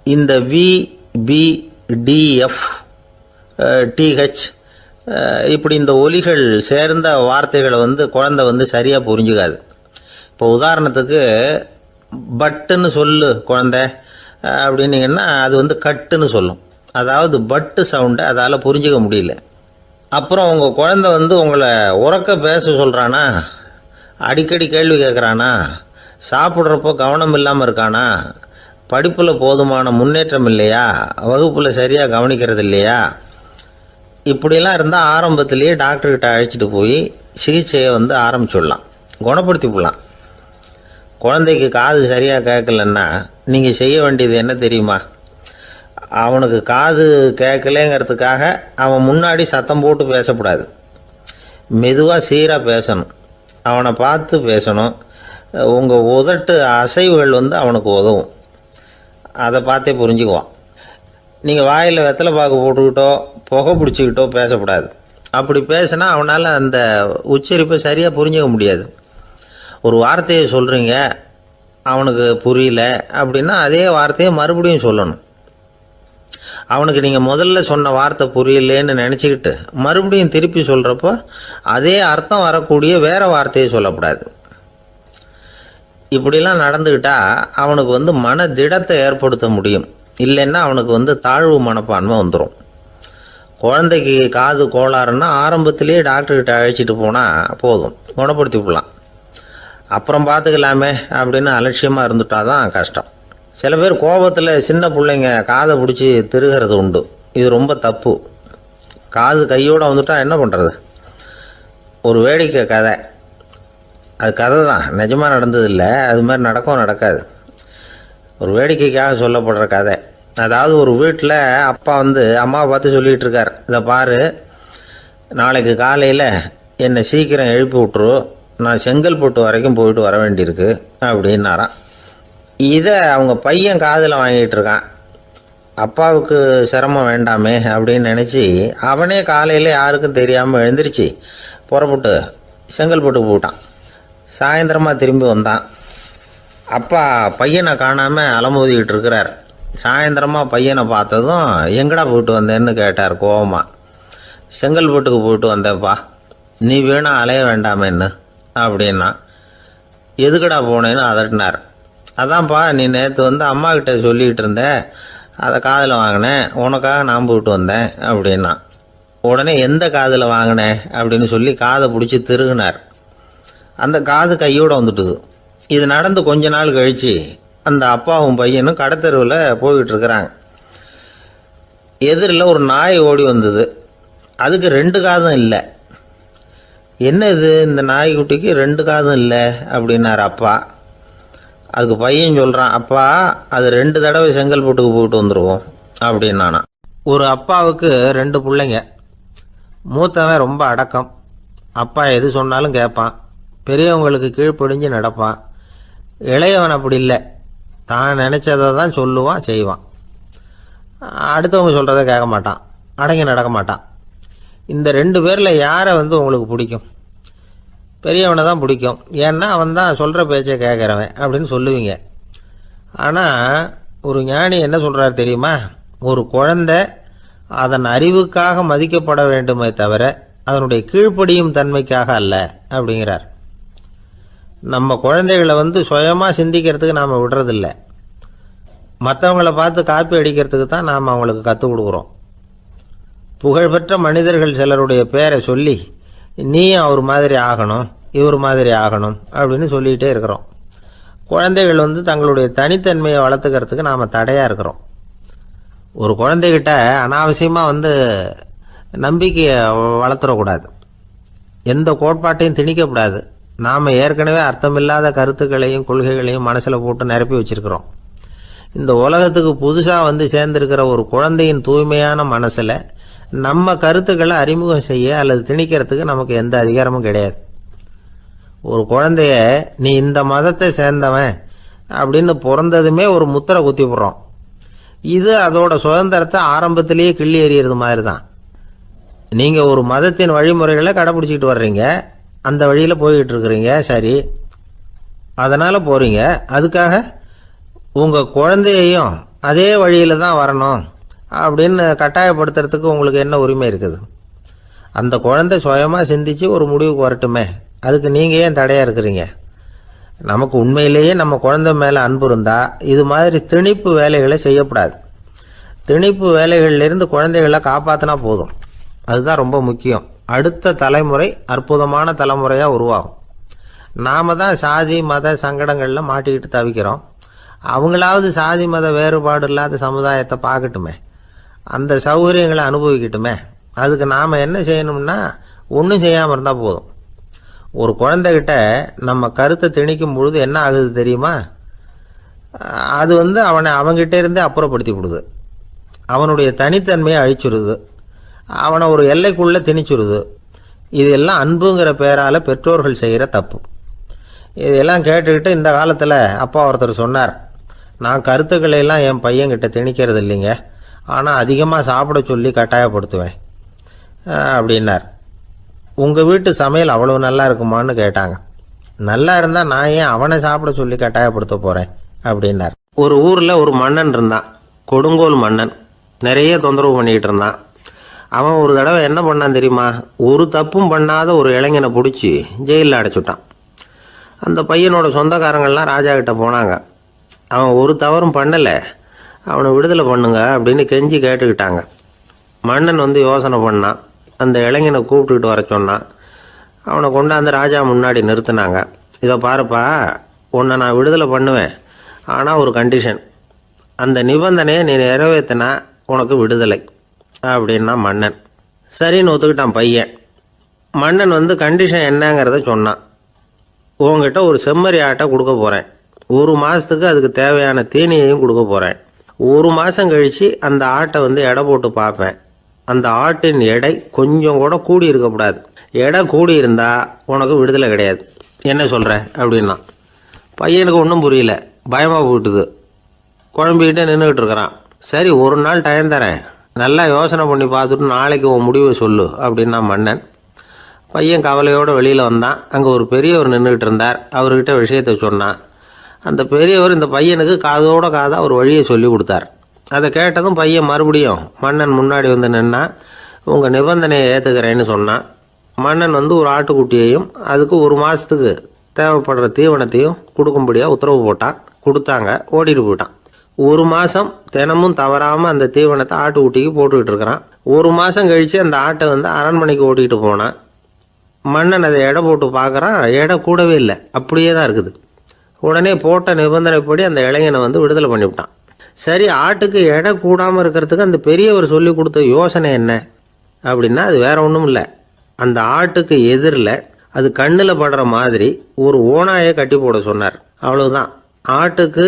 இந்த VBDF TH இப்படி இந்த ஒலிகள் சேர்ந்த வார்த்தைகளை குழந்தை சரியாக புரிஞ்சுக்காது. இப்போ உதாரணத்துக்கு பட்டுன்னு சொல்லு குழந்தை அப்படின்னீங்கன்னா அது கட்டுன்னு சொல்லும், அதாவது பட்டு சவுண்டை அதால் புரிஞ்சிக்க முடியல. அப்புறம் உங்கள் குழந்தை உங்களை உறக்க பேச சொல்கிறானா, அடிக்கடி கேள்வி கேட்குறானா, சாப்பிட்றப்போ கவனம் இல்லாமல் இருக்கானா, படிப்பில் போதுமான முன்னேற்றம் இல்லையா, வகுப்பில் சரியாக கவனிக்கிறது இல்லையா, இப்படிலாம் இருந்தால் ஆரம்பத்திலேயே டாக்டர்கிட்ட அழைச்சிட்டு போய் சிகிச்சையை ஆரம்பிச்சுடலாம், குணப்படுத்தி விடலாம். குழந்தைக்கு காது சரியாக கேட்கலன்னா நீங்கள் செய்ய வேண்டியது என்ன தெரியுமா? அவனுக்கு காது கேட்கலேங்கிறதுக்காக அவன் முன்னாடி சத்தம் போட்டு பேசக்கூடாது, மெதுவாக சீராக பேசணும், அவனை பார்த்து பேசணும். உங்கள் உதட்டு அசைவுகள் அவனுக்கு உதவும், அதை பார்த்தே புரிஞ்சுக்குவான். நீங்கள் வாயில் வெத்தலை பாக்கு போட்டுக்கிட்டோ புகை பிடிச்சிக்கிட்டோ பேசக்கூடாது. அப்படி பேசினா அவனால் அந்த உச்சரிப்பை சரியாக புரிஞ்சிக்க முடியாது. ஒரு வார்த்தையை சொல்கிறீங்க, அவனுக்கு புரியல அப்படின்னா அதே வார்த்தையை மறுபடியும் சொல்லணும். அவனுக்கு நீங்கள் முதல்ல சொன்ன வார்த்தை புரியலேன்னு நினச்சிக்கிட்டு மறுபடியும் திருப்பி சொல்கிறப்போ அதே அர்த்தம் வரக்கூடிய வேறு வார்த்தையை சொல்லக்கூடாது. இப்படிலாம் நடந்துக்கிட்டால் அவனுக்கு மன திடத்தை ஏற்படுத்த முடியும். இல்லைன்னா அவனுக்கு தாழ்வு மனப்பான்மை வந்துடும். குழந்தைக்கு காது கோளாறுன்னா ஆரம்பத்திலேயே டாக்டர்கிட்ட அழைச்சிட்டு போனால் போதும், குணப்படுத்தி விடலாம். அப்புறம் பார்த்துக்கலாமே அப்படின்னு அலட்சியமாக இருந்துட்டால் தான் கஷ்டம். சில பேர் கோபத்தில் சின்ன பிள்ளைங்க காதை பிடிச்சி திருகிறது உண்டு. இது ரொம்ப தப்பு. காது கையோடு வந்துட்டால் என்ன பண்ணுறது? ஒரு வேடிக்கை கதை, அது கதை தான், நிஜமாக நடந்ததில்லை, அது மாதிரி நடக்காது. ஒரு வேடிக்கைக்காக சொல்லப்படுற கதை. அதாவது ஒரு வீட்டில் அப்பா அம்மாவை பார்த்து சொல்லிகிட்டு இருக்கார், இதை பாரு, நாளைக்கு காலையில் என்னை சீக்கிரம் எழுப்பி விட்ரு, நான் செங்கல்பட்டு வரைக்கும் போயிட்டு வர வேண்டியிருக்கு அப்படின்னாராம். இதை அவங்க பையன் காதில் வாங்கிட்டு இருக்கான். அப்பாவுக்கு சிரமம் வேண்டாமே அப்படின்னு நினச்சி அவனே காலையில் யாருக்கும் தெரியாமல் எழுந்திரிச்சு புறப்பட்டு செங்கல்பட்டுக்கு போட்டான். சாயந்தரமாக திரும்பி வந்தான். அப்பா பையனை காணாமல் அலமோதிக்கிட்டு இருக்கிறார். சாயந்தரமாக பையனை பார்த்ததும் எங்கடா போயிட்டு வந்தேன்னு கேட்டார் கோவமாக. செங்கல்பட்டுக்கு போயிட்டு வந்தேப்பா, நீ வேணா அலைய வேண்டாமேன்னு அப்படின்னா. எதுக்கடா போனேன்னு அதட்டினார். அதான்ப்பா, நீ நேற்று அம்மா கிட்ட சொல்லிக்கிட்டு இருந்த, அதை காதில் வாங்கினேன், உனக்காக நான் போயிட்டு வந்தேன் அப்படின்னா. உடனே எந்த காதில் வாங்கினேன் அப்படின்னு சொல்லி காதை பிடிச்சி திருகினார். அந்த காது கையோடு வந்துட்டுது. இது நடந்து கொஞ்ச நாள் கழித்து அந்த அப்பாவும் பையனும் கடத்தெருவில் போய்கிட்டு இருக்கிறாங்க. எதிரில் ஒரு நாய் ஓடி வந்தது. அதுக்கு 2 காதும் இல்லை. என்ன இது, இந்த நாய்க்குட்டிக்கு 2 காதும் இல்லை அப்படின்னார் அப்பா. அதுக்கு பையன் சொல்கிறான், அப்பா அது 2 தடவை செங்கல்பட்டுக்கு போயிட்டு வந்துடுவோம் அப்படின்னானா. ஒரு அப்பாவுக்கு 2 பிள்ளைங்க. மூத்தவன் ரொம்ப அடக்கம். அப்பா எது சொன்னாலும் கேட்பான். பெரியவங்களுக்கு கீழ்ப்படிஞ்சு நடப்பான். இளையவன் அப்படி இல்லை. தான் நினச்சதை தான் சொல்லுவான், செய்வான். அடுத்தவங்க சொல்கிறத கேட்க மாட்டான், அடங்கி நடக்க மாட்டான். இந்த 2 பேரில் யாரை உங்களுக்கு பிடிக்கும்? பெரியவனை தான் பிடிக்கும். ஏன்னா அவன் தான் சொல்கிற பேச்சை கேட்குறவன் அப்படின்னு சொல்லுவீங்க. ஆனால் ஒரு ஞானி என்ன சொல்கிறார் தெரியுமா? ஒரு குழந்தை அதன் அறிவுக்காக மதிக்கப்பட வேண்டுமே தவிர அதனுடைய கீழ்ப்படியும் தன்மைக்காக அல்ல அப்படிங்கிறார். நம்ம குழந்தைகளை சுயமாக சிந்திக்கிறதுக்கு நாம் விடுறதில்லை. மற்றவங்கள பார்த்து காப்பி அடிக்கிறதுக்கு தான் நாம் அவங்களுக்கு கற்றுக் கொடுக்குறோம். புகழ்பெற்ற மனிதர்கள் சிலருடைய பேரை சொல்லி நீயும் அவர் மாதிரி ஆகணும், இவர் மாதிரி ஆகணும் அப்படின்னு சொல்லிகிட்டே இருக்கிறோம். குழந்தைகள் தங்களுடைய தனித்தன்மையை வளர்த்துக்கிறதுக்கு நாம் தடையாக இருக்கிறோம். ஒரு குழந்தைகிட்ட அனாவசியமாக நம்பிக்கையை வளர்த்துடக்கூடாது. எந்த கோட்பாட்டையும் திணிக்கக்கூடாது. நாம் ஏற்கனவே அர்த்தமில்லாத கருத்துக்களையும் கொள்கைகளையும் மனசில் போட்டு நிரப்பி வச்சிருக்கிறோம். இந்த உலகத்துக்கு புதுசாக சேர்ந்திருக்கிற ஒரு குழந்தையின் தூய்மையான மனசில் நம்ம கருத்துக்களை அறிமுகம் செய்ய அல்லது திணிக்கிறதுக்கு நமக்கு எந்த அதிகாரமும் கிடையாது. ஒரு குழந்தைய நீ இந்த மதத்தை சேர்ந்தவன் அப்படின்னு பிறந்ததுமே ஒரு முத்திரை குத்தி போடுறோம். இது அதோட சுதந்திரத்தை ஆரம்பத்திலேயே கிள்ளி எறிகிறது மாதிரி தான். நீங்கள் ஒரு மதத்தின் வழிமுறைகளை கடைப்பிடிச்சிக்கிட்டு வர்றீங்க, அந்த வழியில் போய்கிட்டு இருக்கிறீங்க, சரி, அதனால் போகிறீங்க. அதுக்காக உங்கள் குழந்தையையும் அதே வழியில் தான் வரணும் அப்படின்னு கட்டாயப்படுத்துறதுக்கு உங்களுக்கு என்ன உரிமை இருக்குது? அந்த குழந்தை சுயமாக சிந்திச்சு ஒரு முடிவுக்கு வரட்டுமே, அதுக்கு நீங்கள் ஏன் தடையாக இருக்கிறீங்க? நமக்கு உண்மையிலேயே நம்ம குழந்தை மேலே அன்பு இருந்தால் இது மாதிரி திணிப்பு வேலைகளை செய்யக்கூடாது. திணிப்பு வேலைகளிலிருந்து குழந்தைகளை காப்பாற்றினா போதும். அதுதான் ரொம்ப முக்கியம். அடுத்த தலைமுறை அற்புதமான தலைமுறையாக உருவாகும். நாம தான் சாதி மத சங்கடங்களில் மாட்டிக்கிட்டு தவிக்கிறோம். அவங்களாவது சாதி மத வேறுபாடு இல்லாத சமுதாயத்தை பார்க்கட்டுமே, அந்த சௌகரியங்களை அனுபவிக்கட்டுமே. அதுக்கு நாம் என்ன செய்யணும்னா ஒன்றும் செய்யாமல் இருந்தால் போதும். ஒரு குழந்தைகிட்ட நம்ம கருத்தை திணிக்கும் பொழுது என்ன ஆகுது தெரியுமா? அது அவனை அவங்கிட்ட இருந்தே அப்புறப்படுத்தி விடுது. அவனுடைய தனித்தன்மையை அழிச்சுடுது. அவனை ஒரு எல்லைக்குள்ளே திணிச்சுடுது. இதெல்லாம் அன்புங்கிற பேரால் பெற்றோர்கள் செய்கிற தப்பு. இதெல்லாம் கேட்டுக்கிட்டு இந்த காலத்தில் அப்பா ஒருத்தர் சொன்னார், நான் கருத்துக்களை எல்லாம் என் பையன்கிட்ட திணிக்கிறது இல்லைங்க, ஆனால் அதிகமாக சாப்பிட சொல்லி கட்டாயப்படுத்துவேன் அப்படின்னார். உங்கள் வீட்டு சமையல் அவ்வளோ நல்லா இருக்குமான்னு கேட்டாங்க. நல்லா இருந்தால் நான் ஏன் அவனை சாப்பிட சொல்லி கட்டாயப்படுத்த போகிறேன் அப்படின்னார். ஒரு ஊரில் ஒரு மன்னன் இருந்தான், கொடுங்கோல் மன்னன். நிறைய தொந்தரவு பண்ணிக்கிட்டு இருந்தான். அவன் ஒரு தடவை என்ன பண்ணான் தெரியுமா? ஒரு தப்பும் பண்ணாத ஒரு இளைஞனை பிடிச்சி ஜெயிலில் அடைச்சுட்டான். அந்த பையனோட சொந்தக்காரங்கள்லாம் ராஜா கிட்ட போனாங்க. அவன் ஒரு தவறும் பண்ணலை, அவனை விடுதலை பண்ணுங்க அப்படின்னு கெஞ்சி கேட்டுக்கிட்டாங்க. மன்னன் யோசனை பண்ணான். அந்த இளைஞனை கூப்பிட்டுக்கிட்டு வர சொன்னான். அவனை கொண்டாந்து ராஜா முன்னாடி நிறுத்தினாங்க. இதை பாருப்பா, உன்னை நான் விடுதலை பண்ணுவேன், ஆனால் ஒரு கண்டிஷன். அந்த நிபந்தனையை நீ நிறைவேற்றினா உனக்கு விடுதலை அப்படின்னா மன்னன். சரின்னு ஒத்துக்கிட்டான் பையன். மன்னன் கண்டிஷன் என்னங்கிறத சொன்னான். உங்ககிட்ட ஒரு செம்மறி ஆட்டை கொடுக்க போகிறேன். 1 மாதத்துக்கு அதுக்கு தேவையான தீனியையும் கொடுக்க போகிறேன். 1 மாதம் கழித்து அந்த ஆட்டை எடை போட்டு பார்ப்பேன். அந்த ஆட்டின் எடை கொஞ்சம் கூட கூடி இருக்கக்கூடாது. எடை கூடி இருந்தால் உனக்கு விடுதலை கிடையாது. என்ன சொல்கிற அப்படின்னா. பையனுக்கு ஒன்றும் புரியல, பயமாக போயிட்டுது. குழம்பிக்கிட்டே நின்றுக்கிட்டு இருக்கிறான். சரி, ஒரு நாள் டைம் தரேன், நல்லா யோசனை பண்ணி பார்த்துட்டு நாளைக்கு உன் முடிவை சொல்லு அப்படின்னா மன்னன். பையன் கவலையோடு வெளியில் வந்தான். அங்கே ஒரு பெரியவர் நின்றுக்கிட்டு இருந்தார். அவர்கிட்ட விஷயத்தை சொன்னான். அந்த பெரியவர் இந்த பையனுக்கு காதோட காதாக ஒரு வழியை சொல்லி கொடுத்தார். அதை கேட்டதும் பையன் மறுபடியும் மன்னன் முன்னாடி நின்னா, உங்கள் நிபந்தனையை ஏற்றுக்கிறேன்னு சொன்னான். மன்னன் ஒரு ஆட்டுக்குட்டியையும் அதுக்கு 1 மாதத்துக்கு தேவைப்படுற தீவனத்தையும் கொடுக்கும்படியாக உத்தரவு போட்டான். கொடுத்தாங்க. ஓடிட்டு போயிட்டான். 1 மாதம் தினமும் தவறாமல் அந்த தீவனத்தை ஆட்டுக்குட்டிக்கு போட்டுக்கிட்டு இருக்கிறான். 1 மாதம் கழித்து அந்த ஆட்டை அரண்மனைக்கு ஓட்டிகிட்டு போனான். மன்னன் அதை எடை போட்டு பார்க்குறான். எடை கூடவே இல்லை, அப்படியே தான் இருக்குது. உடனே போட்ட நிபந்தனைப்படி அந்த இளைஞனை வந்து விடுதலை பண்ணிவிட்டான். சரி, ஆட்டுக்கு எடை கூடாமல் இருக்கிறதுக்கு அந்த பெரியவர் சொல்லி கொடுத்த யோசனை என்ன அப்படின்னா, அது வேற ஒன்றும் இல்லை. அந்த ஆட்டுக்கு எதிரில் அது கண்ணில் படுற மாதிரி ஒரு ஓநாயை கட்டி போட சொன்னார். அவ்வளவுதான். ஆட்டுக்கு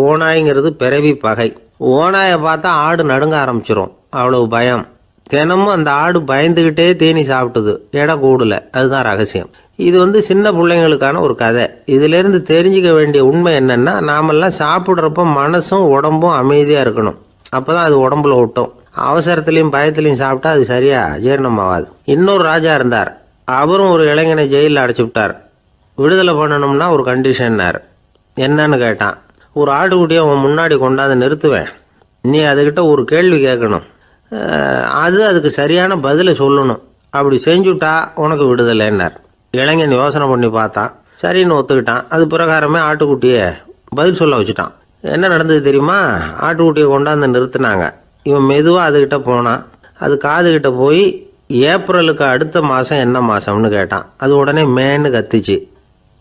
ஓநாய்ங்கிறது பிறவி பகை. ஓநாயை பார்த்தா ஆடு நடுங்க ஆரம்பிச்சிரும், அவ்வளவு பயம். தினமும் அந்த ஆடு பயந்துக்கிட்டே தேனி சாப்பிட்டுது, எடை கூடல. அதுதான் ரகசியம். இது வந்து சின்ன பிள்ளைங்களுக்கான ஒரு கதை. இதிலேருந்து தெரிஞ்சுக்க வேண்டிய உண்மை என்னென்னா, நாமெல்லாம் சாப்பிட்றப்ப மனசும் உடம்பும் அமைதியாக இருக்கணும். அப்போ தான் அது உடம்புல ஒட்டும். அவசரத்துலேயும் பயத்துலையும் சாப்பிட்டா அது சரியாக ஜீரணமாகாது. இன்னொரு ராஜா இருந்தார். அவரும் ஒரு இளைஞனை ஜெயிலில் அடைச்சி விட்டார். விடுதலை பண்ணணும்னா ஒரு கண்டிஷன்னார். என்னன்னு கேட்டான். ஒரு ஆட்டுக்குட்டியை அவன் முன்னாடி கொண்டாந்து நிறுத்துவேன், நீ அதுக்கிட்ட ஒரு கேள்வி கேட்கணும், அதுக்கு சரியான பதிலை சொல்லணும். அப்படி செஞ்சுட்டா உனக்கு விடுதலைன்னார். இளைஞன் யோசனை பண்ணி பார்த்தான். சரின்னு ஒத்துக்கிட்டான். அது பிரகாரமே ஆட்டுக்குட்டியை பதில் சொல்ல வச்சுட்டான். என்ன நடந்தது தெரியுமா? ஆட்டுக்குட்டியை கொண்டாந்து நிறுத்தினாங்க. இவன் மெதுவாக அதுக்கிட்ட போனான். அது காதுகிட்ட போய் ஏப்ரலுக்கு அடுத்த மாதம் என்ன மாதம்னு கேட்டான். அது உடனே மேன்னு கத்திச்சு.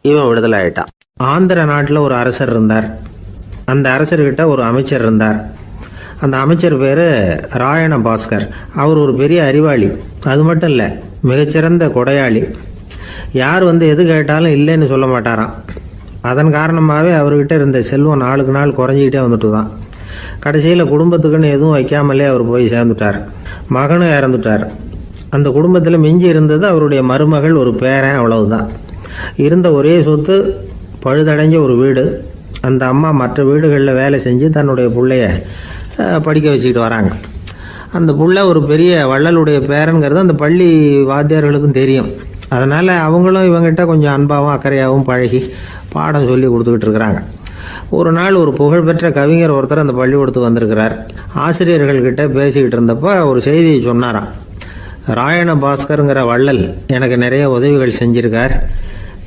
இவன் விடுதலை ஆயிட்டான். ஆந்திர நாட்டில் ஒரு அரசர் இருந்தார். அந்த அரசர்கிட்ட ஒரு அமைச்சர் இருந்தார். அந்த அமைச்சர் பேர் ராயண பாஸ்கர். அவர் ஒரு பெரிய அறிவாளி. அது மட்டும் இல்லை, மிகச்சிறந்த கொடையாளி. யார் வந்து எது கேட்டாலும் இல்லைன்னு சொல்ல மாட்டாராம். அதன் காரணமாகவே அவர்கிட்ட இருந்த செல்வம் நாளுக்கு நாள் குறைஞ்சிக்கிட்டே வந்துட்டு தான். கடைசியில் குடும்பத்துக்குன்னு எதுவும் வைக்காமலே அவர் போய் சேர்ந்துட்டார். மகனும் இறந்துட்டார். அந்த குடும்பத்தில் மிஞ்சி இருந்தது அவருடைய மருமகள், ஒரு பேரன், அவ்வளவுதான். இருந்த ஒரே சொத்து பழுதடைஞ்ச ஒரு வீடு. அந்த அம்மா மற்ற வீடுகளில் வேலை செஞ்சு தன்னுடைய பிள்ளைய படிக்க வச்சுக்கிட்டு வராங்க. அந்த புள்ள ஒரு பெரிய வள்ளலுடைய பேரன்கிறது அந்த பள்ளி வாத்தியார்களுக்கும் தெரியும். அதனால் அவங்களும் இவங்ககிட்ட கொஞ்சம் அன்பாகவும் அக்கறையாகவும் பழகி பாடம் சொல்லி கொடுத்துக்கிட்டு இருக்கிறாங்க. ஒரு நாள் ஒரு புகழ்பெற்ற கவிஞர் ஒருத்தர் அந்த பள்ளிக்கூடத்துக்கு வந்திருக்கிறார். ஆசிரியர்கள்கிட்ட பேசிக்கிட்டு இருந்தப்போ ஒரு செய்தியை சொன்னாராம். ராயண பாஸ்கருங்கிற வள்ளல் எனக்கு நிறைய உதவிகள் செஞ்சிருக்கார்,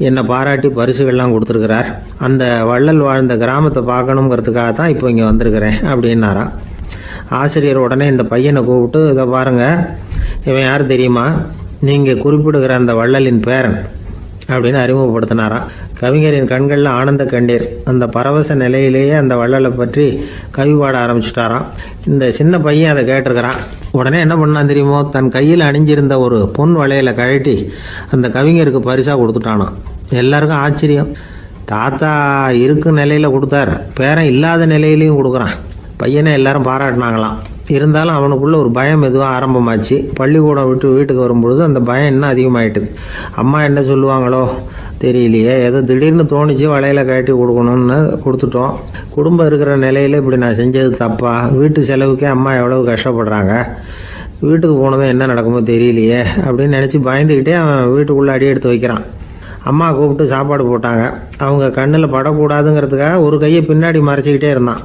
என்னை பாராட்டி பரிசுகள்லாம் கொடுத்துருக்கிறார். அந்த வள்ளல் வாழ்ந்த கிராமத்தை பார்க்கணுங்கிறதுக்காக தான் இப்போ இங்கே வந்திருக்கிறேன் அப்படின்னாராம். ஆசிரியர் உடனே இந்த பையனை கூப்பிட்டு, இதை பாருங்கள், இவன் யார் தெரியுமா? நீங்கள் குறிப்பிடுகிற அந்த வள்ளலின் பேரன் அப்படின்னு அறிமுகப்படுத்தினாராம். கவிஞரின் கண்களில் ஆனந்த கண்ணீர். அந்த பரவச நிலையிலேயே அந்த வள்ளலை பற்றி கவி பாட ஆரம்பிச்சுட்டாராம். இந்த சின்ன பையன் அதை கேட்டிருக்கிறான். உடனே என்ன பண்ணான் தெரியுமோ? தன் கையில் அணிஞ்சிருந்த ஒரு பொன் வளையலை கழட்டி அந்த கவிஞருக்கு பரிசாக கொடுத்துட்டானான். எல்லாருக்கும் ஆச்சரியம். தாத்தா இருக்கும் நிலையில் கொடுத்தார், பேரன் இல்லாத நிலையிலையும் கொடுக்குறான். பையனை எல்லாரும் பாராட்டினாங்களாம். இருந்தாலும் அவனுக்குள்ள ஒரு பயம் எதுவும் ஆரம்பமாச்சு. பள்ளிக்கூடம் விட்டு வீட்டுக்கு வரும்பொழுது அந்த பயம் இன்னும் அதிகமாயிட்டுது. அம்மா என்ன சொல்லுவாங்களோ தெரியலையே, ஏதோ திடீர்னு தோணிச்சு வளையல கட்டி கொடுக்கணும்னு கொடுத்துட்டோம். குடும்பம் இருக்கிற நிலையில் இப்படி நான் செஞ்சது தப்பா? வீட்டு செலவுக்கே அம்மா எவ்வளவு கஷ்டப்படுறாங்க, வீட்டுக்கு போனதும் என்ன நடக்குமோ தெரியலையே அப்படின்னு நினச்சி பயந்துக்கிட்டே அவன் வீட்டுக்குள்ளே அடி எடுத்து வைக்கிறான். அம்மா கூப்பிட்டு சாப்பாடு போட்டாங்க. அவங்க கண்ணில் படக்கூடாதுங்கிறதுக்காக ஒரு கையை பின்னாடி மறைச்சிக்கிட்டே இருந்தான்.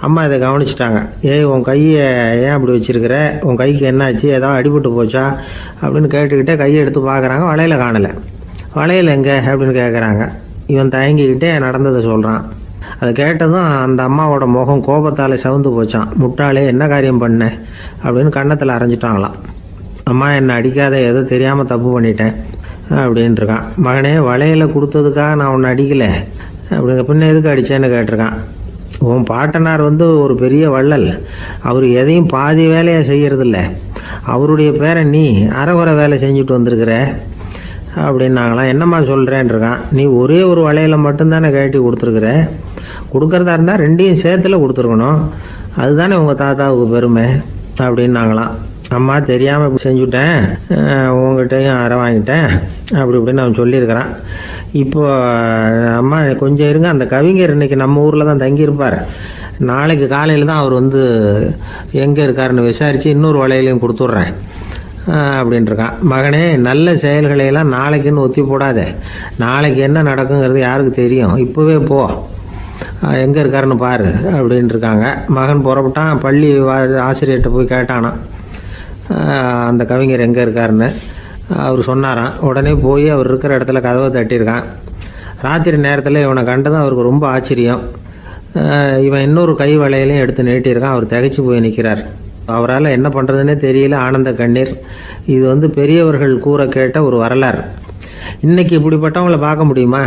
அம்மா இதை கவனிச்சிட்டாங்க. ஏய், உன் கையை ஏன் அப்படி வச்சிருக்கிற? உன் கைக்கு என்னாச்சு? ஏதாவது அடிபட்டு போச்சா அப்படின்னு கேட்டுக்கிட்டே கையை எடுத்து பார்க்குறாங்க. வளையல காணலை. வளையல் எங்கே அப்படின்னு கேட்குறாங்க. இவன் தயங்கிக்கிட்டே நடந்ததை சொல்கிறான். அதை கேட்டதும் அந்த அம்மாவோட முகம் கோபத்தால் சவுந்து போச்சான். முட்டாளே, என்ன காரியம் பண்ண அப்படின்னு கன்னத்தில் அரைஞ்சிட்டாங்களாம். அம்மா, என்னை அடிக்காத, ஏதோ தெரியாமல் தப்பு பண்ணிட்டேன் அப்படின்ட்டுருக்கான். மகனே, வளையலை கொடுத்ததுக்காக நான் உன்னை அடிக்கலை அப்படிங்க, பின்ன எதுக்கு அடித்தேன்னு கேட்டிருக்கான். உன் பாட்டனார் வந்து ஒரு பெரிய வள்ளல், அவர் எதையும் பாதி வேலையை செய்கிறதில்ல. அவருடைய பேரை நீ அரைகுறை வேலை செஞ்சுட்டு வந்திருக்கிற அப்படின்னாங்களாம். என்னம்மா சொல்கிறேன்ருக்கான். நீ ஒரே ஒரு வளையலை மட்டும்தானே கட்டி கொடுத்துருக்குற, கொடுக்குறதா இருந்தால் ரெண்டையும் சேர்த்துல கொடுத்துருக்கணும், அதுதானே உங்கள் தாத்தாவுக்கு பெருமை அப்படின்னாங்களாம். அம்மா, தெரியாமல் இப்படி செஞ்சுட்டேன், உங்கள்கிட்டையும் அரை வாங்கிட்டேன் அப்படி இப்படின்னு அவன் சொல்லியிருக்கிறான். இப்போ அம்மா கொஞ்சம் இருங்க, அந்த கவிஞர் இன்னைக்கு நம்ம ஊரில் தான் தங்கியிருப்பார், நாளைக்கு காலையில் தான் அவர் வந்து எங்கே இருக்காருன்னு விசாரித்து இன்னொரு வளையலையும் கொடுத்துட்றேன் அப்படின்ட்டுருக்கான். மகனே, நல்ல செயல்களையெல்லாம் நாளைக்குன்னு ஒத்தி போடாத. நாளைக்கு என்ன நடக்குங்கிறது யாருக்கு தெரியும்? இப்போவே போ, எங்கே இருக்காருன்னு பாரு அப்படின்ட்டுருக்காங்க. மகன் புறப்பட்டான். பள்ளி ஆசிரியர்கிட்ட போய் கேட்டானா அந்த கவிஞர் எங்கே இருக்காருன்னு. அவர் சொன்னாராம். உடனே போய் அவர் இருக்கிற இடத்துல கதவை தட்டியிருக்கான். ராத்திரி நேரத்தில் இவனை கண்டதும் அவருக்கு ரொம்ப ஆச்சரியம். இவன் இன்னொரு கை வளையலையும் எடுத்து நீட்டியிருக்கான். அவர் திகைச்சு போய் நிற்கிறார். அவரால் என்ன பண்ணுறதுன்னே தெரியல. ஆனந்த கண்ணீர். இது வந்து பெரியவர்கள் கூற கேட்ட ஒரு வரலாறு. இன்னைக்கு இப்படிப்பட்டவங்களை பார்க்க முடியுமா?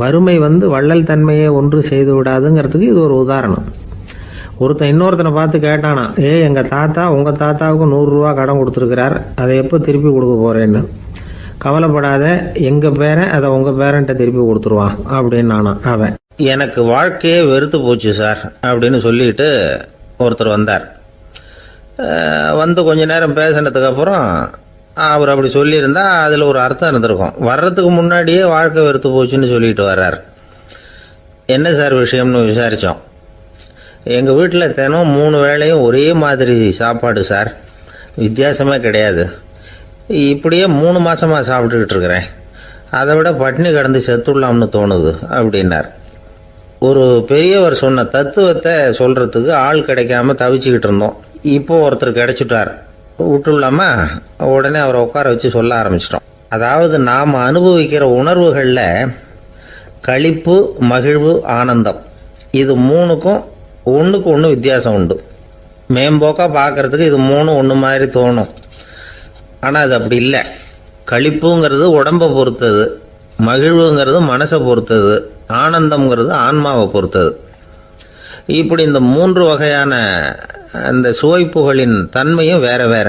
வறுமை வள்ளல் தன்மையை ஒன்று செய்து விடாதுங்கிறதுக்கு இது ஒரு உதாரணம். ஒருத்தன் இன்னொருத்தனை பார்த்து கேட்டானா, எங்கள் தாத்தா உங்கள் தாத்தாவுக்கு 100 ரூபா கடன் கொடுத்துருக்கிறார், அதை எப்போ திருப்பி கொடுக்க போகிறேன்னு. கவலைப்படாத, எங்கள் பேரன் அதை உங்கள் பேரன்ட்ட திருப்பி கொடுத்துருவான் அப்படின்னு அவன். எனக்கு வாழ்க்கையே வெறுத்து போச்சு சார் அப்படின்னு சொல்லிட்டு ஒருத்தர் வந்தார். கொஞ்ச நேரம் பேசினதுக்கப்புறம் அவர் அப்படி சொல்லியிருந்தா அதில் ஒரு அர்த்தம் இருந்திருக்கும். வர்றதுக்கு முன்னாடியே வாழ்க்கை வெறுத்து போச்சுன்னு சொல்லிட்டு வர்றார். என்ன சார் விஷயம்னு விசாரித்தோம். எங்கள் வீட்டில் தினம் 3 வேளையும் ஒரே மாதிரி சாப்பாடு சார், வித்தியாசமே கிடையாது. இப்படியே 3 மாதமாக சாப்பிட்டுக்கிட்டு இருக்கிறேன். அதை விட பட்டினி கிடந்து செத்துடலாம்னு தோணுது அப்படின்னார். ஒரு பெரியவர் சொன்ன தத்துவத்தை சொல்கிறதுக்கு ஆள் கிடைக்காம தவிச்சுக்கிட்டு இருந்தோம். இப்போ ஒருத்தர் கிடைச்சிட்டார், விட்டுலாமா? உடனே அவரை உட்கார வச்சு சொல்ல ஆரம்பிச்சிட்டோம். அதாவது நாம் அனுபவிக்கிற உணர்வுகளில் களிப்பு, மகிழ்வு, ஆனந்தம், இது 3க்கும் ஒன்றுக்கு ஒன்று வித்தியாசம் உண்டு. மேம்போக்காக பார்க்குறதுக்கு இது 3 ஒன்று மாதிரி தோணும். ஆனால் அது அப்படி இல்லை. களிப்புங்கிறது உடம்பை பொறுத்தது, மகிழ்வுங்கிறது மனசை பொறுத்தது, ஆனந்தம்ங்கிறது ஆன்மாவை பொறுத்தது. இப்படி இந்த 3 வகையான அந்த சுவைப்புகளின் தன்மையும் வேற வேற.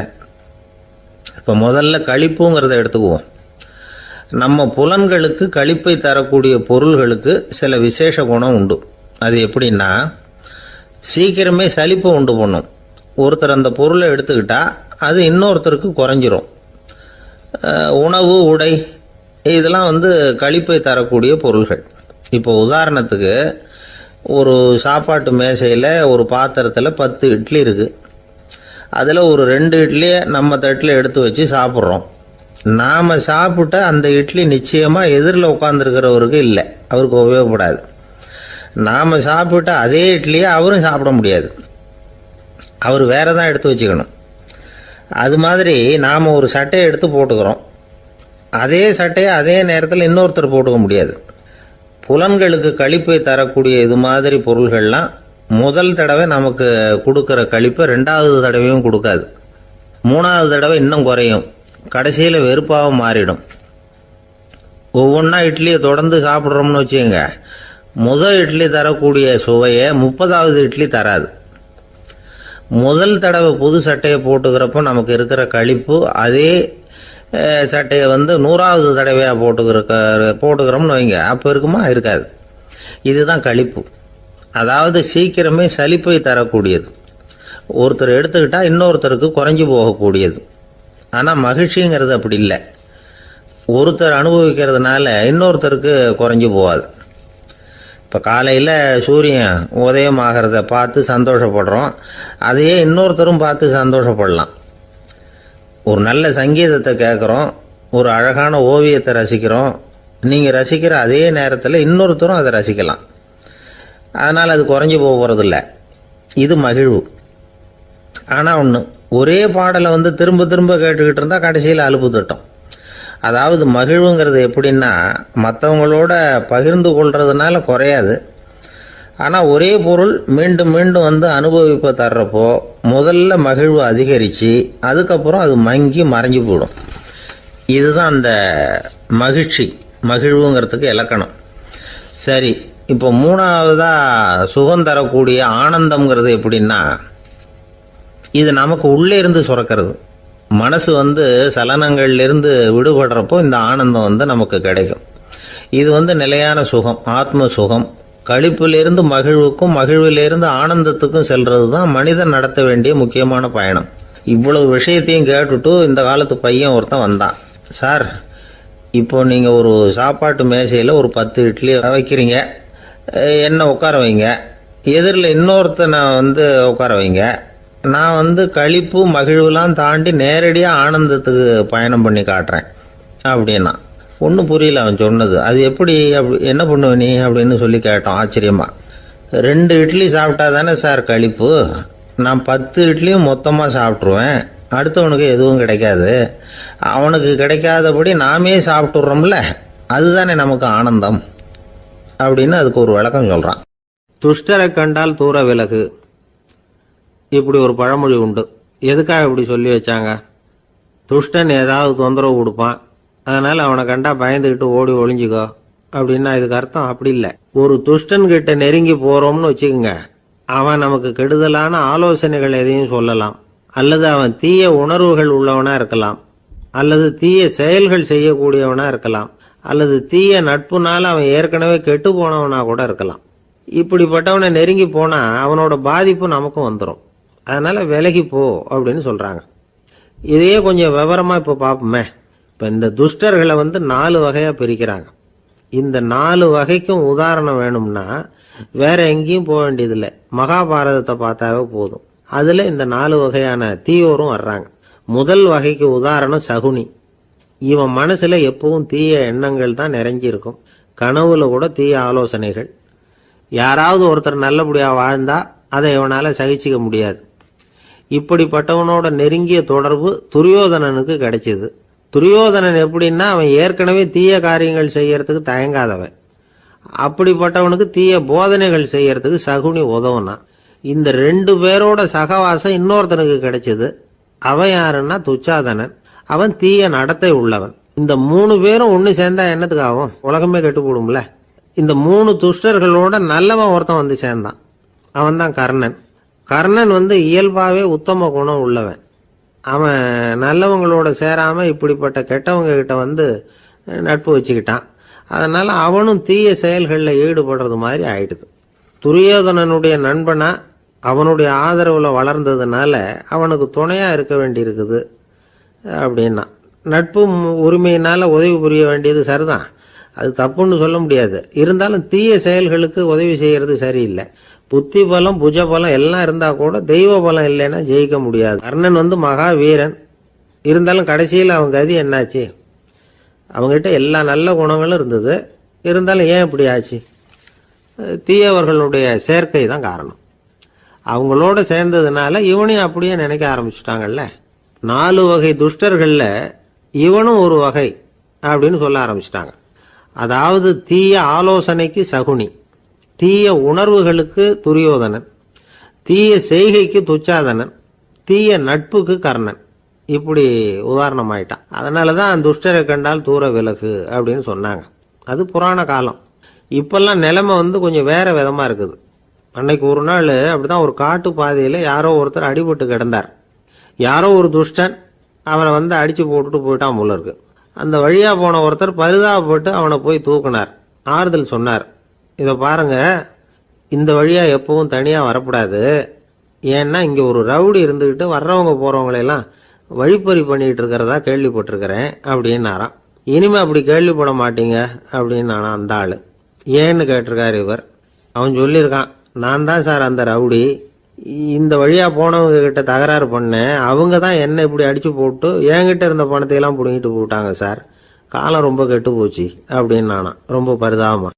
இப்போ முதல்ல களிப்புங்கிறத எடுத்துக்குவோம். நம்ம புலன்களுக்கு களிப்பை தரக்கூடிய பொருள்களுக்கு சில விசேஷ குணம் உண்டு. அது எப்படின்னா, சீக்கிரமே சலிப்பை உண்டு பண்ணும். ஒருத்தர் அந்த பொருளை எடுத்துக்கிட்டா அது இன்னொருத்தருக்கு குறைஞ்சிரும். உணவு, உடை, இதெல்லாம் களிப்பை தரக்கூடிய பொருள்கள். இப்போ உதாரணத்துக்கு, ஒரு சாப்பாட்டு மேசையில் ஒரு பாத்திரத்தில் 10 இட்லி இருக்குது. அதில் ஒரு 2 இட்லியை நம்ம தட்டில் எடுத்து வச்சு சாப்பிட்றோம். நாம் சாப்பிட்ட அந்த இட்லி நிச்சயமாக எதிரில் உட்காந்துருக்கிறவருக்கு இல்லை, அவருக்கு உபயோகப்படாது. நாம் சாப்பிட்ட அதே இட்லியை அவரும் சாப்பிட முடியாது, அவர் வேற தான் எடுத்து வச்சுக்கணும். அது மாதிரி நாம் ஒரு சட்டையை எடுத்து போட்டுக்கிறோம், அதே சட்டையை அதே நேரத்தில் இன்னொருத்தர் போட்டுக்க முடியாது. புலன்களுக்கு களிப்பை தரக்கூடிய இது மாதிரி பொருள்கள்லாம் முதல் தடவை நமக்கு கொடுக்குற களிப்பை 2வது தடவையும் கொடுக்காது. 3வது தடவை இன்னும் குறையும், கடைசியில் வெறுப்பாகவும் மாறிடும். ஒவ்வொன்றா இட்லியை தொடர்ந்து சாப்பிட்றோம்னு வச்சுக்கோங்க, முதல் இட்லி தரக்கூடிய சுவையை 30வது இட்லி தராது. முதல் தடவை புது சட்டையை போட்டுக்கிறப்போ நமக்கு இருக்கிற களிப்பு அதே சட்டையை 100வது தடவையாக போட்டுக்கிறோம்னு வைங்க, அப்போ இருக்குமா? இருக்காது. இதுதான் களிப்பு. அதாவது சீக்கிரமே சலிப்பை தரக்கூடியது. ஒருத்தர் எடுத்துக்கிட்டால் இன்னொருத்தருக்கு குறைஞ்சி போகக்கூடியது. ஆனால் மகிழ்ச்சிங்கிறது அப்படி இல்லை. ஒருத்தர் அனுபவிக்கிறதுனால இன்னொருத்தருக்கு குறைஞ்சி போகாது. இப்போ காலையில் சூரியன் உதயம் ஆகிறத பார்த்து சந்தோஷப்படுறோம், அதையே இன்னொருத்தரும் பார்த்து சந்தோஷப்படலாம். ஒரு நல்ல சங்கீதத்தை கேட்குறோம், ஒரு அழகான ஓவியத்தை ரசிக்கிறோம், நீங்கள் ரசிக்கிற அதே நேரத்தில் இன்னொருத்தரும் அதை ரசிக்கலாம். அதனால் அது குறைஞ்சி போகிறதில்ல. இது மகிழ்வு. ஆனால் ஒன்று, ஒரே பாடலை திரும்ப திரும்ப கேட்டுக்கிட்டு இருந்தால் கடைசியில் அலுப்பு தட்டும். அதாவது மகிழ்வுங்கிறது எப்படின்னா, மற்றவங்களோட பகிர்ந்து கொள்றதுனால குறையாது. ஆனால் ஒரே பொருள் மீண்டும் மீண்டும் அனுபவிப்பை தர்றப்போ முதல்ல மகிழ்வு அதிகரித்து அதுக்கப்புறம் அது மங்கி மறைஞ்சு போயிடும். இதுதான் அந்த மகிழ்வுங்கிறதுக்கு இலக்கணம். சரி, இப்போ 3வதாக சுகம் தரக்கூடிய ஆனந்தம்ங்கிறது எப்படின்னா, இது நமக்கு உள்ளே இருந்து சுரக்கிறது. மனசு சலனங்கள்லேருந்து விடுபடுறப்போ இந்த ஆனந்தம் நமக்கு கிடைக்கும். இது நிலையான சுகம், ஆத்ம சுகம். களிப்பிலிருந்து மகிழ்வுக்கும், மகிழ்விலிருந்து ஆனந்தத்துக்கும் செல்றது தான் மனிதன் நடத்த வேண்டிய முக்கியமான பயணம். இவ்வளவு விஷயத்தையும் கேட்டுட்டு இந்த காலத்து பையன் ஒருத்தன் வந்தான். சார், இப்போ நீங்கள் ஒரு சாப்பாட்டு மேசையில் ஒரு 10 இட்லி வைக்கிறீங்க, என்ன உட்கார வைங்க, எதிரில் இன்னொருத்தனை உட்கார வைங்க. நான் களிப்பு, மகிழ்வுலாம் தாண்டி நேரடியாக ஆனந்தத்துக்கு பயணம் பண்ணி காட்டுறேன் அப்படின்னா. ஒன்றும் புரியல அவன் சொன்னது. அது எப்படி, என்ன பண்ணுவ நீ அப்படின்னு சொல்லி கேட்டோம் ஆச்சரியமா. 2 இட்லி சாப்பிட்டா தானே சார் களிப்பு, நான் 10 இட்லியும் மொத்தமாக சாப்பிட்ருவேன், அடுத்தவனுக்கு எதுவும் கிடைக்காது, அவனுக்கு கிடைக்காதபடி நாமே சாப்பிட்டுறோம்ல, அதுதானே நமக்கு ஆனந்தம் அப்படின்னு அதுக்கு ஒரு விளக்கம் சொல்கிறான். துஷ்டரை கண்டால் தூர விலகு, இப்படி ஒரு பழமொழி உண்டு. எதுக்காக இப்படி சொல்லி வச்சாங்க? துஷ்டன் ஏதாவது தொந்தரவு கொடுப்பான், அதனால அவனை கண்டா பயந்துகிட்டு ஓடி ஒளிஞ்சுக்கோ அப்படின்னா இதுக்கு அர்த்தம் அப்படி இல்லை. ஒரு துஷ்டன் கிட்ட நெருங்கி போறோம்னு வச்சுக்கோங்க, அவன் நமக்கு கெடுதலான ஆலோசனைகள் எதையும் சொல்லலாம், அல்லது அவன் தீய உணர்வுகள் உள்ளவனா இருக்கலாம், அல்லது தீய செயல்கள் செய்யக்கூடியவனா இருக்கலாம், அல்லது தீய நட்புனால அவன் ஏற்கனவே கெட்டு போனவனா கூட இருக்கலாம். இப்படிப்பட்டவனை நெருங்கி போனா அவனோட பாதிப்பு நமக்கும் வந்துடும். அதனால விலகி போ அப்படின்னு சொல்றாங்க. இதையே கொஞ்சம் விவரமா இப்ப பார்ப்போமே. இப்ப இந்த துஷ்டர்களை 4 வகையா பிரிக்கிறாங்க. இந்த 4 வகைக்கும் உதாரணம் வேணும்னா வேற எங்கேயும் போக வேண்டியதில்லை, மகாபாரதத்தை பார்த்தாவே போதும். அதுல இந்த 4 வகையான தீயோரும் வர்றாங்க. முதல் வகைக்கு உதாரணம் சகுனி. இவன் மனசுல எப்பவும் தீய எண்ணங்கள் தான் நிறைஞ்சி இருக்கும். கனவுல கூட தீய ஆலோசனைகள். யாராவது ஒருத்தர் நல்லபடியா வாழ்ந்தா அதை இவனால சகிச்சிக்க முடியாது. இப்படிப்பட்டவனோட நெருங்கிய தொடர்பு துரியோதனனுக்கு கிடைச்சது. துரியோதனன் எப்படின்னா அவன் ஏற்கனவே தீய காரியங்கள் செய்யறதுக்கு தயங்காதவன். அப்படிப்பட்டவனுக்கு தீய போதனைகள் செய்யறதுக்கு சகுனி உதவுனா. இந்த 2 பேரோட சகவாசம் இன்னொருத்தனுக்கு கிடைச்சது. அவன் யாருன்னா துச்சாதனன். அவன் தீய நடத்தை உள்ளவன். இந்த 3 பேரும் ஒன்னு சேர்ந்தா என்னத்துக்கு ஆகும்? உலகமே கெட்டு போடும்ல. இந்த 3 துஷ்டர்களோட நல்லவன் ஒருத்தன் சேர்ந்தான். அவன் தான் கர்ணன். கர்ணன் இயல்பாவே உத்தம குணம் உள்ளவன். அவன் நல்லவங்களோட சேராம இப்படிப்பட்ட கெட்டவங்க கிட்ட நட்பு வச்சுக்கிட்டான். அதனால அவனும் தீய செயல்களில் ஈடுபடுறது மாதிரி ஆயிடுது. துரியோதனனுடைய நண்பனா அவனுடைய ஆதரவுல வளர்ந்ததுனால அவனுக்கு துணையா இருக்க வேண்டி இருக்குது அப்படின்னா. நட்பு உரிமையினால உதவி புரிய வேண்டியது சரிதான், அது தப்புன்னு சொல்ல முடியாது. இருந்தாலும் தீய செயல்களுக்கு உதவி செய்யறது சரியில்லை. புத்தி பலம் புஜ பலம் எல்லாம் இருந்தா கூட தெய்வ பலம் இல்லைன்னா ஜெயிக்க முடியாது. கர்ணன் மகா வீரன். இருந்தாலும் கடைசியில் அவன் கதி என்னாச்சு? அவங்ககிட்ட எல்லா நல்ல குணங்களும் இருந்தது. இருந்தாலும் ஏன் இப்படி ஆச்சு? தீயவர்களுடைய சேர்க்கை தான் காரணம். அவங்களோட சேர்ந்ததுனால இவனையும் அப்படியே நினைக்க ஆரம்பிச்சுட்டாங்கல்ல. 4 வகை துஷ்டர்கள்ல இவனும் ஒரு வகை அப்படின்னு சொல்ல ஆரம்பிச்சிட்டாங்க. அதாவது தீய ஆலோசனைக்கு சகுனி, தீய உணர்வுகளுக்கு துரியோதனன், தீய செய்கைக்கு துச்சாதனன், தீய நட்புக்கு கர்ணன். இப்படி உதாரணமாயிட்டான். அதனாலதான் துஷ்டரை கண்டால் தூர விலகு அப்படின்னு சொன்னாங்க. அது புராண காலம். இப்பெல்லாம் நிலைமை கொஞ்சம் வேற விதமா இருக்குது. அன்னைக்கு ஒரு நாள் அப்படிதான் ஒரு காட்டு பாதையில யாரோ ஒருத்தர் அடிபட்டு கிடந்தார். யாரோ ஒரு துஷ்டன் அவனை அடிச்சு போட்டுட்டு போயிட்டான் போல இருக்கு. அந்த வழியா போன ஒருத்தர் பரிதாபப்பட்டு அவனை போய் தூக்குனார். ஆறுதல் சொன்னார், இதை பாருங்க, இந்த வழியா எப்பவும் தனியா வரக்கூடாது. ஏன்னா இங்க ஒரு ரவுடி இருந்துகிட்டு வர்றவங்க போறவங்களெல்லாம் வழிப்பறி பண்ணிட்டு இருக்கிறதா கேள்விப்பட்டிருக்கிறேன் அப்படின்னாராம். இனிமே அப்படி கேள்விப்பட மாட்டீங்க அப்படின்னு அந்த ஆளு. ஏன்னு கேட்டிருக்காரு இவர். அவன் சொல்லியிருக்கான், நான் தான் சார் அந்த ரவுடி. இந்த வழியா போனவங்க கிட்ட தகராறு பண்ணேன். அவங்க தான் என்ன இப்படி அடிச்சு போட்டு என்கிட்ட இருந்த பணத்தையெல்லாம் புடுங்கிட்டு போட்டாங்க சார். காலம் ரொம்ப கெட்டு போச்சு அப்படின்னு ரொம்ப பரிதாபமா.